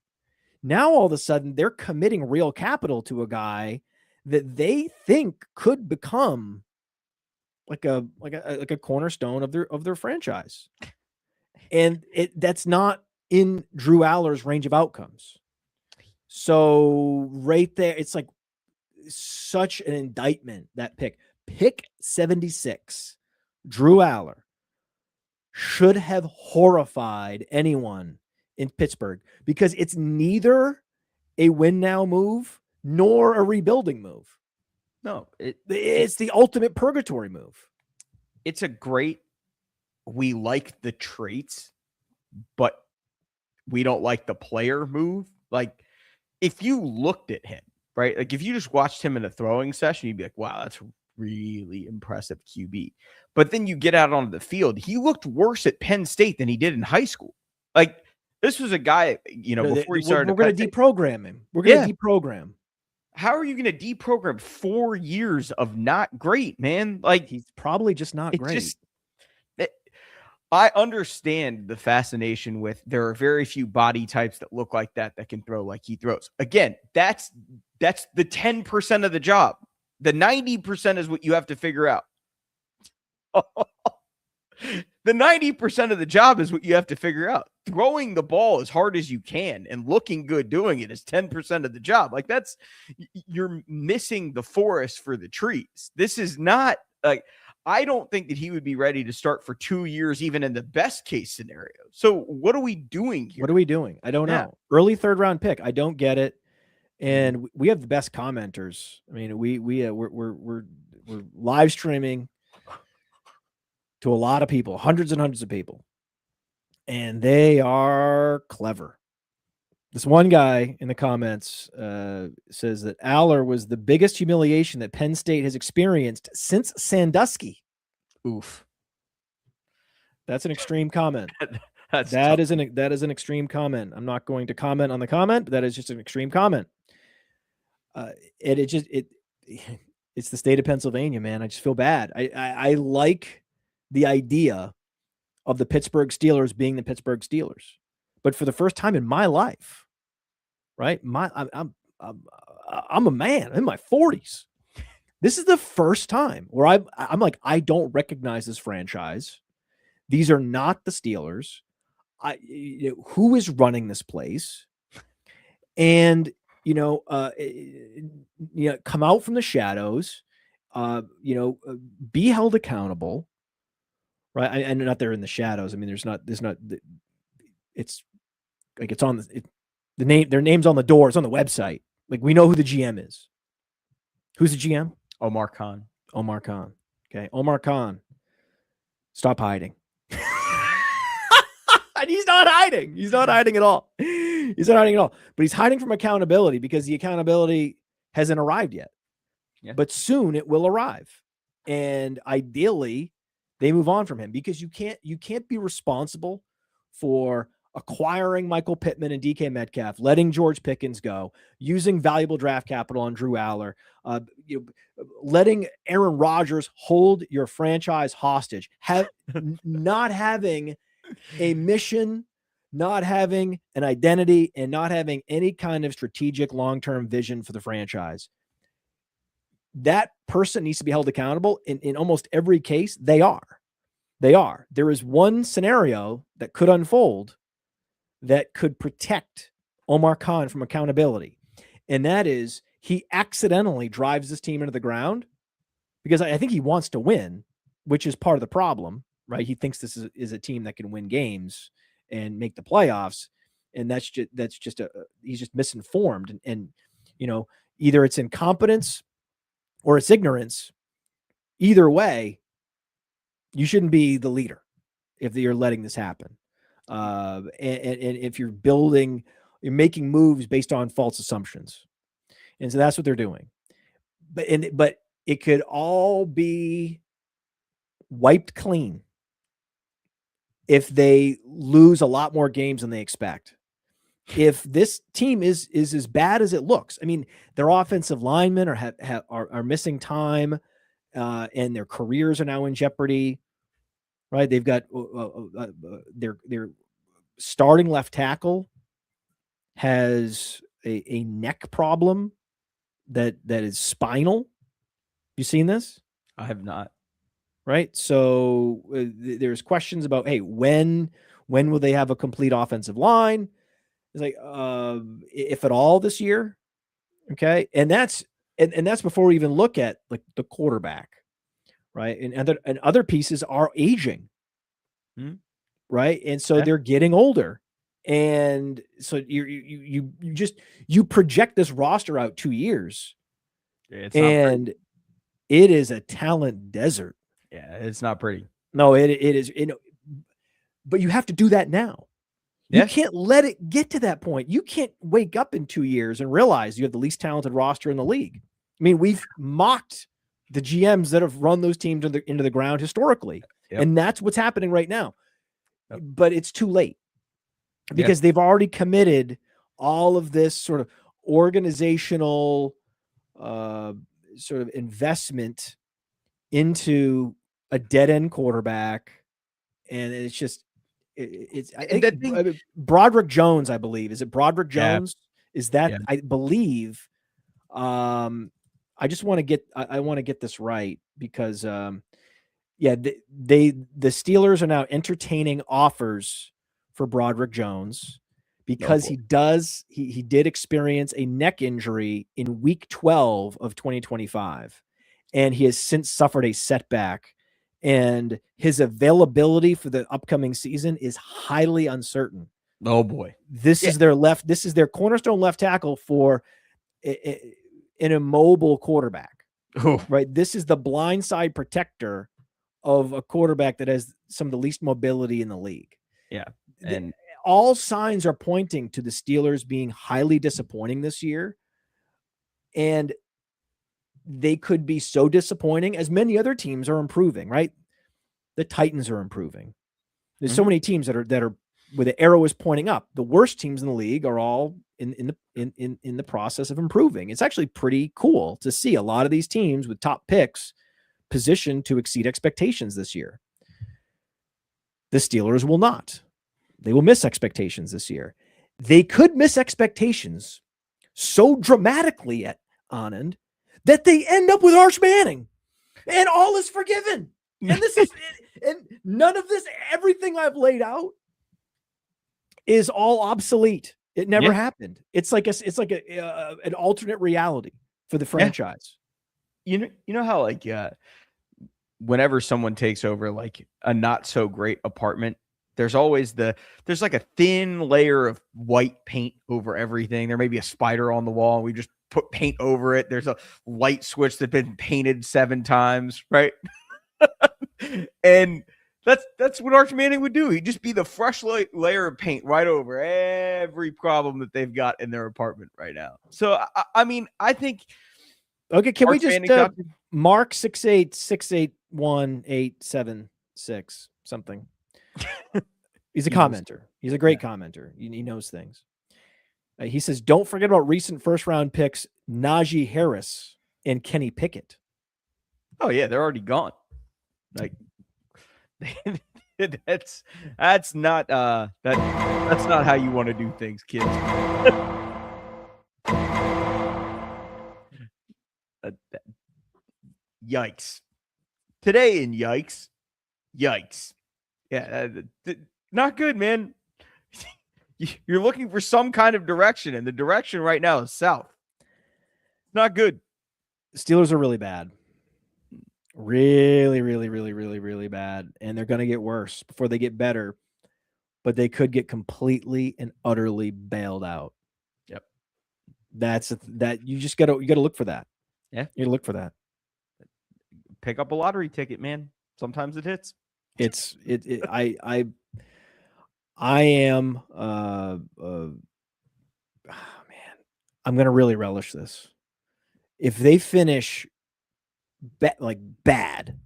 now all of a sudden they're committing real capital to a guy that they think could become like a cornerstone of their franchise. And that's not in Drew Aller's range of outcomes. So right there, it's like such an indictment, that pick 76, Drew Aller, should have horrified anyone in Pittsburgh because it's neither a win now move nor a rebuilding move. No, it's the ultimate purgatory move. It's a great, we like the traits, but we don't like the player move. Like if you looked at him, right? Like if you just watched him in a throwing session, you'd be like, wow, that's really impressive QB. But then you get out onto the field, he looked worse at Penn State than he did in high school. Like this was a guy, before he started. We're going to deprogram him. We're going to deprogram. How are you going to deprogram 4 years of not great, man? Like he's probably just not great. I understand the fascination with there are very few body types that look like that can throw like he throws. Again, that's the 10% of the job. The 90% is what you have to figure out. The 90% of the job is what you have to figure out. Throwing the ball as hard as you can and looking good doing it is 10% of the job. Like you're missing the forest for the trees. This is not like, I don't think that he would be ready to start for 2 years, even in the best case scenario. So what are we doing here? What are we doing? I don't know. Early 3rd round pick. I don't get it. And we have the best commenters. I mean, we're live streaming to a lot of people, hundreds and hundreds of people, and they are clever. This one guy in the comments says that Aller was the biggest humiliation that Penn State has experienced since Sandusky. Oof. That's an extreme comment. That is an extreme comment. I'm not going to comment on the comment, but that is just an extreme comment. It's the state of Pennsylvania, man. I just feel bad. I like the idea of the Pittsburgh Steelers being the Pittsburgh Steelers, but for the first time in my life, right? I'm a man I'm in my 40s. This is the first time where I'm like, I don't recognize this franchise. These are not the Steelers. Who is running this place? And come out from the shadows, be held accountable, right? And not they're in the shadows. I mean, there's not, it's like, it's on the name, their name's on the door. It's on the website. Like, we know who the GM is. Who's the GM? Omar Khan. Okay. Omar Khan. Stop hiding. And he's not hiding. He's not hiding at all. But he's hiding from accountability because the accountability hasn't arrived yet. Yeah. But soon it will arrive. And ideally, they move on from him, because you can't be responsible for acquiring Michael Pittman and DK Metcalf, letting George Pickens go, using valuable draft capital on Drew Aller, letting Aaron Rodgers hold your franchise hostage, not having a mission, not having an identity, and not having any kind of strategic long-term vision for the franchise. That person needs to be held accountable. In almost every case, they are. There is one scenario that could unfold that could protect Omar Khan from accountability. And that is, he accidentally drives this team into the ground, because I think he wants to win, which is part of the problem, right? He thinks this is a team that can win games and make the playoffs. And he's just misinformed. And either it's incompetence or it's ignorance. Either way, you shouldn't be the leader if you're letting this happen. And if you're making moves based on false assumptions. And so that's what they're doing. But it could all be wiped clean if they lose a lot more games than they expect. If this team is as bad as it looks, I mean, their offensive linemen are missing time, and their careers are now in jeopardy, right? They've got their starting left tackle has a neck problem that is spinal. You seen this? I have not. Right. So there's questions about, hey, when will they have a complete offensive line? It's like, if at all this year. Okay. And that's before we even look at like the quarterback, right? And other pieces are aging. Right. And so they're getting older. And so you project this roster out 2 years, and it is a talent desert. Yeah, it's not pretty. No, it is. But you have to do that now. You can't let it get to that point. You can't wake up in 2 years and realize you have the least talented roster in the league. I mean, we've mocked the GMs that have run those teams into the ground historically. And that's what's happening right now. But it's too late, because they've already committed all of this sort of organizational sort of investment into a dead-end quarterback and it's just it's. I And think Broderick Jones, I believe, is it Broderick Jones? Is that I believe? I just want to get I want to get this right because the Steelers are now entertaining offers for Broderick Jones because he did experience a neck injury in week 12 of 2025, and he has since suffered a setback, and his availability for the upcoming season is highly uncertain. Oh boy. This is their cornerstone left tackle for an immobile quarterback. Oh. Right? This is the blindside protector of a quarterback that has some of the least mobility in the league. Yeah. And all signs are pointing to the Steelers being highly disappointing this year. And they could be so disappointing as many other teams are improving, right? The Titans are improving. There's so many teams that are where the arrow is pointing up. The worst teams in the league are all in the process of improving. It's actually pretty cool to see a lot of these teams with top picks positioned to exceed expectations this year. The Steelers will not. They will miss expectations this year. They could miss expectations so dramatically at Anand that they end up with Arch Manning and all is forgiven. And this is and none of this, everything I've laid out is all obsolete. It never happened. It's like an alternate reality for the franchise. You know how like whenever someone takes over like a not so great apartment, there's always there's like a thin layer of white paint over everything. There may be a spider on the wall and we just put paint over it. There's a light switch that's been painted 7 times, right? And that's what Arch Manning would do. He'd just be the fresh layer of paint right over every problem that they've got in their apartment right now. So, I mean, I think. Okay, can we just Mark 6868186 something? He's a commenter. He's a great commenter. He knows things. He says, don't forget about recent first-round picks Najee Harris and Kenny Pickett. Oh, yeah, they're already gone. Like that's not that's not how you want to do things, kids. Yikes. Today in yikes. Yeah, not good, man. You're looking for some kind of direction, and the direction right now is south. Not good. Steelers are really bad. Really, really, really, really, really bad. And they're going to get worse before they get better. But they could get completely and utterly bailed out. Yep. You just gotta look for that. Yeah. You gotta look for that. Pick up a lottery ticket, man. Sometimes it hits. I am man, I'm gonna really relish this. If they finish bad,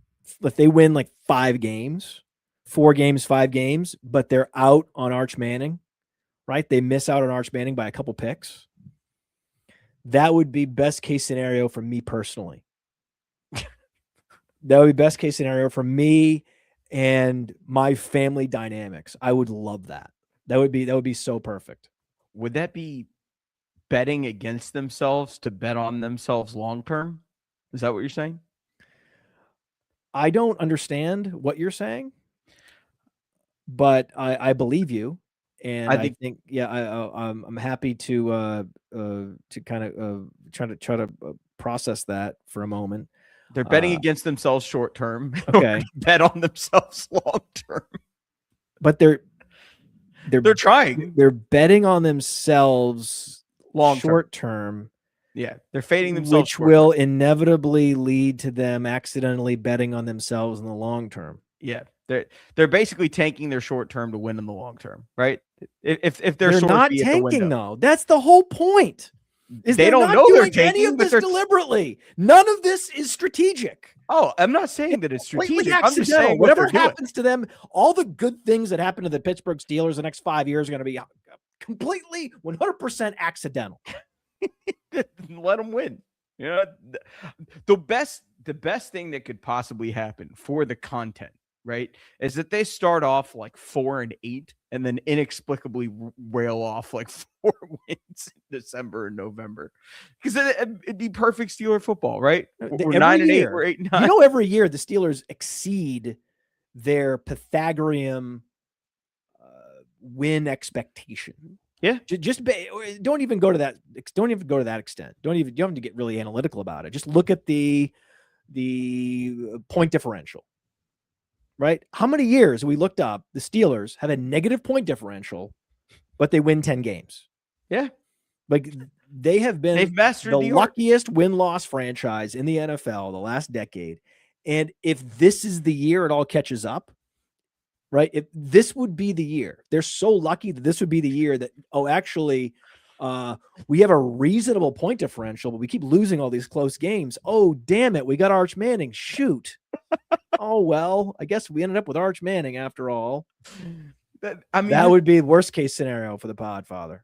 if they win like 4 games, 5 games, but they're out on Arch Manning, right? They miss out on Arch Manning by a couple picks. That would be best case scenario for me personally. That would be best case scenario for me and my family dynamics. I would love that. That would be so perfect. Would that be betting against themselves to bet on themselves long term? Is that what you're saying? I don't understand what you're saying, but I believe you, and I think I'm happy to kind of try to process that for a moment. They're betting against themselves short term. Okay, bet on themselves long term. But they're trying. They're betting on themselves long short term. Yeah, they're fading themselves, which will inevitably lead to them accidentally betting on themselves in the long term. Yeah, they're basically tanking their short term to win in the long term, right? If they're not tanking though, that's the whole point. They don't know they're tanking any of this deliberately. None of this is strategic. Oh, I'm not saying that it's strategic. I'm just saying whatever happens to them, all the good things that happen to the Pittsburgh Steelers the next 5 years are going to be completely 100% accidental. Let them win. You know, the best thing that could possibly happen for the content, right, is that they start off like 4-8 and then inexplicably rail off like 4 wins in December and November. Because it'd be perfect Steeler football, right? We're 9-8, we're 8-9. You know, every year the Steelers exceed their Pythagorean win expectation. Yeah. Don't even go to that. Don't even go to that extent. You don't have to get really analytical about it. Just look at the point differential, right? How many years we looked up the Steelers have a negative point differential, but they win 10 games. Yeah. Like they've mastered the luckiest win-loss franchise in the NFL the last decade. And if this is the year it all catches up, right? If this would be the year, they're so lucky that this would be the year that, actually, we have a reasonable point differential, but we keep losing all these close games. Oh, damn it. We got Arch Manning. Shoot. Oh, well, I guess we ended up with Arch Manning after all. That would be the worst case scenario for the Podfather.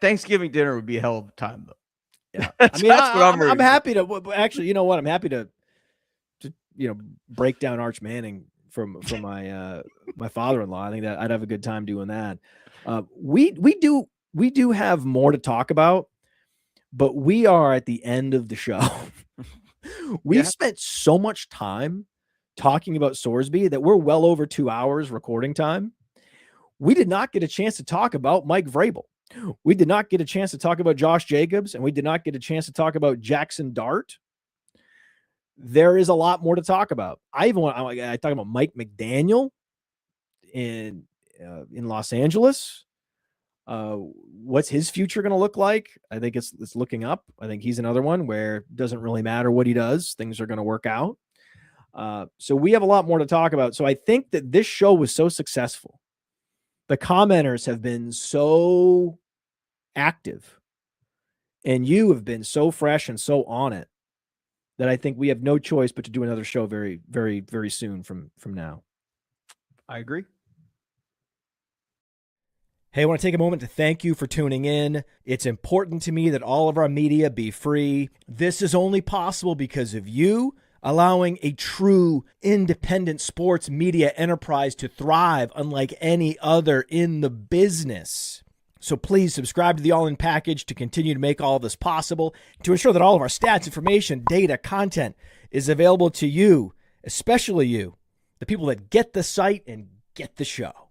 Thanksgiving dinner would be a hell of a time, though. Yeah. I mean, I'm happy to actually, you know what? I'm happy to break down Arch Manning from my my father-in-law. I think that I'd have a good time doing that. We do have more to talk about, but we are at the end of the show. We spent so much time talking about Sorsby that we're well over 2 hours recording time. We did not get a chance to talk about Mike Vrabel. We did not get a chance to talk about Josh Jacobs, and we did not get a chance to talk about Jackson Dart. There is a lot more to talk about. I talk about Mike McDaniel in Los Angeles. What's his future going to look like? I think it's looking up. I think he's another one where it doesn't really matter what he does. Things are going to work out. So we have a lot more to talk about. So I think that this show was so successful. The commenters have been so active, and you have been so fresh and so on it, that I think we have no choice but to do another show very, very, very soon from now. I agree. Hey, I want to take a moment to thank you for tuning in. It's important to me that all of our media be free. This is only possible because of you allowing a true independent sports media enterprise to thrive unlike any other in the business. So please subscribe to the All In Package to continue to make all of this possible, to ensure that all of our stats, information, data, content is available to you, especially you, the people that get the site and get the show.